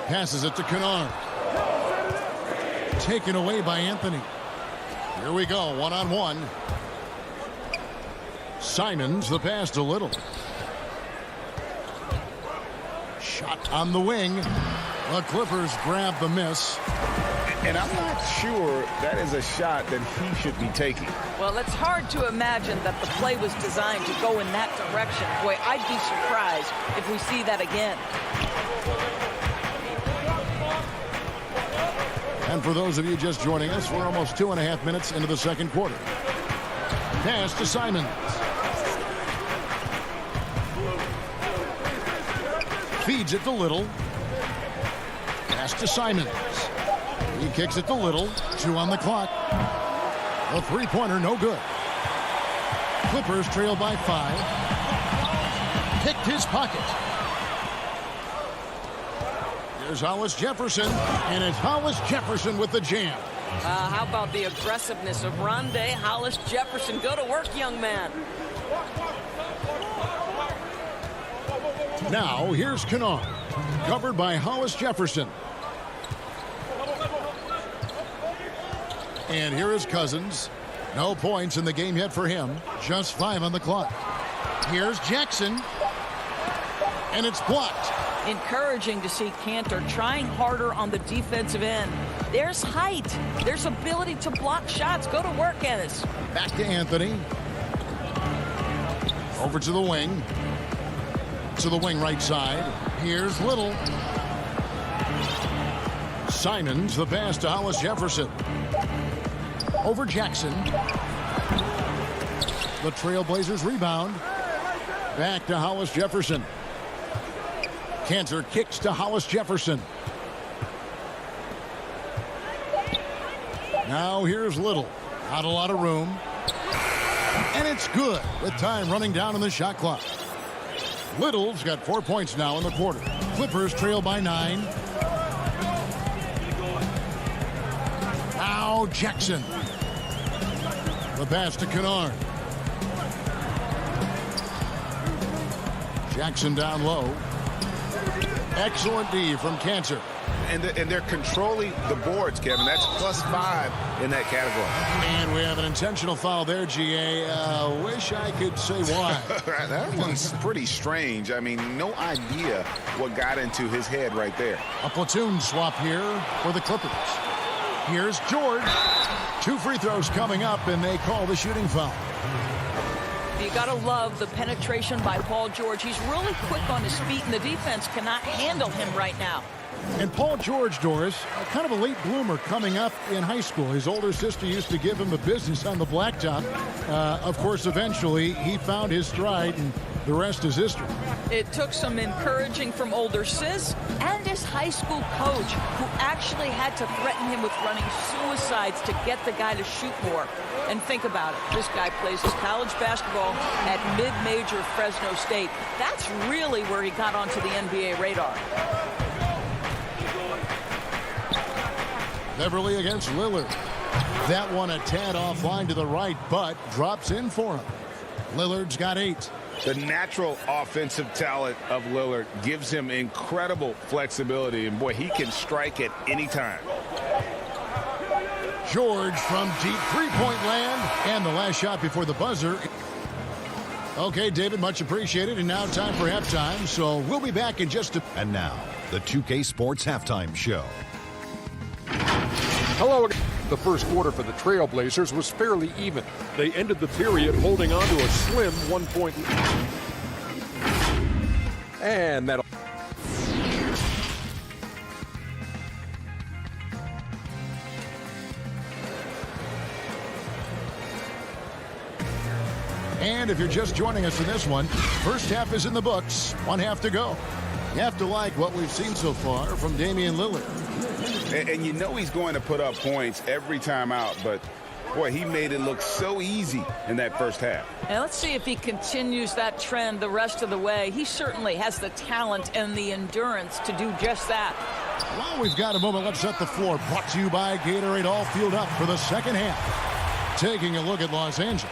Passes it to Kennard. Taken away by Anthony. Here we go, one-on-one. Simons, the pass to Little. Shot on the wing. The Clippers grab the miss. And I'm not sure that is a shot that he should be taking. Well, it's hard to imagine that the play was designed to go in that direction. Boy, I'd be surprised if we see that again. And for those of you just joining us, we're almost 2.5 minutes into the second quarter. Pass to Simons. Feeds it to Little. Pass to Simons. He kicks it to Little. 2 on the clock. A three-pointer, no good. Clippers trail by 5. Picked his pocket. Here's Hollis-Jefferson, and it's Hollis-Jefferson with the jam. How about the aggressiveness of Rondé Hollis-Jefferson? Go to work, young man. Now, here's Kennard, covered by Hollis-Jefferson. And here is Cousins. No points in the game yet for him. Just 5 on the clock. Here's Jackson. And it's blocked. Encouraging to see Kanter trying harder on the defensive end. There's height. There's ability to block shots. Go to work, Enes. Back to Anthony. Over to the wing. To the wing right side. Here's Little. Simons, the pass to Hollis Jefferson. Over Jackson. The Trailblazers rebound. Back to Hollis Jefferson. Cantor kicks to Hollis Jefferson. Now here's Little. Not a lot of room. And it's good with time running down on the shot clock. Little's got 4 points now in the quarter. Clippers trail by 9. Now Jackson. The pass to Kennard. Jackson down low. Excellent D from Cantor. And they're controlling the boards, Kevin. That's +5 in that category. And we have an intentional foul there, GA. Wish I could say why. That one's pretty strange. I mean, no idea what got into his head right there. A platoon swap here for the Clippers. Here's George. 2 free throws coming up, and they call the shooting foul. You got to love the penetration by Paul George. He's really quick on his feet, and the defense cannot handle him right now. And Paul George, Doris, kind of a late bloomer coming up in high school. His older sister used to give him the business on the blacktop. Of course, eventually, he found his stride, and the rest is history. It took some encouraging from older sis and his high school coach, who actually had to threaten him with running suicides to get the guy to shoot more. And think about it. This guy plays his college basketball at mid-major Fresno State. That's really where he got onto the NBA radar. Beverly against Lillard. That one a tad offline to the right, but drops in for him. Lillard's got 8. The natural offensive talent of Lillard gives him incredible flexibility, and boy, he can strike at any time. George from deep three-point land, and the last shot before the buzzer. Okay, David, much appreciated, and now time for halftime, so we'll be back in just a... And now, the 2K Sports Halftime Show. Hello again. The first quarter for the Trailblazers was fairly even. They ended the period holding on to a slim 1-point lead. And that'll... And if you're just joining us for this one, first half is in the books. 1 half to go. You have to like what we've seen so far from Damian Lillard. And you know he's going to put up points every time out, but boy, he made it look so easy in that first half. And let's see if he continues that trend the rest of the way. He certainly has the talent and the endurance to do just that. Well, we've got a moment. Let's set the floor. Brought to you by Gatorade. All fueled up for the second half. Taking a look at Los Angeles.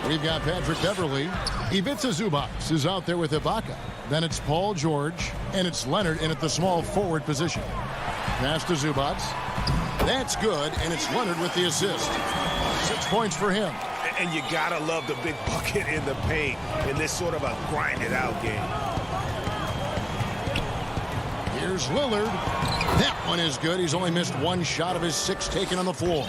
We've got Patrick Beverly. Ivica Zubac is out there with Ibaka. Then it's Paul George, and it's Leonard in at the small forward position. Pass to Zubac. That's good, and it's Leonard with the assist. 6 points for him. And you gotta love the big bucket in the paint in this sort of a grinded-out game. Here's Lillard. That one is good. He's only missed 1 shot of his 6 taken on the floor.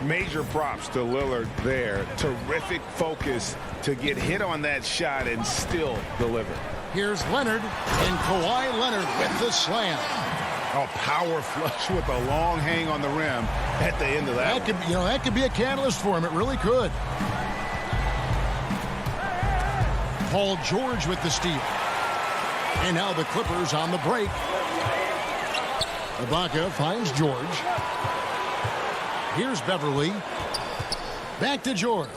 Major props to Lillard there. Terrific focus to get hit on that shot and still deliver. Here's Leonard, and Kawhi Leonard with the slam. Oh, power flush with a long hang on the rim at the end of that. That could be a catalyst for him. It really could. Paul George with the steal. And now the Clippers on the break. Ibaka finds George. Here's Beverly. Back to George.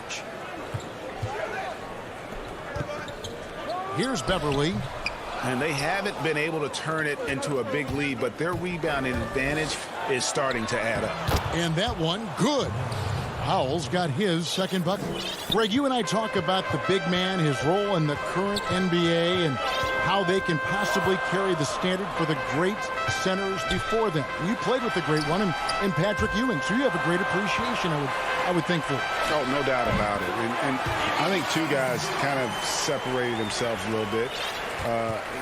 Here's Beverly. And they haven't been able to turn it into a big lead, but their rebounding advantage is starting to add up. And that one, good. Howell's got his second bucket. Greg, you and I talk about the big man, his role in the current NBA, and how they can possibly carry the standard for the great centers before them. You played with the great one and Patrick Ewing, so you have a great appreciation, I would think, for it. Oh, no doubt about it. And I think 2 guys kind of separated themselves a little bit.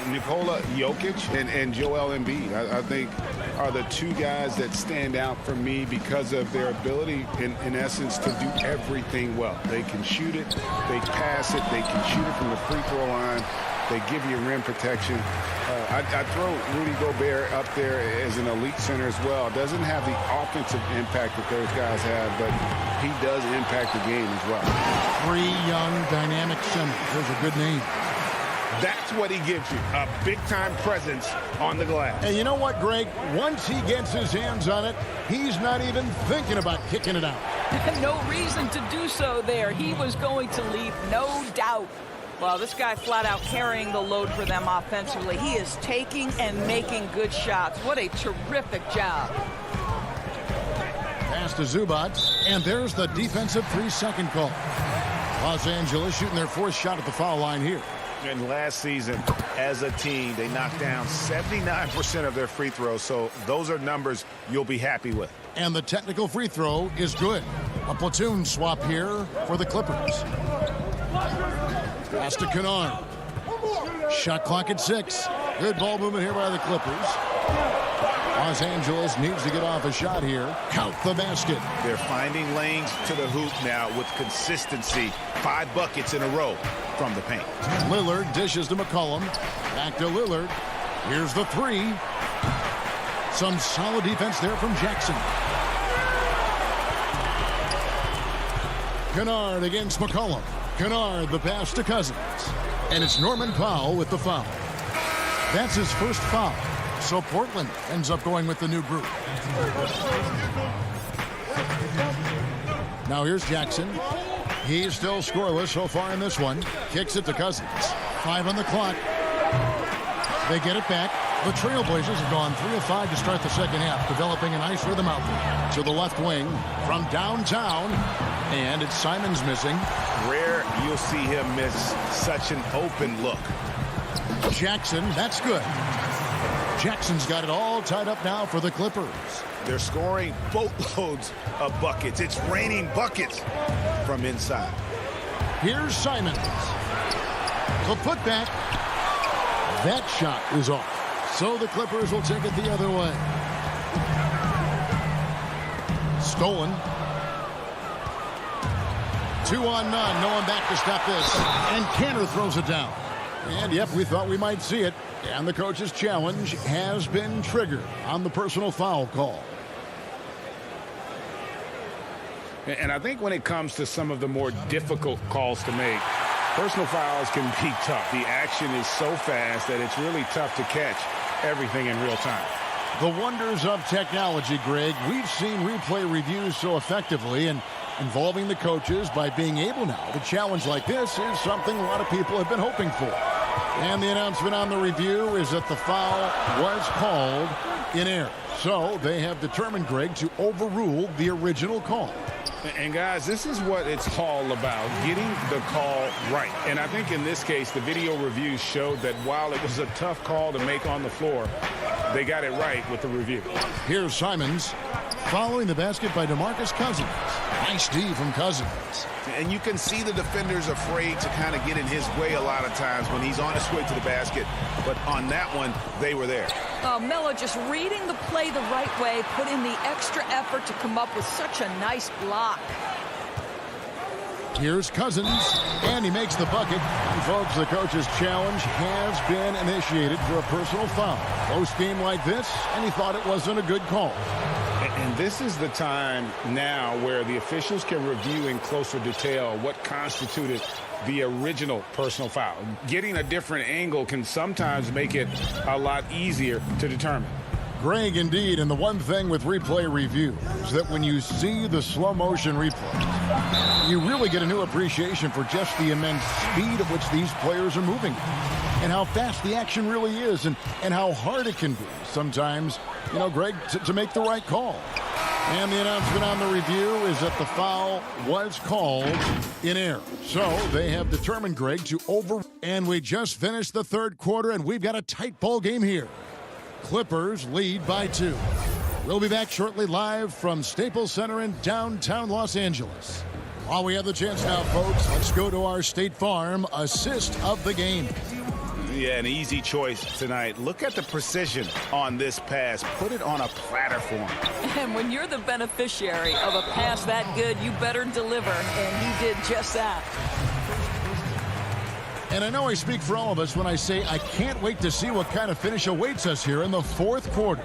Nikola Jokic and Joel Embiid, I think, are the 2 guys that stand out for me because of their ability, in essence, to do everything well. They can shoot it, they pass it, they can shoot it from the free throw line, they give you rim protection. I throw Rudy Gobert up there as an elite center as well. Doesn't have the offensive impact that those guys have, but he does impact the game as well. 3 young, dynamic centers. Those are good names. That's what he gives you, a big-time presence on the glass. And you know what, Greg? Once he gets his hands on it, he's not even thinking about kicking it out. No reason to do so there. He was going to leave, no doubt. Well, this guy flat out carrying the load for them offensively. He is taking and making good shots. What a terrific job. Pass to Zubac, and there's the defensive 3-second call. Los Angeles shooting their 4th shot at the foul line here. And last season, as a team, they knocked down 79% of their free throws, so those are numbers you'll be happy with. And the technical free throw is good. A platoon swap here for the Clippers. Pass to Kennard. Shot clock at 6. Good ball movement here by the Clippers. Los Angeles needs to get off a shot here. Count the basket. They're finding lanes to the hoop now with consistency. 5 buckets in a row from the paint. Lillard dishes to McCollum. Back to Lillard. Here's the 3. Some solid defense there from Jackson. Kennard against McCollum. Kennard, the pass to Cousins. And it's Norman Powell with the foul. That's his first foul. So Portland ends up going with the new group. Now here's Jackson. He's still scoreless so far in this one. Kicks it to Cousins. 5 on the clock. They get it back. The Trailblazers have gone 3 of 5 to start the second half, developing a nice rhythm out there. To the left wing from downtown. And it's Simons missing. Rare you'll see him miss such an open look. Jackson, that's good. Jackson's got it all tied up now for the Clippers. They're scoring boatloads of buckets. It's raining buckets from inside. Here's Simons. The putback. That shot is off. So the Clippers will take it the other way. Stolen. 2 on none. No one back to stop this. And Kanter throws it down. And, yep, we thought we might see it. And the coach's challenge has been triggered on the personal foul call. And I think when it comes to some of the more difficult calls to make, personal fouls can be tough. The action is so fast that it's really tough to catch everything in real time. The wonders of technology, Greg. We've seen replay reviews so effectively, and involving the coaches by being able now to challenge like this is something a lot of people have been hoping for. And the announcement on the review is that the foul was called in error. So they have determined, Greg, to overrule the original call. And guys, this is what it's all about, getting the call right. And I think in this case, the video reviews showed that while it was a tough call to make on the floor, they got it right with the review. Here's Simons following the basket by DeMarcus Cousins. Nice D from Cousins. And you can see the defenders afraid to kind of get in his way a lot of times when he's on his way to the basket. But on that one, they were there. Melo just reading the play the right way, put in the extra effort to come up with such a nice block. Here's Cousins, and he makes the bucket. And folks, the coach's challenge has been initiated for a personal foul. Close game like this, and he thought it wasn't a good call. And this is the time now where the officials can review in closer detail what constituted the original personal foul. Getting a different angle can sometimes make it a lot easier to determine. Greg, indeed, and the one thing with replay review is that when you see the slow motion replay, you really get a new appreciation for just the immense speed at which these players are moving and how fast the action really is and how hard it can be sometimes, you know, Greg, to make the right call. And the announcement on the review is that the foul was called in error. So they have determined, Greg, to over. And we just finished the third quarter, and we've got a tight ball game here. Clippers lead by 2. We'll be back shortly live from Staples Center in downtown Los Angeles. While we have the chance now, folks, let's go to our State Farm assist of the game. Yeah, an easy choice tonight. Look at the precision on this pass. Put it on a platter for him. And when you're the beneficiary of a pass that good, you better deliver. And he did just that. And I know I speak for all of us when I say I can't wait to see what kind of finish awaits us here in the fourth quarter.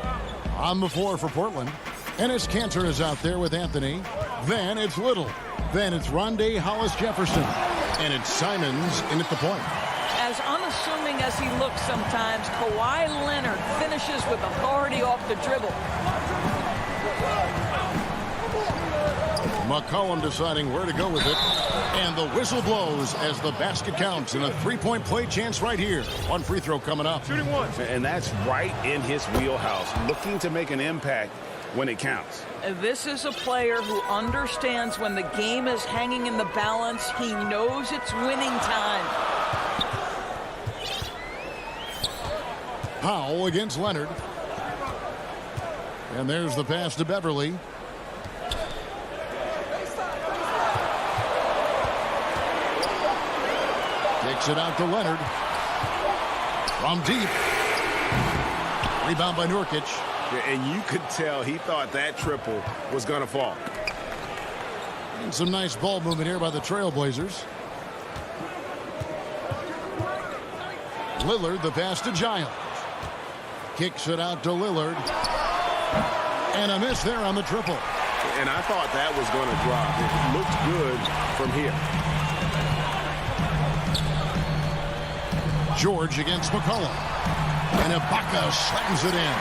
On the floor for Portland. Ennis Cantor is out there with Anthony. Then it's Little. Then it's Rondé Hollis-Jefferson. And it's Simons in at the point. As unassuming as he looks sometimes, Kawhi Leonard finishes with authority off the dribble. McCollum deciding where to go with it. And the whistle blows as the basket counts, and a three-point play chance right here. One free throw coming up. Shooting one. And that's right in his wheelhouse, looking to make an impact when it counts. This is a player who understands when the game is hanging in the balance. He knows it's winning time. Powell against Leonard. And there's the pass to Beverly. Kicks it out to Leonard. From deep. Rebound by Nurkic. And you could tell he thought that triple was going to fall. And some nice ball movement here by the Trailblazers. Lillard, the pass to Giles. Kicks it out to Lillard. And a miss there on the triple. And I thought that was going to drop. It looked good from here. George against McCollum. And Ibaka slams it in.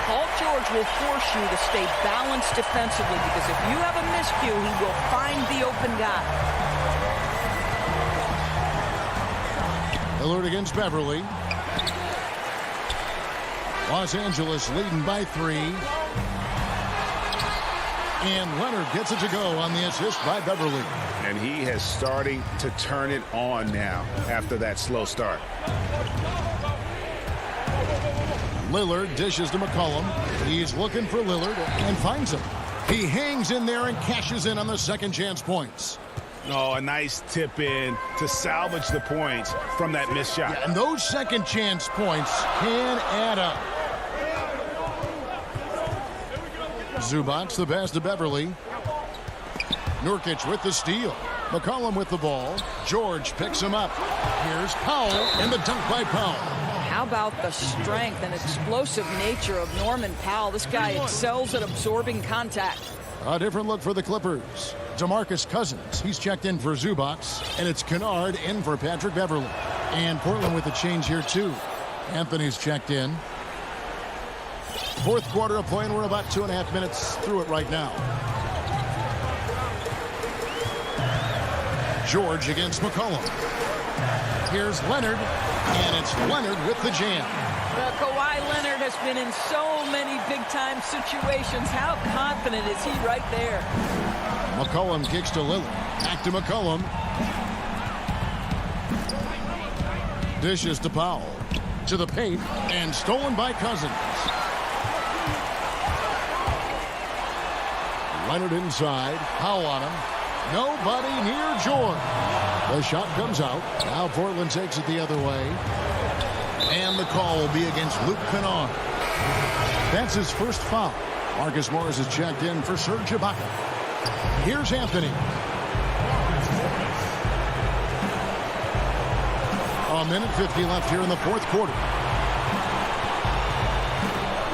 Paul George will force you to stay balanced defensively because if you have a miscue, he will find the open guy. Lillard against Beverly. Los Angeles leading by 3. And Leonard gets it to go on the assist by Beverly. And he has starting to turn it on now after that slow start. Lillard dishes to McCollum. He's looking for Lillard and finds him. He hangs in there and cashes in on the second chance points. Oh, a nice tip in to salvage the points from that missed shot. Yeah, and those second chance points can add up. Zubac, the pass to Beverly. Nurkic with the steal. McCollum with the ball. George picks him up. Here's Powell, and the dunk by Powell. How about the strength and explosive nature of Norman Powell? This guy excels at absorbing contact. A different look for the Clippers. DeMarcus Cousins, he's checked in for Zubac, and it's Kennard in for Patrick Beverly. And Portland with a change here too. Anthony's checked in. Fourth quarter of play, and we're about 2.5 minutes through it right now. George against McCollum. Here's Leonard, and it's Leonard with the jam. Well, Kawhi Leonard has been in so many big-time situations. How confident is he right there? McCollum kicks to Lillard. Back to McCollum. Dishes to Powell. To the paint, and stolen by Cousins. Leonard inside. Powell on him. Nobody near George. The shot comes out. Now Portland takes it the other way. And the call will be against Luke Kennard. That's his first foul. Marcus Morris is checked in for Serge Ibaka. Here's Anthony. A minute 50 left here in the fourth quarter.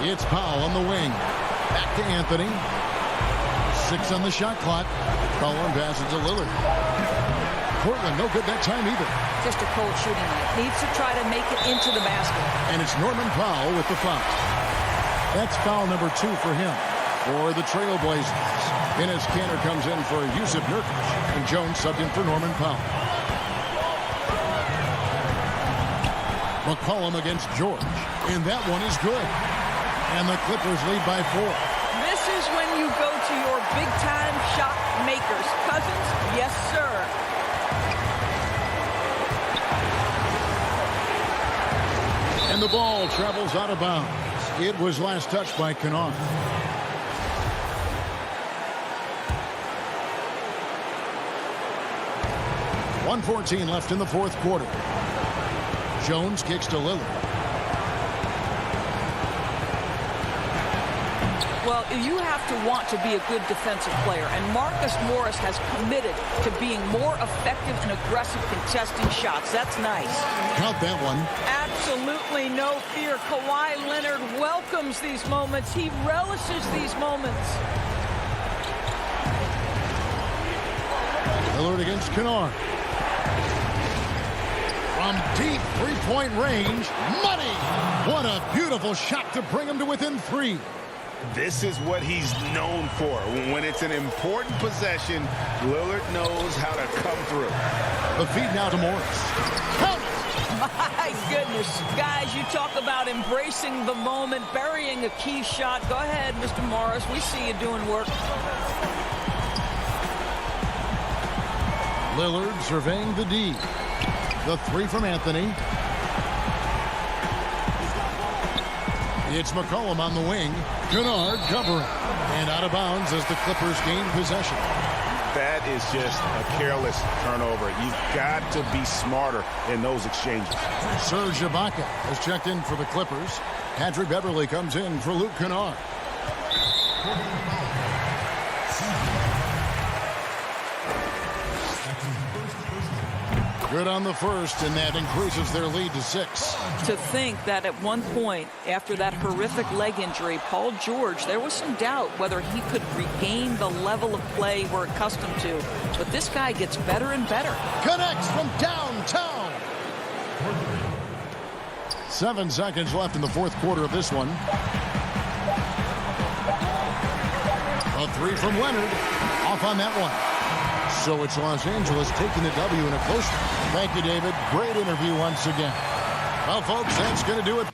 It's Powell on the wing. Back to Anthony. 6 on the shot clock. Collin passes to Lillard. Portland no good that time either. Just a cold shooting night. Needs to try to make it into the basket. And it's Norman Powell with the foul. That's foul number 2 for him. For the Trailblazers. Ennis Cantor comes in for Yusuf Nurkic. And Jones subbed in for Norman Powell. McCollum against George. And that one is good. And the Clippers lead by 4. This is when you go to your big-time shot makers. Cousins, yes, sir. And the ball travels out of bounds. It was last touched by Kennard. .114 left in the fourth quarter. Jones kicks to Lillard. Well, you have to want to be a good defensive player, and Marcus Morris has committed to being more effective and aggressive contesting shots. That's nice. Count that one. Absolutely no fear. Kawhi Leonard welcomes these moments. He relishes these moments. Lillard against Kennard. From deep three-point range, money! What a beautiful shot to bring him to within 3. This is what he's known for. When it's an important possession, Lillard knows how to come through. The feed now to Morris. Count it! My goodness. Guys, you talk about embracing the moment, burying a key shot. Go ahead, Mr. Morris. We see you doing work. Lillard surveying the D. The 3 from Anthony. It's McCollum on the wing. Kennard covering. And out of bounds as the Clippers gain possession. That is just a careless turnover. You've got to be smarter in those exchanges. Serge Ibaka has checked in for the Clippers. Patrick Beverley comes in for Luke Kennard. Good on the first, and that increases their lead to 6. To think that at one point, after that horrific leg injury, Paul George, there was some doubt whether he could regain the level of play we're accustomed to. But this guy gets better and better. Connects from downtown. 7 seconds left in the fourth quarter of this one. A 3 from Leonard. Off on that one. So it's Los Angeles taking the W in a close one. Thank you, David. Great interview once again. Well, folks, that's going to do it.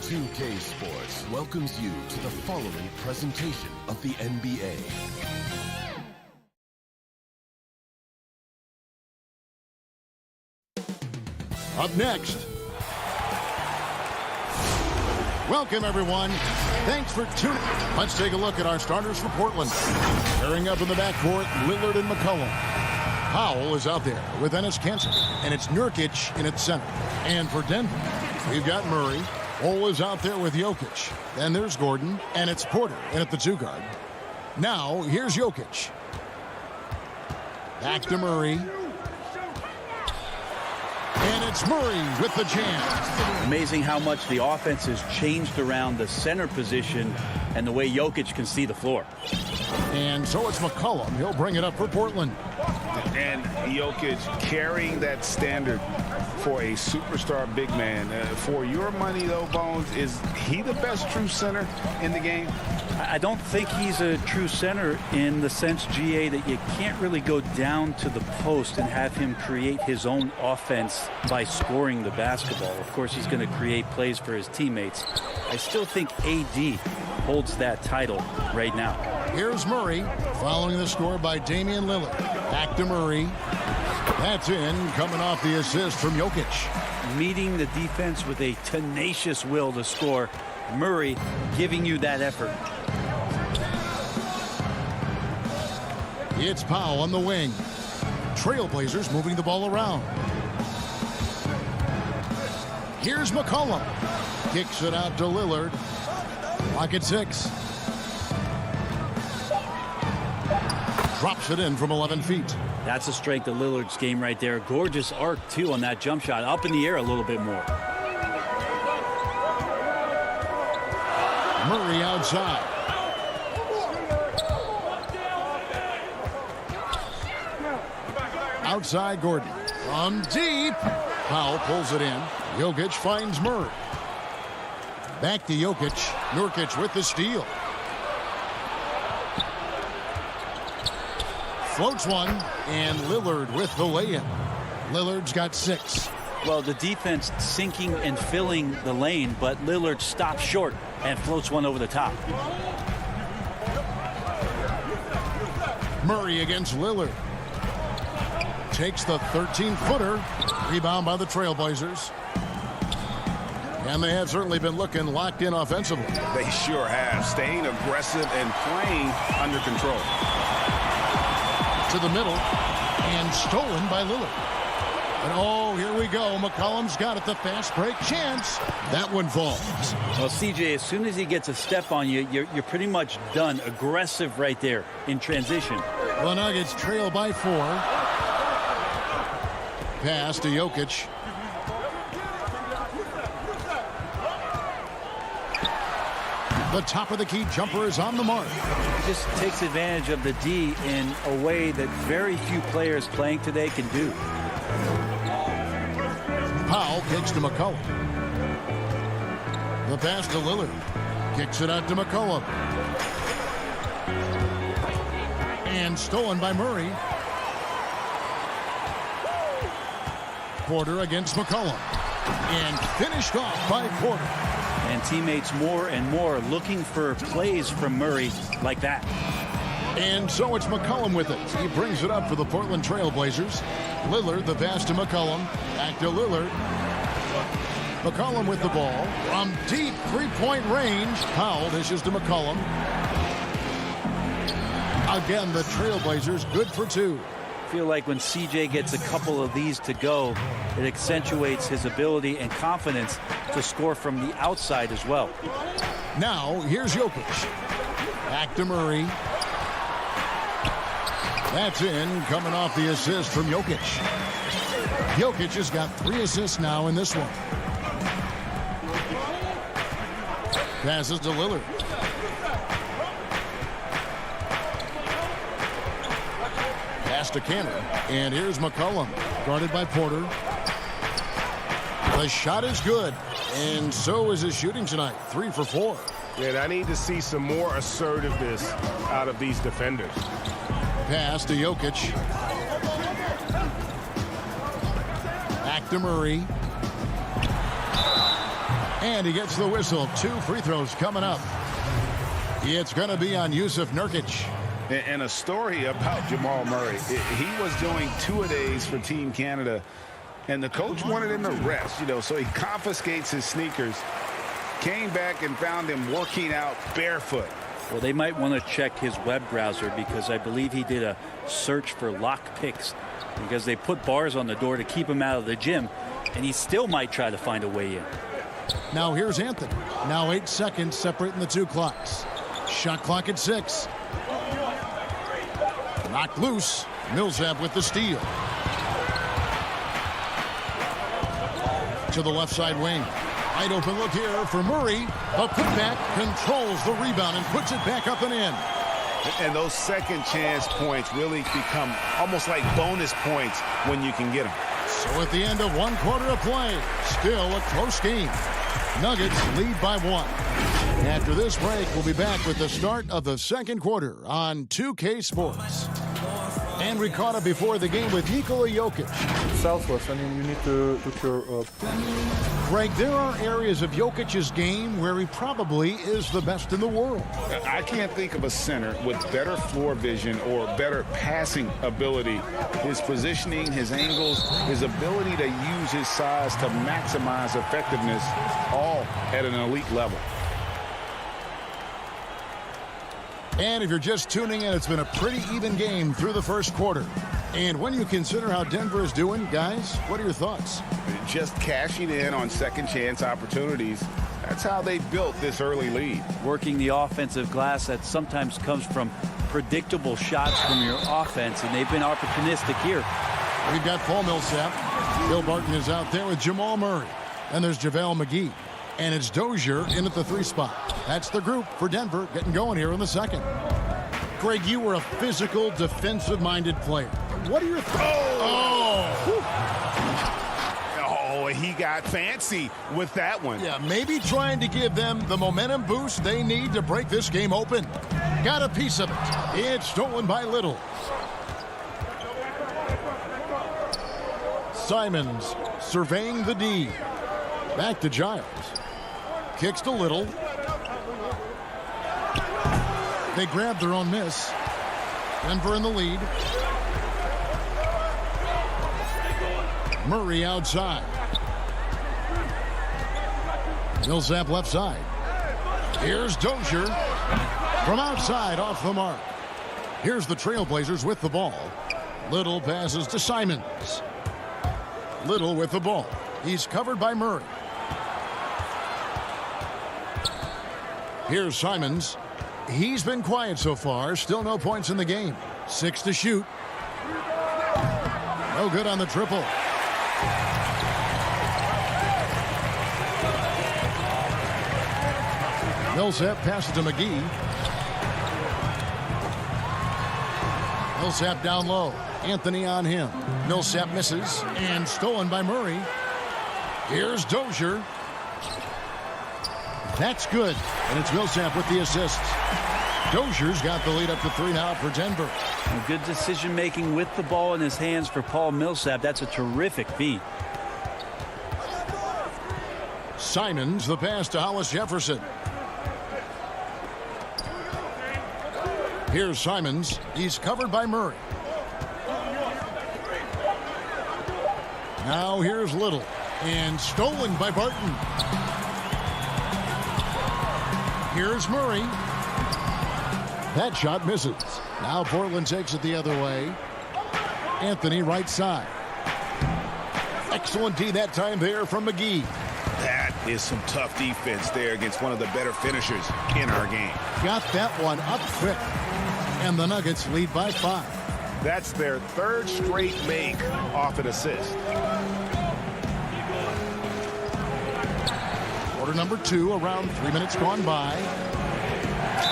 2K Sports welcomes you to the following presentation of the NBA. Up next. Welcome, everyone. Thanks for tuning. Let's take a look at our starters for Portland. Pairing up in the backcourt, Lillard and McCollum. Powell is out there with Enes Kanter, and it's Nurkic in its center. And for Denver, we've got Murray. Ole is out there with Jokic. Then there's Gordon, and it's Porter in at the 2 guard. Now, here's Jokic. Back to Murray. And it's Murray with the jam. Amazing how much the offense has changed around the center position and the way Jokic can see the floor. And so it's McCollum. He'll bring it up for Portland. And Jokic carrying that standard for a superstar big man. For your money, though, Bones, is he the best true center in the game? I don't think he's a true center in the sense, GA, that you can't really go down to the post and have him create his own offense by scoring the basketball. Of course, he's going to create plays for his teammates. I still think AD holds that title right now. Here's Murray following the score by Damian Lillard. Back to Murray. That's in, coming off the assist from Jokic. Meeting the defense with a tenacious will to score. Murray giving you that effort. It's Powell on the wing. Trailblazers moving the ball around. Here's McCollum. Kicks it out to Lillard. Lock at 6. Drops it in from 11 feet. That's the strength of Lillard's game right there. Gorgeous arc, too, on that jump shot. Up in the air a little bit more. Murray outside. Outside Gordon. From deep. Powell pulls it in. Jokic finds Murray. Back to Jokic. Nurkic with the steal. Floats one. And Lillard with the lay-in. Lillard's got 6. Well, the defense sinking and filling the lane, but Lillard stops short and floats one over the top. Murray against Lillard. Takes the 13-footer. Rebound by the Trailblazers. And they have certainly been looking locked in offensively. They sure have. Staying aggressive and playing under control. To the middle. And stolen by Lillard. And oh, here we go. McCollum's got it. The fast break chance. That one falls. Well, CJ, as soon as he gets a step on you, you're pretty much done. Aggressive right there in transition. The Nuggets trail by 4. Pass to Jokic. The top of the key jumper is on the mark. He just takes advantage of the D in a way that very few players playing today can do. Powell kicks to McCollum. The pass to Lillard. Kicks it out to McCollum. And stolen by Murray. Porter against McCollum. And finished off by Porter. And teammates more and more looking for plays from Murray like that. And so it's McCollum with it. He brings it up for the Portland Trailblazers. Lillard, the pass to McCollum. Back to Lillard. McCollum with the ball. From deep three-point range. Powell dishes to McCollum. Again, the Trailblazers good for 2. I feel like when CJ gets a couple of these to go, it accentuates his ability and confidence to score from the outside as well. Now, here's Jokic. Back to Murray. That's in, coming off the assist from Jokic. Jokic has got 3 assists now in this one. Passes to Lillard. Pass to Kanter. And here's McCollum, guarded by Porter. The shot is good, and so is his shooting tonight. 3 for 4. Yeah, I need to see some more assertiveness out of these defenders. Pass to Jokic. Back to Murray. And he gets the whistle. 2 free throws coming up. It's going to be on Yusuf Nurkic. And a story about Jamal Murray. He was doing 2-a-days for Team Canada, and the coach wanted him to rest, so he confiscates his sneakers, came back and found him working out barefoot. Well, they might want to check his web browser because I believe he did a search for lock picks because they put bars on the door to keep him out of the gym, and he still might try to find a way in. Now here's Anthony. Now 8 seconds separating the 2 clocks. Shot clock at 6. Knocked loose. Millsap with the steal. To the left side wing. Wide open look here for Murray. A putback, controls the rebound and puts it back up and in. And those second chance points really become almost like bonus points when you can get them. So at the end of 1 quarter of play, still a close game. Nuggets lead by 1. After this break, we'll be back with the start of the second quarter on 2K Sports. And we caught up before the game with Nikola Jokic. Selfless. I mean, you need to your. Greg, there are areas of Jokic's game where he probably is the best in the world. I can't think of a center with better floor vision or better passing ability. His positioning, his angles, his ability to use his size to maximize effectiveness, all at an elite level. And if you're just tuning in, it's been a pretty even game through the first quarter. And when you consider how Denver is doing, guys, what are your thoughts? Just cashing in on second chance opportunities. That's how they built this early lead. Working the offensive glass that sometimes comes from predictable shots from your offense, and they've been opportunistic here. We've got Paul Millsap. Bill Barton is out there with Jamal Murray. And there's JaVale McGee. And it's Dozier in at the 3 spot. That's the group for Denver getting going here in the second. Greg, you were a physical, defensive-minded player. What are your thoughts? Oh, he got fancy with that one. Yeah, maybe trying to give them the momentum boost they need to break this game open. Got a piece of it. It's stolen by Little. Simons surveying the D. Back to Giles. Kicks to Little. They grab their own miss. Denver in the lead. Murray outside. Millsap left side. Here's Dozier from outside off the mark. Here's the Trailblazers with the ball. Little passes to Simons. Little with the ball. He's covered by Murray. Here's Simons. He's been quiet so far. Still no points in the game. 6 to shoot. No good on the triple. Millsap passes to McGee. Millsap down low. Anthony on him. Millsap misses and stolen by Murray. Here's Dozier. That's good. And it's Millsap with the assist. Dozier's got the lead up to 3 now for Denver. Good decision making with the ball in his hands for Paul Millsap. That's a terrific feat. Simons, the pass to Hollis Jefferson. Here's Simons. He's covered by Murray. Now here's Little. And stolen by Barton. Here's Murray. That shot misses. Now Portland takes it the other way. Anthony right side. Excellent D that time there from McGee. That is some tough defense there against one of the better finishers in our game. Got that one up quick. And the Nuggets lead by 5. That's their 3rd straight make off an assist. Quarter number 2, around 3 minutes gone by.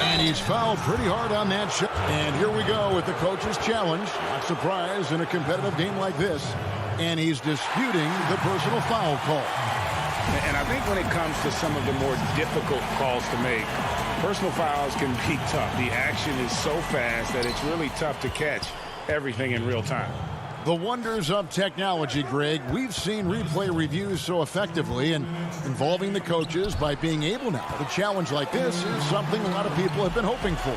And he's fouled pretty hard on that shot. And here we go with the coach's challenge. Not surprised in a competitive game like this. And he's disputing the personal foul call. And I think when it comes to some of the more difficult calls to make, personal fouls can be tough. The action is so fast that it's really tough to catch everything in real time. The wonders of technology, Greg. We've seen replay reviews so effectively, and involving the coaches by being able now to challenge like this is something a lot of people have been hoping for.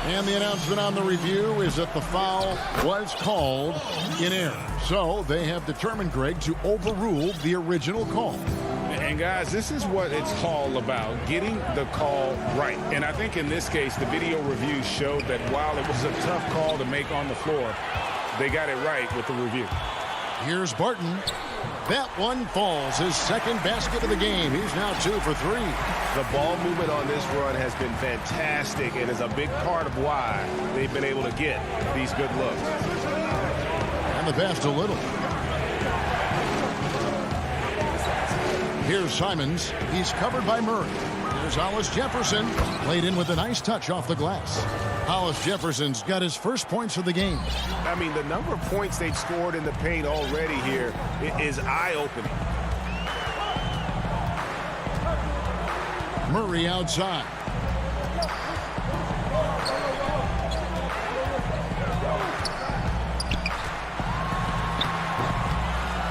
And the announcement on the review is that the foul was called in error. So they have determined, Greg, to overrule the original call. And guys, this is what it's all about, getting the call right. And I think in this case, the video review showed that while it was a tough call to make on the floor, they got it right with the review. Here's Barton. That one falls, his second basket of the game. He's now 2 for 3. The ball movement on this run has been fantastic and is a big part of why they've been able to get these good looks. And the pass to Little. Here's Simons. He's covered by Murray. Here's Hollis Jefferson. Played in with a nice touch off the glass. Hollis Jefferson's got his first points of the game. I mean, the number of points they've scored in the paint already here is eye-opening. Murray outside.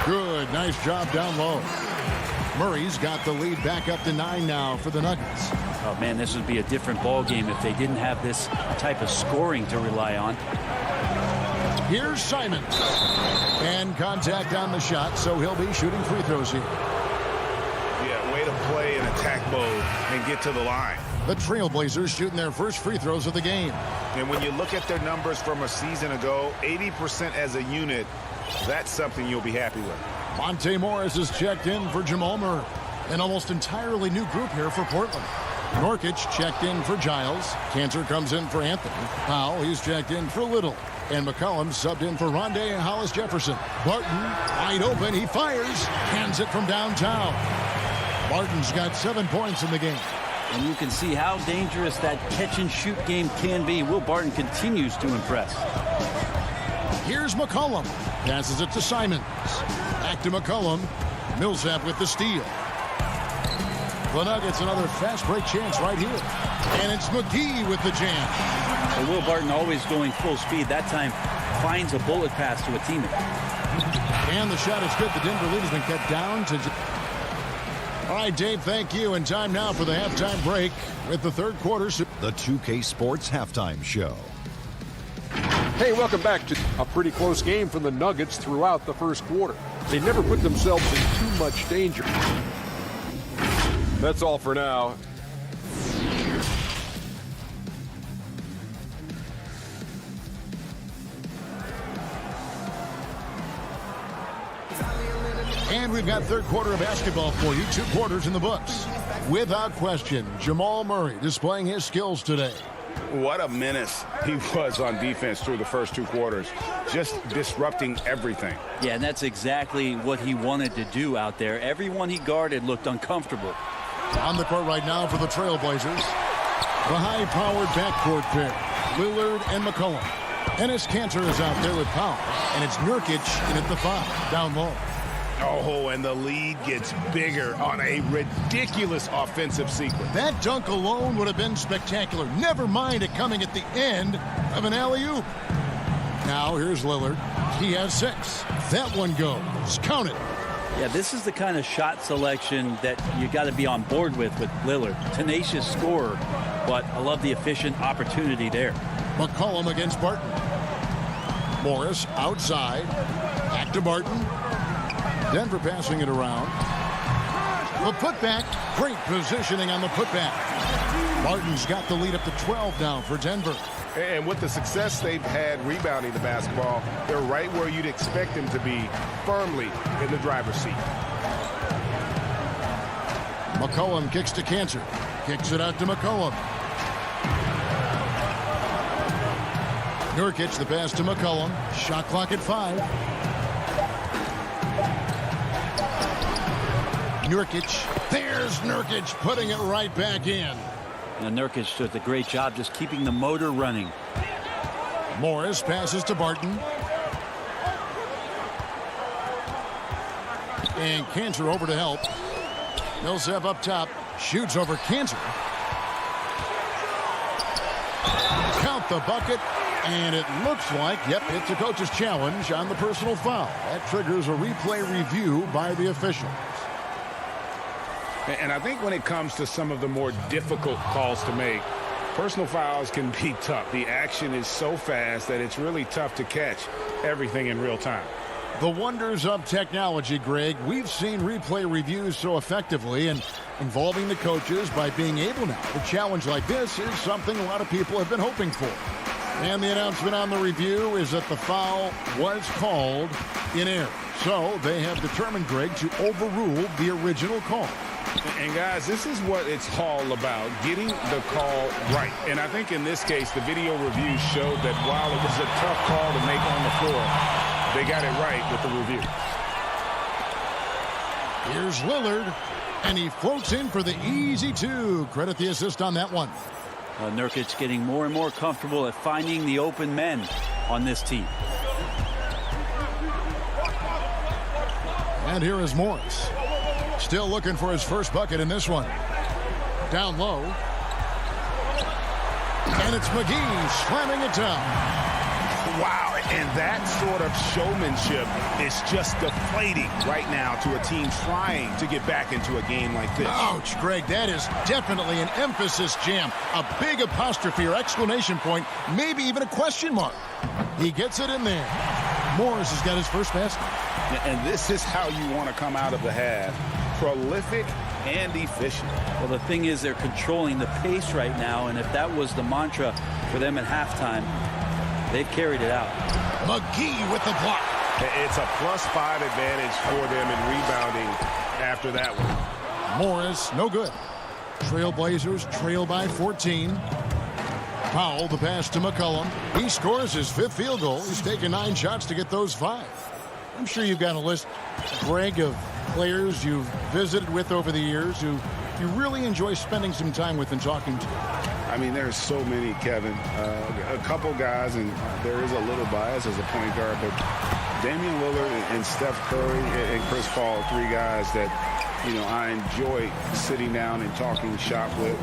Good, nice job down low. Murray's got the lead back up to 9 now for the Nuggets. Oh, man, this would be a different ball game if they didn't have this type of scoring to rely on. Here's Simons. And contact on the shot, so he'll be shooting free throws here. Yeah, way to play in attack mode and get to the line. The Trailblazers shooting their first free throws of the game. And when you look at their numbers from a season ago, 80% as a unit, that's something you'll be happy with. Monte Morris is checked in for Jamal Murray. An almost entirely new group here for Portland. Norkic checked in for Giles. Cantor comes in for Anthony. Powell, he's checked in for Little. And McCollum subbed in for Rondé and Hollis Jefferson. Barton, wide open, he fires. Hands it from downtown. Barton's got 7 points in the game. And you can see how dangerous that catch-and-shoot game can be. Will Barton continues to impress. Here's McCollum. Passes it to Simons. Back to McCollum. Millsap with the steal. The Nuggets another fast break chance right here. And it's McGee with the jam. And Will Barton always going full speed. That time finds a bullet pass to a teammate. And the shot is good. The Denver lead has been cut down to... All right, Dave, thank you. And time now for the halftime break with the third quarter. The 2K Sports Halftime Show. Hey, welcome back to a pretty close game from the Nuggets throughout the first quarter. They never put themselves in too much danger. That's all for now. And we've got third quarter of basketball for you. 2 quarters in the books. Without question, Jamal Murray displaying his skills today. What a menace he was on defense through the first 2 quarters. Just disrupting everything. Yeah, and that's exactly what he wanted to do out there. Everyone he guarded looked uncomfortable. On the court right now for the Trailblazers. The high-powered backcourt pair. Lillard and McCollum. Enes Kanter is out there with Powell. And it's Nurkic in at the 5, down low. Oh, and the lead gets bigger on a ridiculous offensive sequence. That dunk alone would have been spectacular. Never mind it coming at the end of an alley-oop. Now here's Lillard. He has 6. That one goes. Count it. Yeah, this is the kind of shot selection that you got to be on board with Lillard. Tenacious scorer, but I love the efficient opportunity there. McCollum against Barton. Morris outside. Back to Barton. Denver passing it around. The putback. Great positioning on the putback. Barton's got the lead up to 12 now for Denver. And with the success they've had rebounding the basketball, they're right where you'd expect them to be, firmly in the driver's seat. McCollum kicks to Kanter. Kicks it out to McCollum. Nurkic, the pass to McCollum. Shot clock at 5. Nurkic. There's Nurkic putting it right back in. And Nurkic does a great job just keeping the motor running. Morris passes to Barton. And Kanter over to help. Millsap up top. Shoots over Kanter. Count the bucket. And it looks like, yep, it's a coach's challenge on the personal foul. That triggers a replay review by the officials. And I think when it comes to some of the more difficult calls to make, personal fouls can be tough. The action is so fast that it's really tough to catch everything in real time. The wonders of technology, Greg. We've seen replay reviews so effectively, and involving the coaches by being able now to challenge like this is something a lot of people have been hoping for. And the announcement on the review is that the foul was called in error. So they have determined, Greg, to overrule the original call. And guys, this is what it's all about, getting the call right. And I think in this case, the video review showed that while it was a tough call to make on the floor, they got it right with the review. Here's Lillard, and he floats in for the easy two. Credit the assist on that one. Nurkic getting more and more comfortable at finding the open men on this team. And here is Morris. Still looking for his first bucket in this one. Down low. And it's McGee slamming it down. Wow, and that sort of showmanship is just deflating right now to a team trying to get back into a game like this. Ouch, Greg, that is definitely an emphasis jam. A big apostrophe or exclamation point, maybe even a question mark. He gets it in there. Morris has got his first basket. And this is how you want to come out of the half. Prolific and efficient. Well, the thing is they're controlling the pace right now, and if that was the mantra for them at halftime, they've carried it out. McGee with the block. It's a +5 advantage for them in rebounding after that one. Morris, no good. Trailblazers trail by 14. Powell, the pass to McCollum. He scores his 5th field goal. He's taken 9 shots to get those 5. I'm sure you've got a list, Greg, of players you've visited with over the years who you really enjoy spending some time with and talking to. I mean, there's so many, Kevin. A couple guys, and there is a little bias as a point guard, but Damian Lillard and Steph Curry and Chris Paul, 3 guys that, you know, I enjoy sitting down and talking shop with.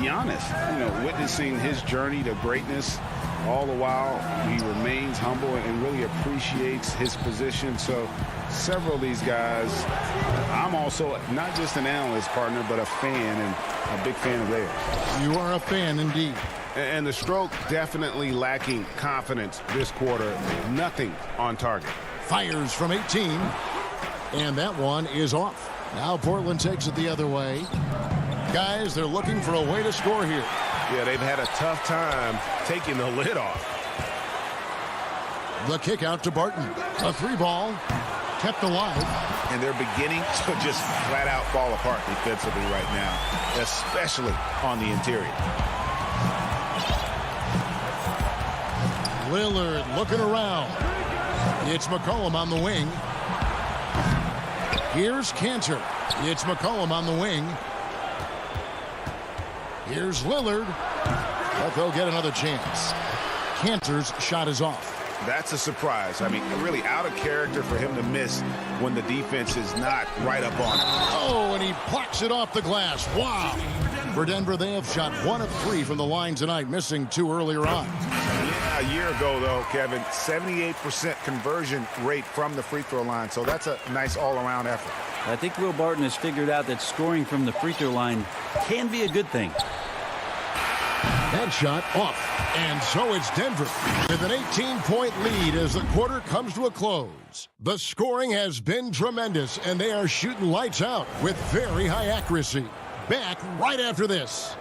Giannis, witnessing his journey to greatness. All the while, he remains humble and really appreciates his position. So several of these guys, I'm also not just an analyst partner, but a fan and a big fan of theirs. You are a fan indeed. And the stroke definitely lacking confidence this quarter. Nothing on target. Fires from 18. And that one is off. Now Portland takes it the other way. Guys, they're looking for a way to score here. Yeah, they've had a tough time taking the lid off. The kick out to Barton. A 3-ball kept alive. And they're beginning to just flat out fall apart defensively right now, especially on the interior. Lillard looking around. It's McCollum on the wing. Here's Cantor. It's McCollum on the wing. Here's Lillard. But they'll get another chance. Cantor's shot is off. That's a surprise. I mean, really out of character for him to miss when the defense is not right up on it. Oh, and he plucks it off the glass. Wow. For Denver, they have shot 1 of 3 from the line tonight, missing 2 earlier on. Yeah, a year ago, though, Kevin, 78% conversion rate from the free throw line. So that's a nice all-around effort. I think Will Barton has figured out that scoring from the free throw line can be a good thing. That shot off. And so it's Denver with an 18-point lead as the quarter comes to a close. The scoring has been tremendous, and they are shooting lights out with very high accuracy. Back right after this.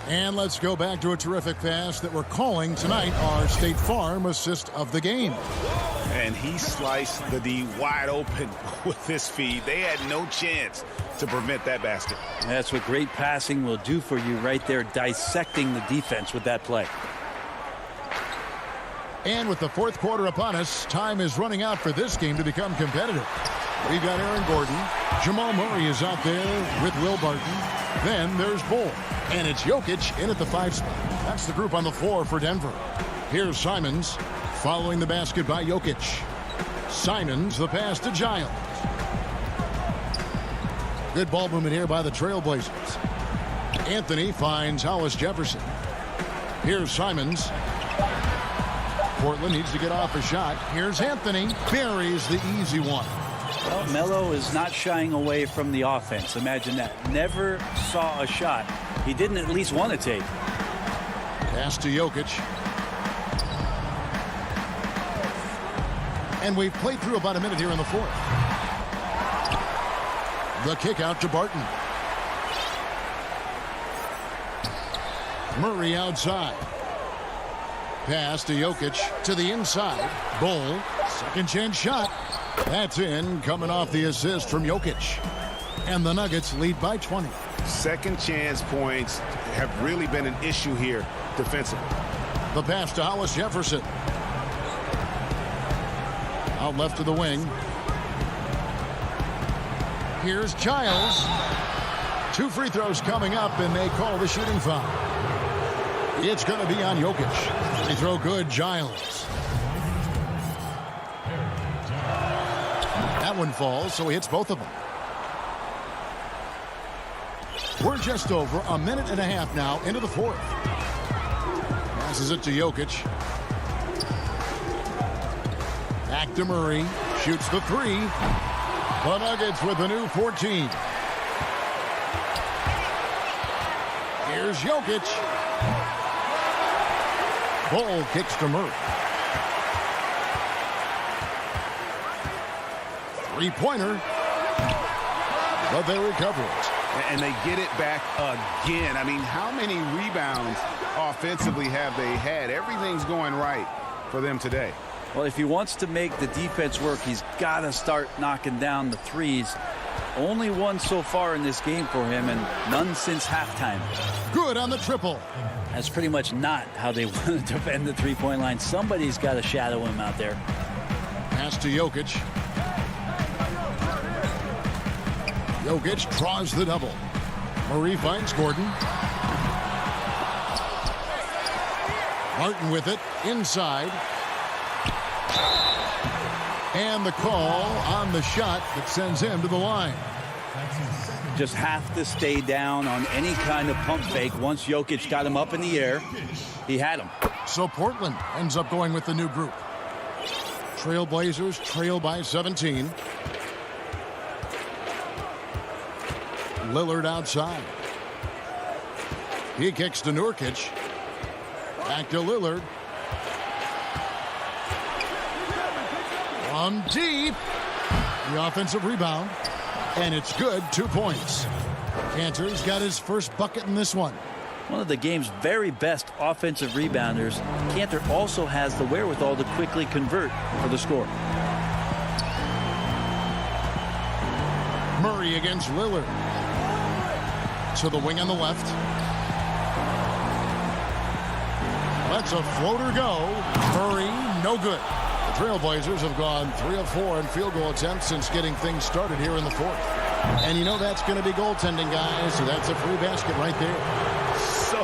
And let's go back to a terrific pass that we're calling tonight our State Farm assist of the game. And he sliced the D wide open with this feed. They had no chance to prevent that basket. That's what great passing will do for you right there, dissecting the defense with that play. And with the 4th quarter upon us, time is running out for this game to become competitive. We've got Aaron Gordon. Jamal Murray is out there with Will Barton. Then there's Bull. And it's Jokic in at the 5 spot. That's the group on the floor for Denver. Here's Simons following the basket by Jokic. Simons, the pass to Giles. Good ball movement here by the Trailblazers. Anthony finds Hollis Jefferson. Here's Simons. Portland needs to get off a shot. Here's Anthony. Buries the easy one. Well, Melo is not shying away from the offense. Imagine that. Never saw a shot he didn't at least want to take. Pass to Jokic. And we've played through about a minute here in the fourth. The kick out to Barton. Murray outside. Pass to Jokic to the inside. Bull. Second chance shot. That's in, coming off the assist from Jokic. And the Nuggets lead by 20. Second chance points have really been an issue here defensively. The pass to Hollis Jefferson. Out left to the wing. Here's Giles. 2 free throws coming up, and they call the shooting foul. It's going to be on Jokic. They throw good, Giles. That one falls, so he hits both of them. We're just over a minute and a half now into the fourth. Passes it to Jokic. Back to Murray. Shoots the 3. The Nuggets with a new 14. Here's Jokic. Bull kicks to Murray. 3-pointer. But they recover it. And they get it back again. I mean, how many rebounds offensively have they had? Everything's going right for them today. Well, if he wants to make the defense work, he's got to start knocking down the threes. Only one so far in this game for him, and none since halftime. Good on the triple. That's pretty much not how they want to defend the three-point line. Somebody's got to shadow him out there. Pass to Jokic. Jokic draws the double. Murray finds Gordon. Martin with it inside. And the call on the shot that sends him to the line. Just have to stay down on any kind of pump fake. Once Jokic got him up in the air, he had him. So Portland ends up going with the new group. Trailblazers trail by 17. Lillard outside. He kicks to Nurkic. Back to Lillard. From deep. The offensive rebound. And it's good. 2 points. Cantor's got his first bucket in this one. One of the game's very best offensive rebounders. Cantor also has the wherewithal to quickly convert for the score. Murray against Lillard. To the wing on the left. Lets a floater go. Murray, no good. The Trailblazers have gone 3 of 4 in field goal attempts since getting things started here in the fourth. And you know that's going to be goaltending, guys, so that's a free basket right there. So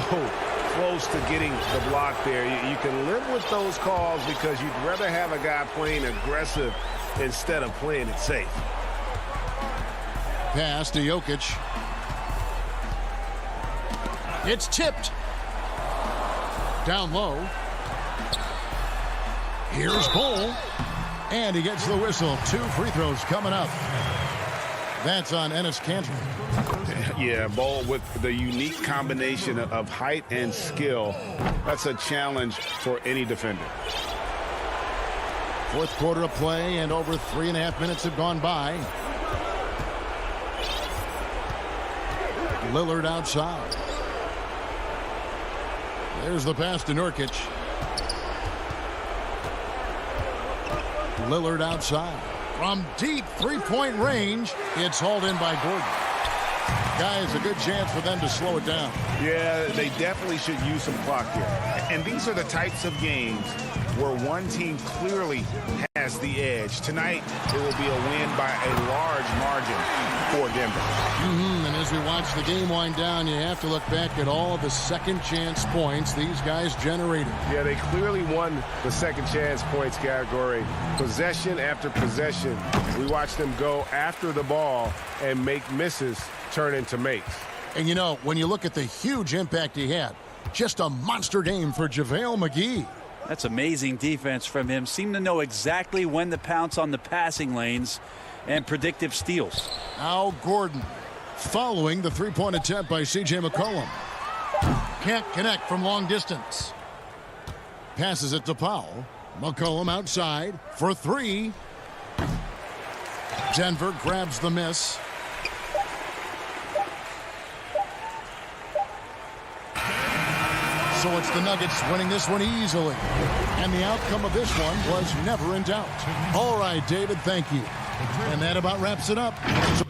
close to getting the block there. You can live with those calls because you'd rather have a guy playing aggressive instead of playing it safe. Pass to Jokic. It's tipped. Down low. Here's Bull. And he gets the whistle. 2 free throws coming up. That's on Enes Kanter. Yeah, Bull with the unique combination of height and skill. That's a challenge for any defender. Fourth quarter of play, and over 3.5 minutes have gone by. Lillard outside. There's the pass to Nurkic. Lillard outside. From deep 3-point range, it's hauled in by Gordon. Guys, a good chance for them to slow it down. Yeah, they definitely should use some clock here. And these are the types of games where one team clearly has the edge. Tonight, it will be a win by a large margin for Denver. And as we watch the game wind down, you have to look back at all the second chance points these guys generated. Yeah, they clearly won the second chance points category. Possession after possession. We watched them go after the ball and make misses turn into makes. And you know, when you look at the huge impact he had, just a monster game for JaVale McGee. That's amazing defense from him. Seemed to know exactly when to pounce on the passing lanes and predictive steals. Al Gordon following the three-point attempt by C.J. McCollum. Can't connect from long distance. Passes it to Powell. McCollum outside for three. Denver grabs the miss. So it's the Nuggets winning this one easily. And the outcome of this one was never in doubt. All right, David, thank you. And that about wraps it up. So